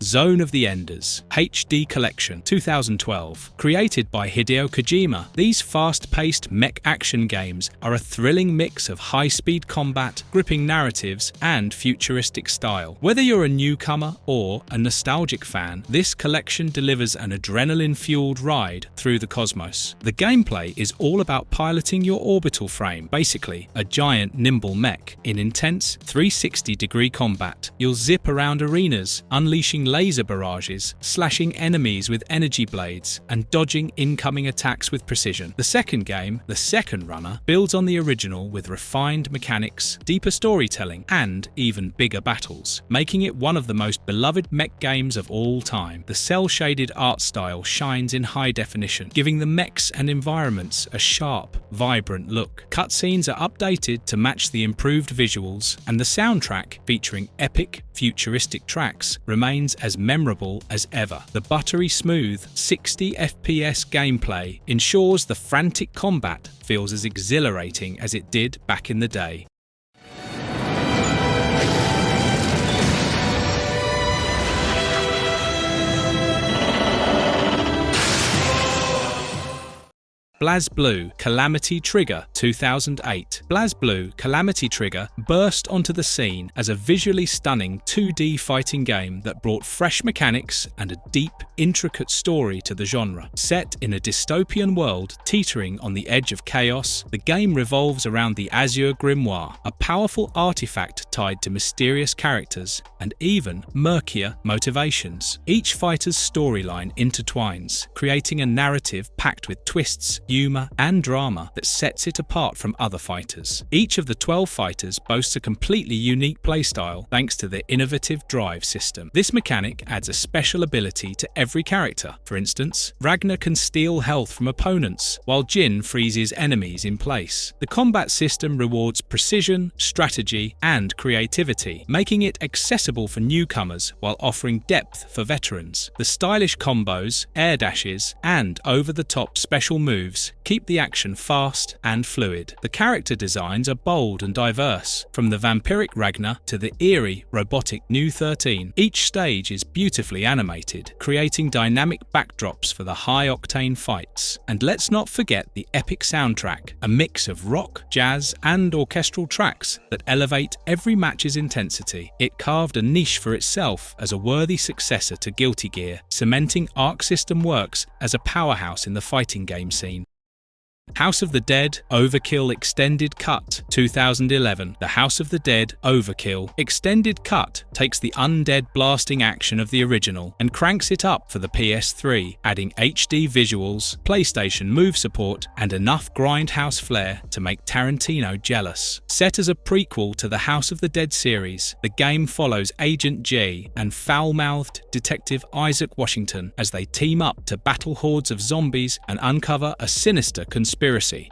Zone of the Enders HD Collection 2012. Created by Hideo Kojima, these fast-paced mech action games are a thrilling mix of high-speed combat, gripping narratives, and futuristic style. Whether you're a newcomer or a nostalgic fan, this collection delivers an adrenaline-fueled ride through the cosmos. The gameplay is all about piloting your orbital frame, basically a giant nimble mech, in intense 360-degree combat. You'll zip around arenas, unleashing laser barrages, slashing enemies with energy blades, and dodging incoming attacks with precision. The second game, The Second Runner, builds on the original with refined mechanics, deeper storytelling, and even bigger battles, making it one of the most beloved mech games of all time. The cel-shaded art style shines in high definition, giving the mechs and environments a sharp, vibrant look. Cutscenes are updated to match the improved visuals, and the soundtrack, featuring epic, futuristic tracks, remains as memorable as ever. The buttery smooth 60 FPS gameplay ensures the frantic combat feels as exhilarating as it did back in the day. BlazBlue Calamity Trigger 2008. BlazBlue Calamity Trigger burst onto the scene as a visually stunning 2D fighting game that brought fresh mechanics and a deep, intricate story to the genre. Set in a dystopian world teetering on the edge of chaos, the game revolves around the Azure Grimoire, a powerful artifact tied to mysterious characters and even murkier motivations. Each fighter's storyline intertwines, creating a narrative packed with twists, humor, and drama that sets it apart from other fighters. Each of the 12 fighters boasts a completely unique playstyle thanks to their innovative drive system. This mechanic adds a special ability to every character. For instance, Ragnar can steal health from opponents, while Jin freezes enemies in place. The combat system rewards precision, strategy, and creativity, making it accessible for newcomers while offering depth for veterans. The stylish combos, air dashes, and over-the-top special moves keep the action fast and fluid. The character designs are bold and diverse, from the vampiric Ragnar to the eerie, robotic New 13. Each stage is beautifully animated, creating dynamic backdrops for the high-octane fights. And let's not forget the epic soundtrack, a mix of rock, jazz, and orchestral tracks that elevate every match's intensity. It carved a niche for itself as a worthy successor to Guilty Gear, cementing Arc System Works as a powerhouse in the fighting game scene. House of the Dead Overkill Extended Cut 2011. The House of the Dead Overkill Extended Cut takes the undead blasting action of the original and cranks it up for the PS3, adding HD visuals, PlayStation Move support, and enough grindhouse flair to make Tarantino jealous. Set as a prequel to the House of the Dead series, the game follows Agent G and foul-mouthed Detective Isaac Washington as they team up to battle hordes of zombies and uncover a sinister conspiracy.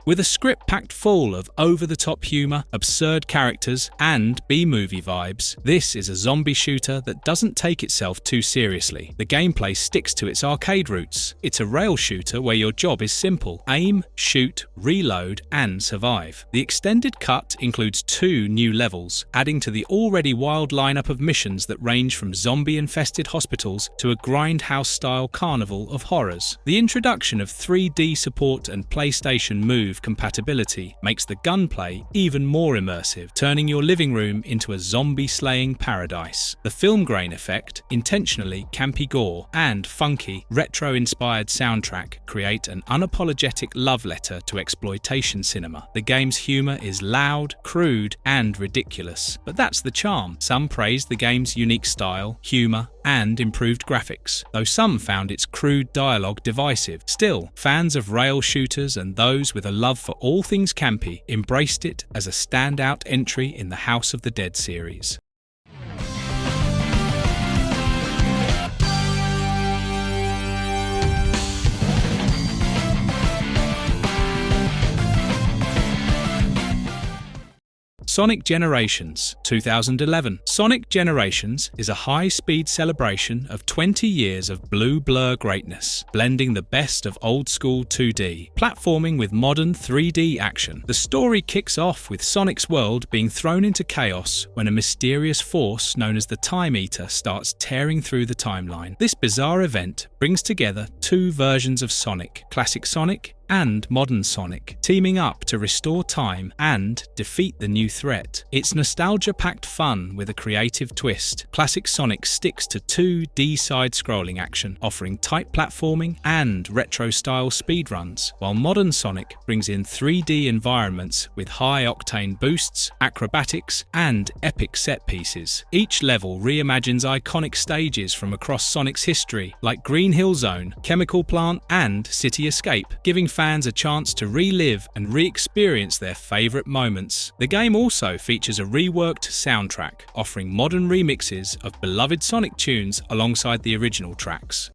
With a script packed full of over-the-top humor, absurd characters, and B-movie vibes, this is a zombie shooter that doesn't take itself too seriously. The gameplay sticks to its arcade roots. It's a rail shooter where your job is simple: aim, shoot, reload, and survive. The extended cut includes 2 new levels, adding to the already wild lineup of missions that range from zombie-infested hospitals to a grindhouse-style carnival of horrors. The introduction of 3D support and PlayStation Move compatibility makes the gunplay even more immersive, turning your living room into a zombie-slaying paradise. The film grain effect, intentionally campy gore, and funky, retro-inspired soundtrack create an unapologetic love letter to exploitation cinema. The game's humor is loud, crude, and ridiculous, but that's the charm. Some praised the game's unique style, humor, and improved graphics, though some found its crude dialogue divisive. Still, fans of rail shooters and those with a love for all things campy embraced it as a standout entry in the House of the Dead series. Sonic Generations 2011. Sonic Generations is a high-speed celebration of 20 years of blue blur greatness, blending the best of old-school 2D platforming with modern 3D action. The story kicks off with Sonic's world being thrown into chaos when a mysterious force known as the Time Eater starts tearing through the timeline. This bizarre event brings together 2 versions of Sonic, Classic Sonic and Modern Sonic, teaming up to restore time and defeat the new threat. It's nostalgia-packed fun with a creative twist. Classic Sonic sticks to 2D side-scrolling action, offering tight platforming and retro-style speedruns, while Modern Sonic brings in 3D environments with high-octane boosts, acrobatics, and epic set pieces. Each level reimagines iconic stages from across Sonic's history, like Green Hill Zone, Chemical Plant, and City Escape, giving fans a chance to relive and re-experience their favourite moments. The game also features a reworked soundtrack, offering modern remixes of beloved Sonic tunes alongside the original tracks.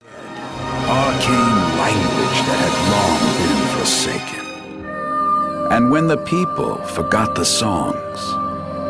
Arcane language that had long been forsaken. And when the people forgot the songs,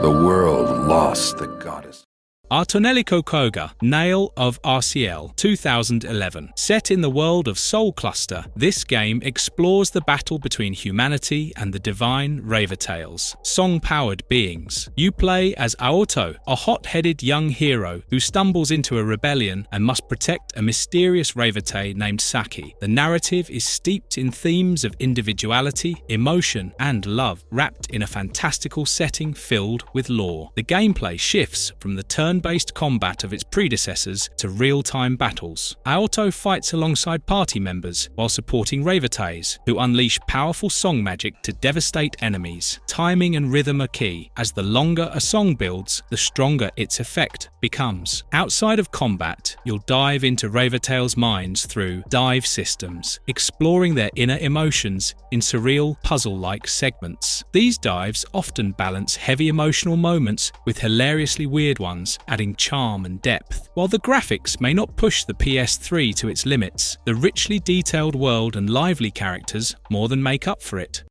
the world lost the goddess. Artoneliko Koga, Nail of RCL 2011. Set in the world of Soul Cluster, this game explores the battle between humanity and the divine Ravertails, song-powered beings. You play as Aoto, a hot-headed young hero who stumbles into a rebellion and must protect a mysterious Ravertail named Saki. The narrative is steeped in themes of individuality, emotion, and love, wrapped in a fantastical setting filled with lore. The gameplay shifts from the turn-based combat of its predecessors to real-time battles. Aoto fights alongside party members while supporting Ravertails, who unleash powerful song magic to devastate enemies. Timing and rhythm are key, as the longer a song builds, the stronger its effect becomes. Outside of combat, you'll dive into Ravertails' minds through dive systems, exploring their inner emotions in surreal, puzzle-like segments. These dives often balance heavy emotional moments with hilariously weird ones, adding charm and depth. While the graphics may not push the PS3 to its limits, the richly detailed world and lively characters more than make up for it.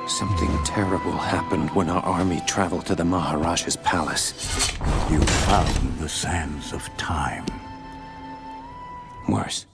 Something terrible happened when our army traveled to the Maharaja's palace. You found the sands of time. Worse.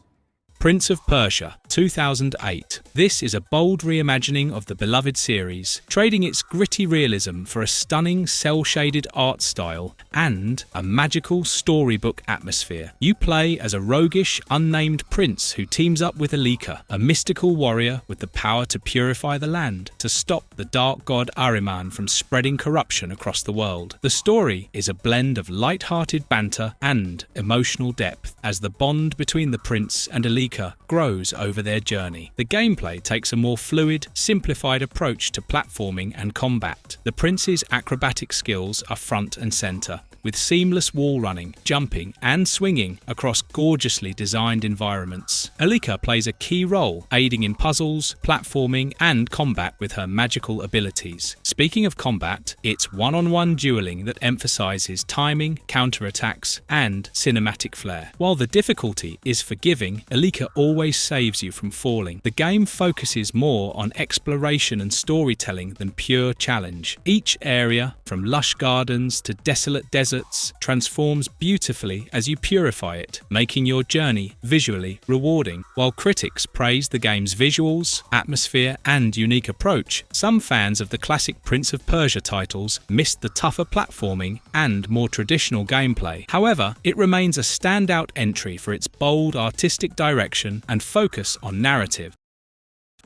Prince of Persia 2008. This is a bold reimagining of the beloved series, trading its gritty realism for a stunning cel-shaded art style and a magical storybook atmosphere. You play as a roguish, unnamed prince who teams up with Alika, a mystical warrior with the power to purify the land, to stop the dark god Ahriman from spreading corruption across the world. The story is a blend of light-hearted banter and emotional depth, as the bond between the prince and Alika grows over their journey. The gameplay takes a more fluid, simplified approach to platforming and combat. The prince's acrobatic skills are front and center, with seamless wall running, jumping, and swinging across gorgeously designed environments. Alika plays a key role, aiding in puzzles, platforming, and combat with her magical abilities. Speaking of combat, it's one-on-one dueling that emphasizes timing, counterattacks, and cinematic flair. While the difficulty is forgiving, Alika always saves you from falling. The game focuses more on exploration and storytelling than pure challenge. Each area, from lush gardens to desolate deserts, transforms beautifully as you purify it, making your journey visually rewarding. While critics praise the game's visuals, atmosphere, and unique approach, some fans of the classic Prince of Persia titles missed the tougher platforming and more traditional gameplay. However, it remains a standout entry for its bold artistic direction and focus on narrative.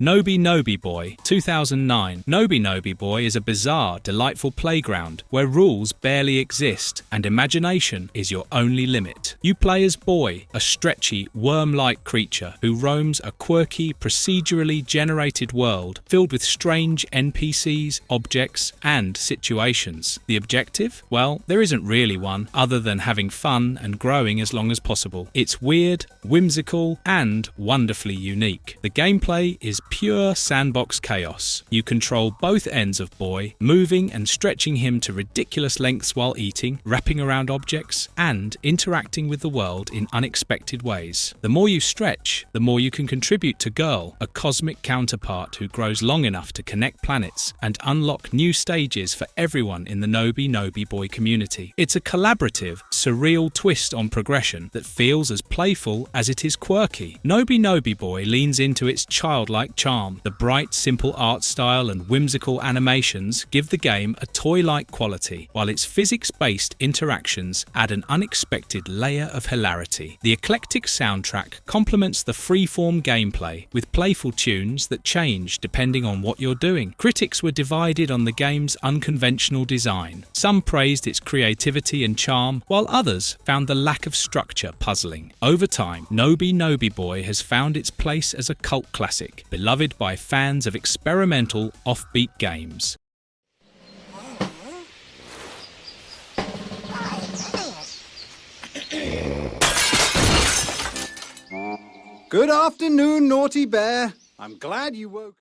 Nobi Nobi Boy 2009. Nobi Nobi Boy is a bizarre, delightful playground where rules barely exist and imagination is your only limit. You play as Boy, a stretchy, worm-like creature who roams a quirky, procedurally generated world filled with strange NPCs, objects, and situations. The objective? Well, there isn't really one, other than having fun and growing as long as possible. It's weird, whimsical, and wonderfully unique. The gameplay is pure sandbox chaos. You control both ends of Boy, moving and stretching him to ridiculous lengths while eating, wrapping around objects, and interacting with the world in unexpected ways. The more you stretch, the more you can contribute to Girl, a cosmic counterpart who grows long enough to connect planets and unlock new stages for everyone in the Nobi Nobi Boy community. It's a collaborative, surreal twist on progression that feels as playful as it is quirky. Nobi Nobi Boy leans into its childlike charm. The bright, simple art style and whimsical animations give the game a toy-like quality, while its physics-based interactions add an unexpected layer of hilarity. The eclectic soundtrack complements the free-form gameplay with playful tunes that change depending on what you're doing. Critics were divided on the game's unconventional design. Some praised its creativity and charm, while others found the lack of structure puzzling. Over time, Nobi Nobi Boy has found its place as a cult classic, beloved by fans of experimental, offbeat games. Good afternoon, Naughty Bear. I'm glad you woke.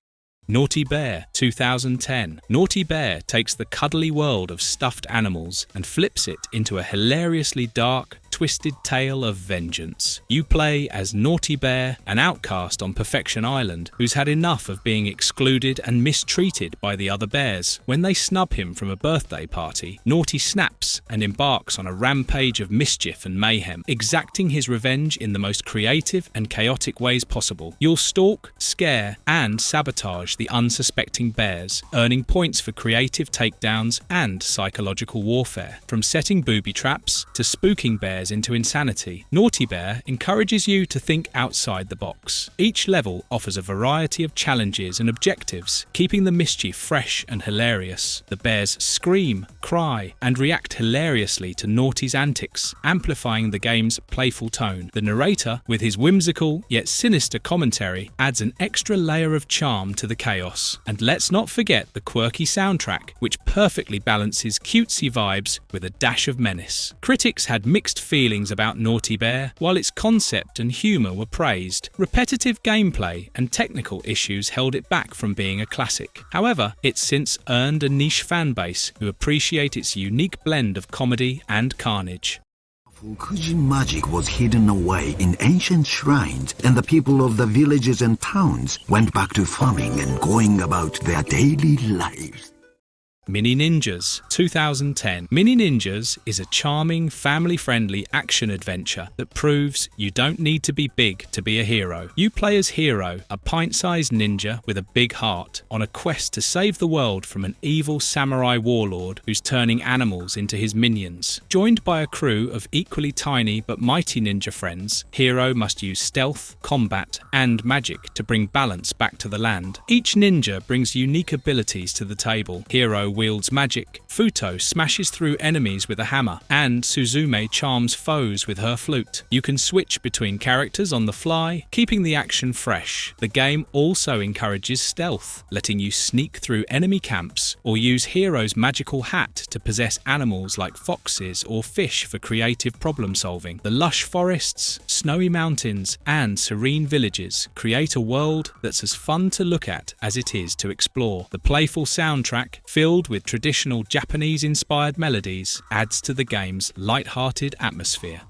Naughty Bear 2010. Naughty Bear takes the cuddly world of stuffed animals and flips it into a hilariously dark, twisted tale of vengeance. You play as Naughty Bear, an outcast on Perfection Island who's had enough of being excluded and mistreated by the other bears. When they snub him from a birthday party, Naughty snaps and embarks on a rampage of mischief and mayhem, exacting his revenge in the most creative and chaotic ways possible. You'll stalk, scare, and sabotage the unsuspecting bears, earning points for creative takedowns and psychological warfare. From setting booby traps to spooking bears into insanity, Naughty Bear encourages you to think outside the box. Each level offers a variety of challenges and objectives, keeping the mischief fresh and hilarious. The bears scream, cry, and react hilariously to Naughty's antics, amplifying the game's playful tone. The narrator, with his whimsical yet sinister commentary, adds an extra layer of charm to the chaos. And let's not forget the quirky soundtrack, which perfectly balances cutesy vibes with a dash of menace. Critics had mixed feelings about Naughty Bear. While its concept and humour were praised, repetitive gameplay and technical issues held it back from being a classic. However, it's since earned a niche fanbase who appreciate its unique blend of comedy and carnage. Fukuji magic was hidden away in ancient shrines, and the people of the villages and towns went back to farming and going about their daily lives. Mini Ninjas, 2010. Mini Ninjas is a charming, family-friendly action-adventure that proves you don't need to be big to be a hero. You play as Hero, a pint-sized ninja with a big heart, on a quest to save the world from an evil samurai warlord who's turning animals into his minions. Joined by a crew of equally tiny but mighty ninja friends, Hero must use stealth, combat, and magic to bring balance back to the land. Each ninja brings unique abilities to the table. Hero wields magic, Futo smashes through enemies with a hammer, and Suzume charms foes with her flute. You can switch between characters on the fly, keeping the action fresh. The game also encourages stealth, letting you sneak through enemy camps or use Hero's magical hat to possess animals like foxes or fish for creative problem solving. The lush forests, snowy mountains, and serene villages create a world that's as fun to look at as it is to explore. The playful soundtrack, filled with traditional Japanese-inspired melodies, adds to the game's light-hearted atmosphere.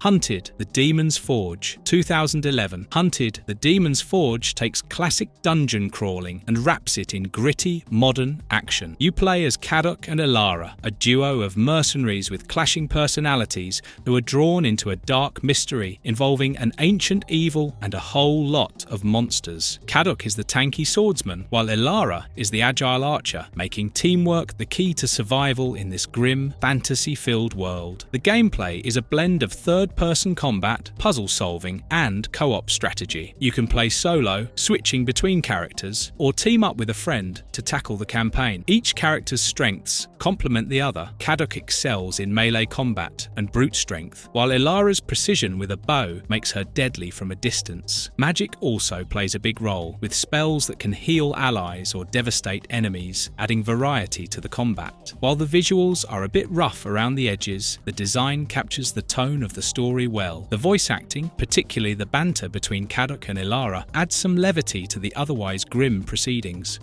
Hunted: The Demon's Forge, 2011. Hunted: The Demon's Forge takes classic dungeon crawling and wraps it in gritty, modern action. You play as Kadok and Elara, a duo of mercenaries with clashing personalities who are drawn into a dark mystery involving an ancient evil and a whole lot of monsters. Kadok is the tanky swordsman, while Elara is the agile archer, making teamwork the key to survival in this grim, fantasy-filled world. The gameplay is a blend of third-person combat, puzzle solving, and co-op strategy. You can play solo, switching between characters, or team up with a friend to tackle the campaign. Each character's strengths complement the other. Kadok excels in melee combat and brute strength, while Elara's precision with a bow makes her deadly from a distance. Magic also plays a big role, with spells that can heal allies or devastate enemies, adding variety to the combat. While the visuals are a bit rough around the edges, the design captures the tone of the story well. The voice acting, particularly the banter between Kadok and Elara, adds some levity to the otherwise grim proceedings.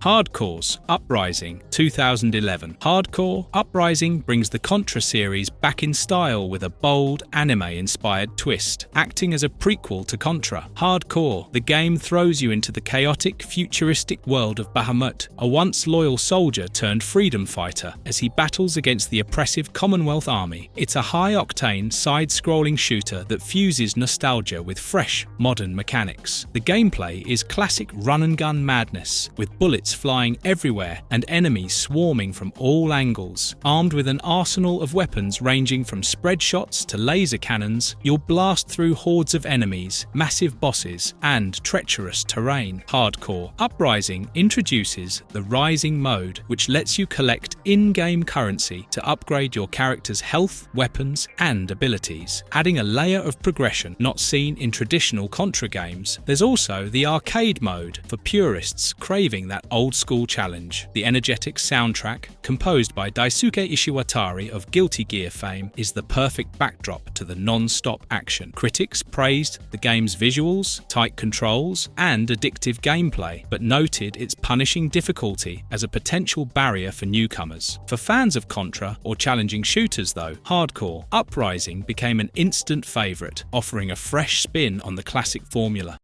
Hardcore's Uprising, 2011. Hardcore Uprising brings the Contra series back in style with a bold, anime-inspired twist. Acting as a prequel to Contra, Hardcore, the game throws you into the chaotic, futuristic world of Bahamut, a once loyal soldier turned freedom fighter, as he battles against the oppressive Commonwealth Army. It's a high-octane, side-scrolling shooter that fuses nostalgia with fresh, modern mechanics. The gameplay is classic run-and-gun madness, with bullets flying everywhere and enemies swarming from all angles. Armed with an arsenal of weapons ranging from spread shots to laser cannons, you'll blast through hordes of enemies, massive bosses, and treacherous terrain. Hardcore Uprising introduces the Rising mode, which lets you collect in-game currency to upgrade your character's health, weapons, and abilities, adding a layer of progression not seen in traditional Contra games. There's also the arcade mode for purists craving that old old-school challenge. The energetic soundtrack, composed by Daisuke Ishiwatari of Guilty Gear fame, is the perfect backdrop to the non-stop action. Critics praised the game's visuals, tight controls, and addictive gameplay, but noted its punishing difficulty as a potential barrier for newcomers. For fans of Contra or challenging shooters though, Hardcore, Uprising became an instant favourite, offering a fresh spin on the classic formula.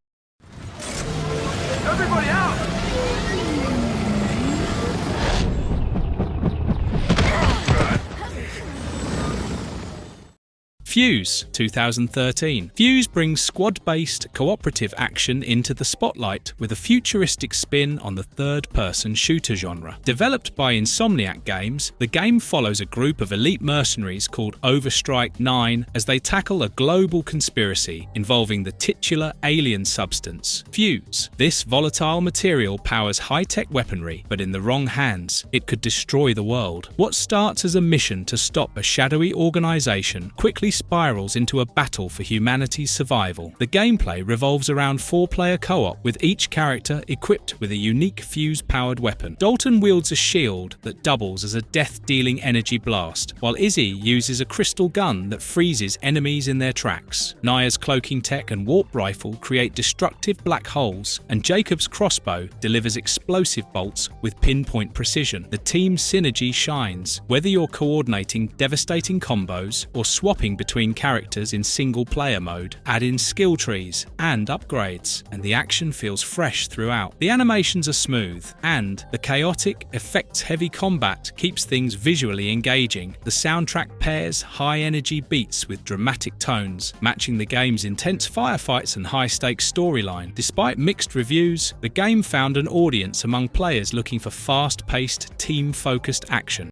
Everybody out! Fuse 2013. Fuse brings squad-based cooperative action into the spotlight with a futuristic spin on the third-person shooter genre. Developed by Insomniac Games, the game follows a group of elite mercenaries called Overstrike 9 as they tackle a global conspiracy involving the titular alien substance, Fuse. This volatile material powers high-tech weaponry, but in the wrong hands, it could destroy the world. What starts as a mission to stop a shadowy organization quickly spirals into a battle for humanity's survival. The gameplay revolves around 4-player co-op, with each character equipped with a unique fuse-powered weapon. Dalton wields a shield that doubles as a death-dealing energy blast, while Izzy uses a crystal gun that freezes enemies in their tracks. Naya's cloaking tech and warp rifle create destructive black holes, and Jacob's crossbow delivers explosive bolts with pinpoint precision. The team synergy shines, whether you're coordinating devastating combos or swapping between characters in single-player mode. Add in skill trees and upgrades, and the action feels fresh throughout. The animations are smooth, and the chaotic, effects-heavy combat keeps things visually engaging. The soundtrack pairs high-energy beats with dramatic tones, matching the game's intense firefights and high-stakes storyline. Despite mixed reviews, the game found an audience among players looking for fast-paced, team-focused action.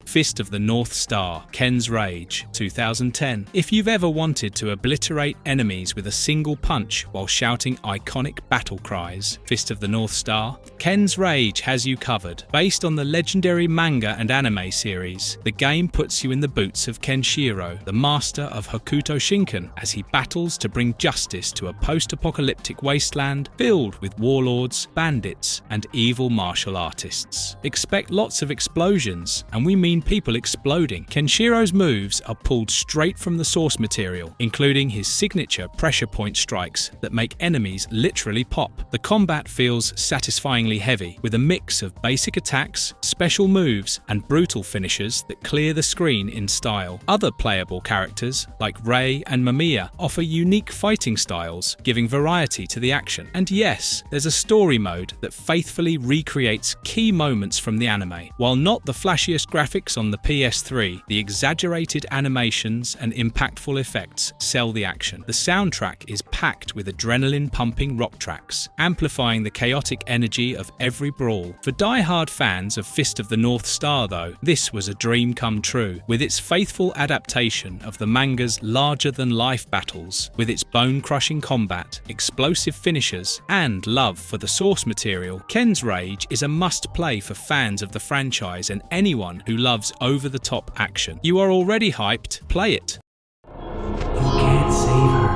Fist of the North Star, Ken's Rage, 2010. If you've ever wanted to obliterate enemies with a single punch while shouting iconic battle cries, Fist of the North Star, Ken's Rage has you covered. Based on the legendary manga and anime series, the game puts you in the boots of Kenshiro, the master of Hokuto Shinken, as he battles to bring justice to a post-apocalyptic wasteland filled with warlords, bandits, and evil martial artists. Expect lots of explosions, and we mean people exploding. Kenshiro's moves are pulled straight from the source material, including his signature pressure point strikes that make enemies literally pop. The combat feels satisfyingly heavy, with a mix of basic attacks, special moves, and brutal finishes that clear the screen in style. Other playable characters, like Rei and Mamiya, offer unique fighting styles, giving variety to the action. And yes, there's a story mode that faithfully recreates key moments from the anime. While not the flashiest graphics on the PS3, the exaggerated animations and impactful effects sell the action. The soundtrack is packed with adrenaline-pumping rock tracks, amplifying the chaotic energy of every brawl. For die-hard fans of Fist of the North Star, though, this was a dream come true. With its faithful adaptation of the manga's larger-than-life battles, with its bone-crushing combat, explosive finishes, and love for the source material, Ken's Rage is a must-play for fans of the franchise and anyone who loves over-the-top action. You are already hyped, play it. You can't save her.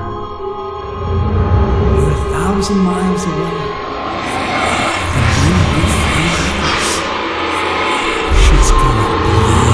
You're 1,000 miles away. And when you find us, she's gonna bleed.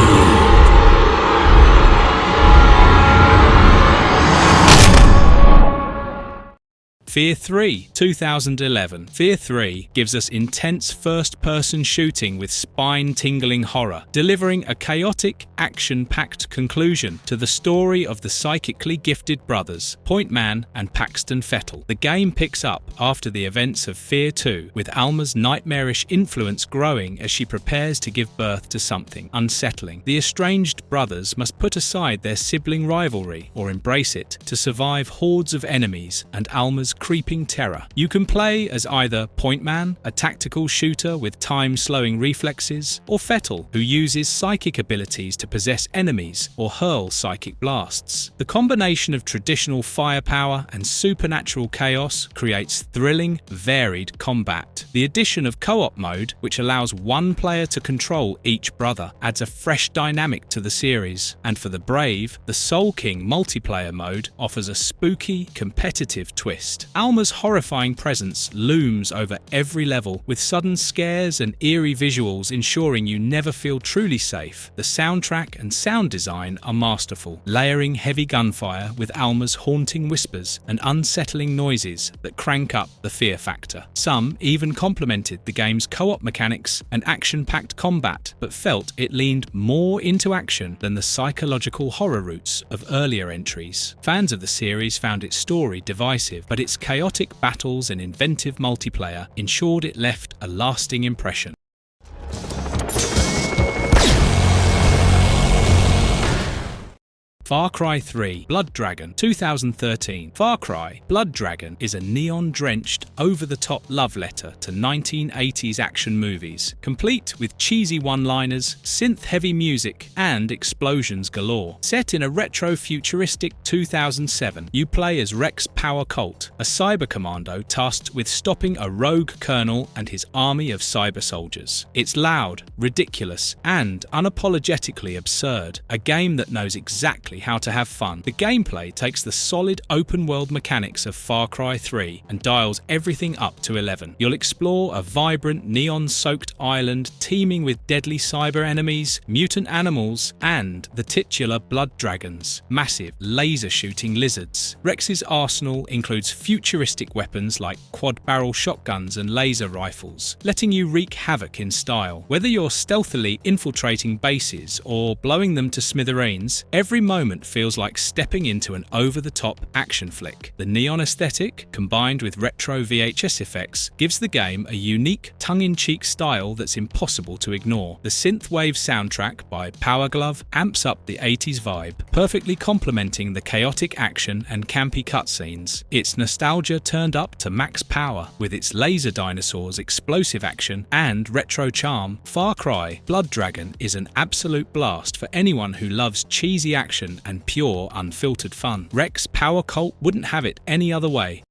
Fear 3, 2011. Fear 3 gives us intense first-person shooting with spine-tingling horror, delivering a chaotic, action-packed conclusion to the story of the psychically gifted brothers, Point Man and Paxton Fettel. The game picks up after the events of Fear 2, with Alma's nightmarish influence growing as she prepares to give birth to something unsettling. The estranged brothers must put aside their sibling rivalry, or embrace it, to survive hordes of enemies and Alma's creeping terror. You can play as either Point Man, a tactical shooter with time-slowing reflexes, or Fettel, who uses psychic abilities to possess enemies or hurl psychic blasts. The combination of traditional firepower and supernatural chaos creates thrilling, varied combat. The addition of co-op mode, which allows one player to control each brother, adds a fresh dynamic to the series. And for the brave, the Soul King multiplayer mode offers a spooky, competitive twist. Alma's horrifying presence looms over every level, with sudden scares and eerie visuals ensuring you never feel truly safe. The soundtrack and sound design are masterful, layering heavy gunfire with Alma's haunting whispers and unsettling noises that crank up the fear factor. Some even complimented the game's co-op mechanics and action-packed combat, but felt it leaned more into action than the psychological horror roots of earlier entries. Fans of the series found its story divisive, but its chaotic battles and inventive multiplayer ensured it left a lasting impression. Far Cry 3 Blood Dragon 2013. Far Cry Blood Dragon is a neon-drenched, over-the-top love letter to 1980s action movies, complete with cheesy one-liners, synth-heavy music, and explosions galore. Set in a retro-futuristic 2007, you play as Rex Power Colt, a cyber commando tasked with stopping a rogue colonel and his army of cyber soldiers. It's loud, ridiculous, and unapologetically absurd, a game that knows exactly how to have fun. The gameplay takes the solid open-world mechanics of Far Cry 3 and dials everything up to 11. You'll explore a vibrant, neon-soaked island teeming with deadly cyber enemies, mutant animals, and the titular blood dragons, massive laser-shooting lizards. Rex's arsenal includes futuristic weapons like quad-barrel shotguns and laser rifles, letting you wreak havoc in style. Whether you're stealthily infiltrating bases or blowing them to smithereens, every moment feels like stepping into an over-the-top action flick. The neon aesthetic, combined with retro VHS effects, gives the game a unique, tongue-in-cheek style that's impossible to ignore. The synthwave soundtrack by Power Glove amps up the 80s vibe, perfectly complementing the chaotic action and campy cutscenes. It's nostalgia turned up to max power, with its laser dinosaurs, explosive action, and retro charm. Far Cry Blood Dragon is an absolute blast for anyone who loves cheesy action and pure, unfiltered fun. Rex Power Colt wouldn't have it any other way.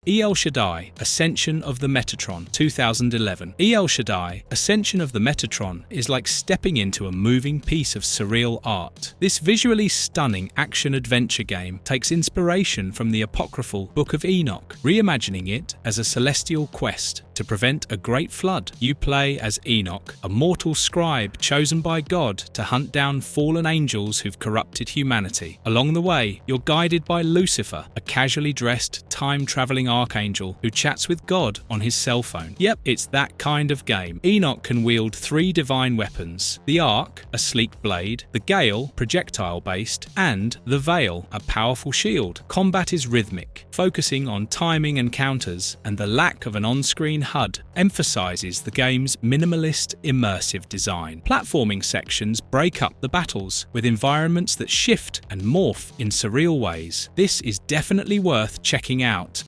El Shaddai Ascension of the Metatron 2011. El Shaddai Ascension of the Metatron is like stepping into a moving piece of surreal art. This visually stunning action-adventure game takes inspiration from the apocryphal Book of Enoch, reimagining it as a celestial quest to prevent a great flood. You play as Enoch, a mortal scribe chosen by God to hunt down fallen angels who've corrupted humanity. Along the way, you're guided by Lucifer, a casually dressed, time-traveling archangel who chats with God on his cell phone. Yep, it's that kind of game. Enoch can wield 3 divine weapons: the Arc, a sleek blade; the Gale, projectile-based; and the Veil, a powerful shield. Combat is rhythmic, focusing on timing and counters, and the lack of an on-screen HUD emphasizes the game's minimalist, immersive design. Platforming sections break up the battles, with environments that shift and morph in surreal ways. This is definitely worth checking out.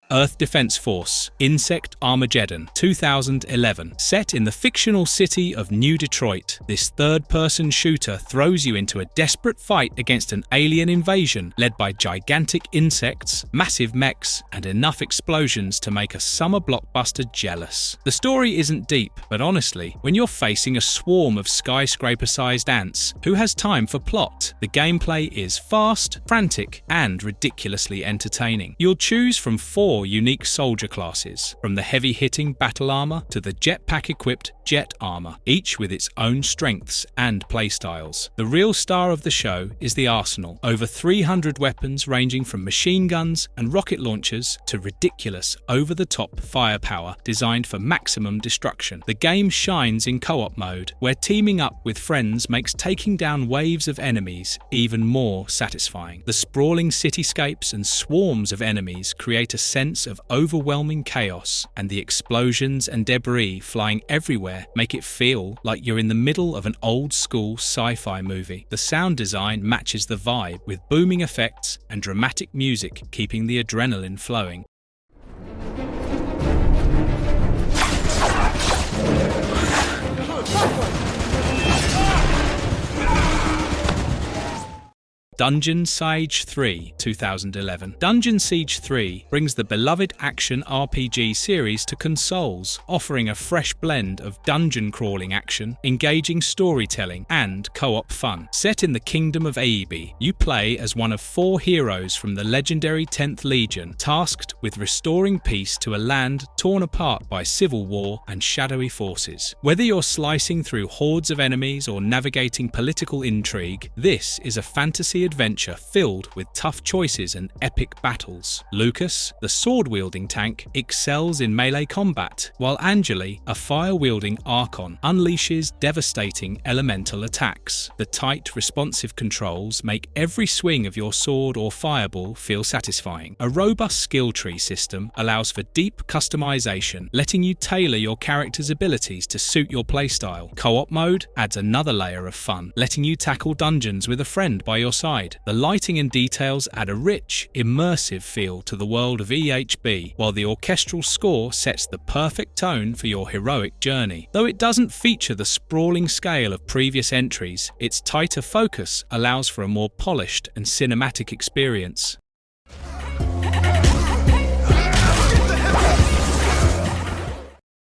Earth Defense Force Insect Armageddon 2011. Set in the fictional city of New Detroit, this third-person shooter throws you into a desperate fight against an alien invasion led by gigantic insects, massive mechs, and enough explosions to make a summer blockbuster jealous. The story isn't deep, but honestly, when you're facing a swarm of skyscraper-sized ants, who has time for plot? The gameplay is fast, frantic, and ridiculously entertaining. You'll choose from 4 unique soldier classes, from the heavy-hitting battle armor to the jetpack-equipped jet armor, each with its own strengths and playstyles. The real star of the show is the arsenal. Over 300 weapons ranging from machine guns and rocket launchers to ridiculous, over-the-top firepower designed for maximum destruction. The game shines in co-op mode, where teaming up with friends makes taking down waves of enemies even more satisfying. The sprawling cityscapes and swarms of enemies create a sense of overwhelming chaos, and the explosions and debris flying everywhere make it feel like you're in the middle of an old-school sci-fi movie. The sound design matches the vibe, with booming effects and dramatic music keeping the adrenaline flowing. Dungeon Siege 3 2011. Dungeon Siege 3 brings the beloved action RPG series to consoles, offering a fresh blend of dungeon crawling action, engaging storytelling, and co-op fun. Set in the Kingdom of Aibi, you play as one of 4 heroes from the legendary 10th Legion, tasked with restoring peace to a land torn apart by civil war and shadowy forces. Whether you're slicing through hordes of enemies or navigating political intrigue, this is a fantasy adventure filled with tough choices and epic battles. Lucas, the sword-wielding tank, excels in melee combat, while Angeli, a fire-wielding Archon, unleashes devastating elemental attacks. The tight, responsive controls make every swing of your sword or fireball feel satisfying. A robust skill tree system allows for deep customization, letting you tailor your character's abilities to suit your playstyle. Co-op mode adds another layer of fun, letting you tackle dungeons with a friend by your side. The lighting and details add a rich, immersive feel to the world of EHB, while the orchestral score sets the perfect tone for your heroic journey. Though it doesn't feature the sprawling scale of previous entries, its tighter focus allows for a more polished and cinematic experience.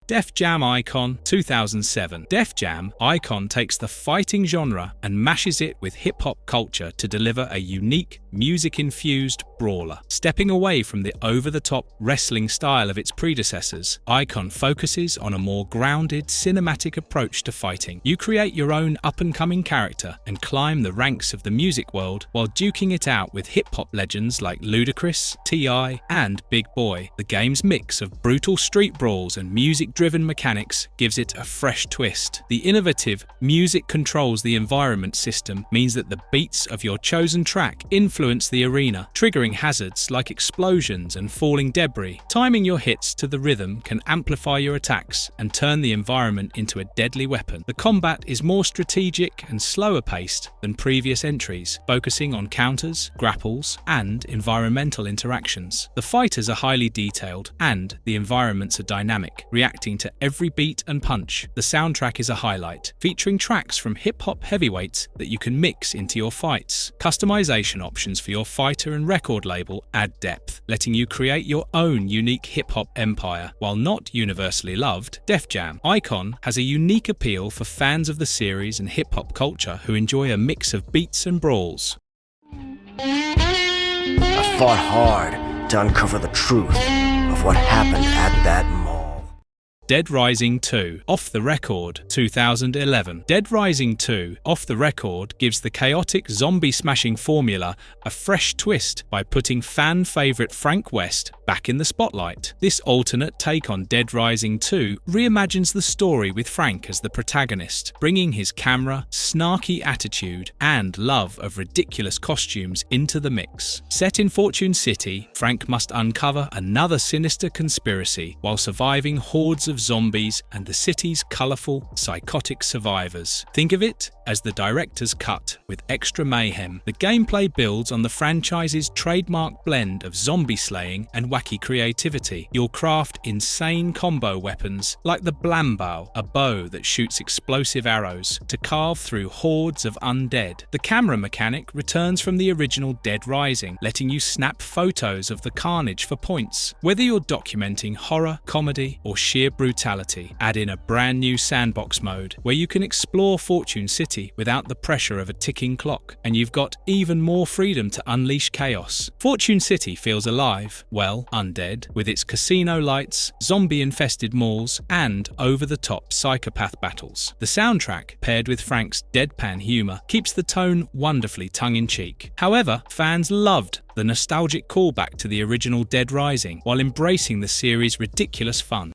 Def Jam Icon 2007. Def Jam Icon takes the fighting genre and mashes it with hip-hop culture to deliver a unique, music-infused brawler. Stepping away from the over-the-top wrestling style of its predecessors, Icon focuses on a more grounded, cinematic approach to fighting. You create your own up-and-coming character and climb the ranks of the music world while duking it out with hip-hop legends like Ludacris, T.I., and Big Boy. The game's mix of brutal street brawls and music-driven mechanics gives it a fresh twist. The innovative music controls the environment system means that the beats of your chosen track influence the arena, triggering hazards like explosions and falling debris. Timing your hits to the rhythm can amplify your attacks and turn the environment into a deadly weapon. The combat is more strategic and slower paced than previous entries, focusing on counters, grapples, and environmental interactions. The fighters are highly detailed and the environments are dynamic, reacting to every beat and punch. The soundtrack is a highlight, featuring tracks from hip-hop heavyweights that you can mix into your fights. Customization options for your fighter and record label add depth, letting you create your own unique hip-hop empire. While not universally loved, Def Jam Icon has a unique appeal for fans of the series and hip-hop culture who enjoy a mix of beats and brawls. I fought hard to uncover the truth of what happened at that mall. Dead Rising 2 Off the Record 2011. Dead Rising 2 Off the Record gives the chaotic zombie-smashing formula a fresh twist by putting fan-favourite Frank West back in the spotlight. This alternate take on Dead Rising 2 reimagines the story with Frank as the protagonist, bringing his camera, snarky attitude, and love of ridiculous costumes into the mix. Set in Fortune City, Frank must uncover another sinister conspiracy while surviving hordes of zombies and the city's colourful, psychotic survivors. Think of it as the director's cut with extra mayhem. The gameplay builds on the franchise's trademark blend of zombie slaying and wacky creativity. You'll craft insane combo weapons like the Blambao, a bow that shoots explosive arrows, to carve through hordes of undead. The camera mechanic returns from the original Dead Rising, letting you snap photos of the carnage for points. Whether you're documenting horror, comedy, or sheer brutality, add in a brand new sandbox mode where you can explore Fortune City city without the pressure of a ticking clock, and you've got even more freedom to unleash chaos. Fortune City feels alive, well, undead, with its casino lights, zombie-infested malls, and over-the-top psychopath battles. The soundtrack, paired with Frank's deadpan humour, keeps the tone wonderfully tongue-in-cheek. However, fans loved the nostalgic callback to the original Dead Rising, while embracing the series' ridiculous fun.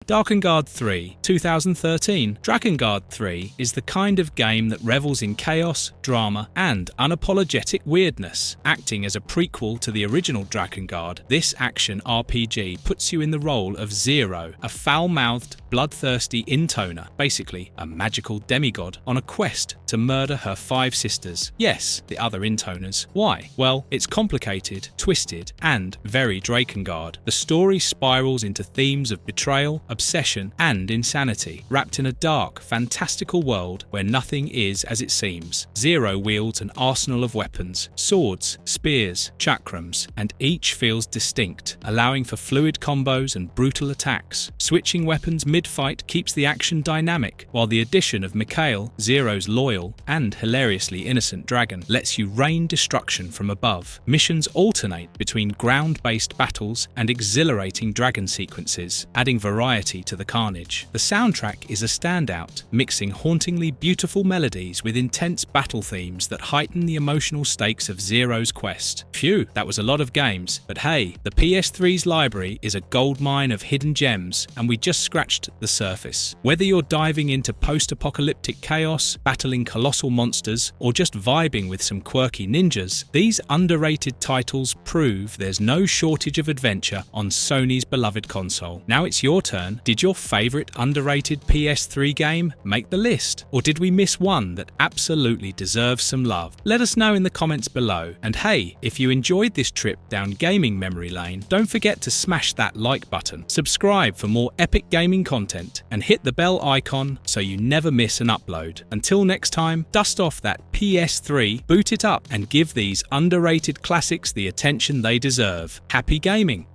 Drakengard 3, 2013. Drakengard 3 is the kind of game that revels in chaos, drama, and unapologetic weirdness. Acting as a prequel to the original Drakengard, this action RPG puts you in the role of Zero, a foul-mouthed, bloodthirsty intoner, basically a magical demigod, on a quest to murder her 5 sisters. Yes, the other intoners. Why? Well, it's complicated, twisted, and very Drakengard. The story spirals into themes of betrayal, obsession, and insanity, wrapped in a dark, fantastical world where nothing is as it seems. Zero wields an arsenal of weapons, swords, spears, chakrams, and each feels distinct, allowing for fluid combos and brutal attacks. Switching weapons mid-fight keeps the action dynamic, while the addition of Mikhail, Zero's loyal and hilariously innocent dragon, lets you rain destruction from above. Missions alternate between ground-based battles and exhilarating dragon sequences, adding variety to the carnage. The soundtrack is a standout, mixing hauntingly beautiful melodies with intense battle themes that heighten the emotional stakes of Zero's quest. Phew, that was a lot of games, but hey, the PS3's library is a goldmine of hidden gems, and we just scratched the surface. Whether you're diving into post-apocalyptic chaos, battling colossal monsters, or just vibing with some quirky ninjas, these underrated titles prove there's no shortage of adventure on Sony's beloved console. Now it's your turn. Did your favourite underrated PS3 game make the list? Or did we miss one that absolutely deserves some love? Let us know in the comments below. And hey, if you enjoyed this trip down gaming memory lane, don't forget to smash that like button, subscribe for more epic gaming content, and hit the bell icon so you never miss an upload. Until next time, dust off that PS3, boot it up, and give these underrated classics the attention they deserve. Happy gaming!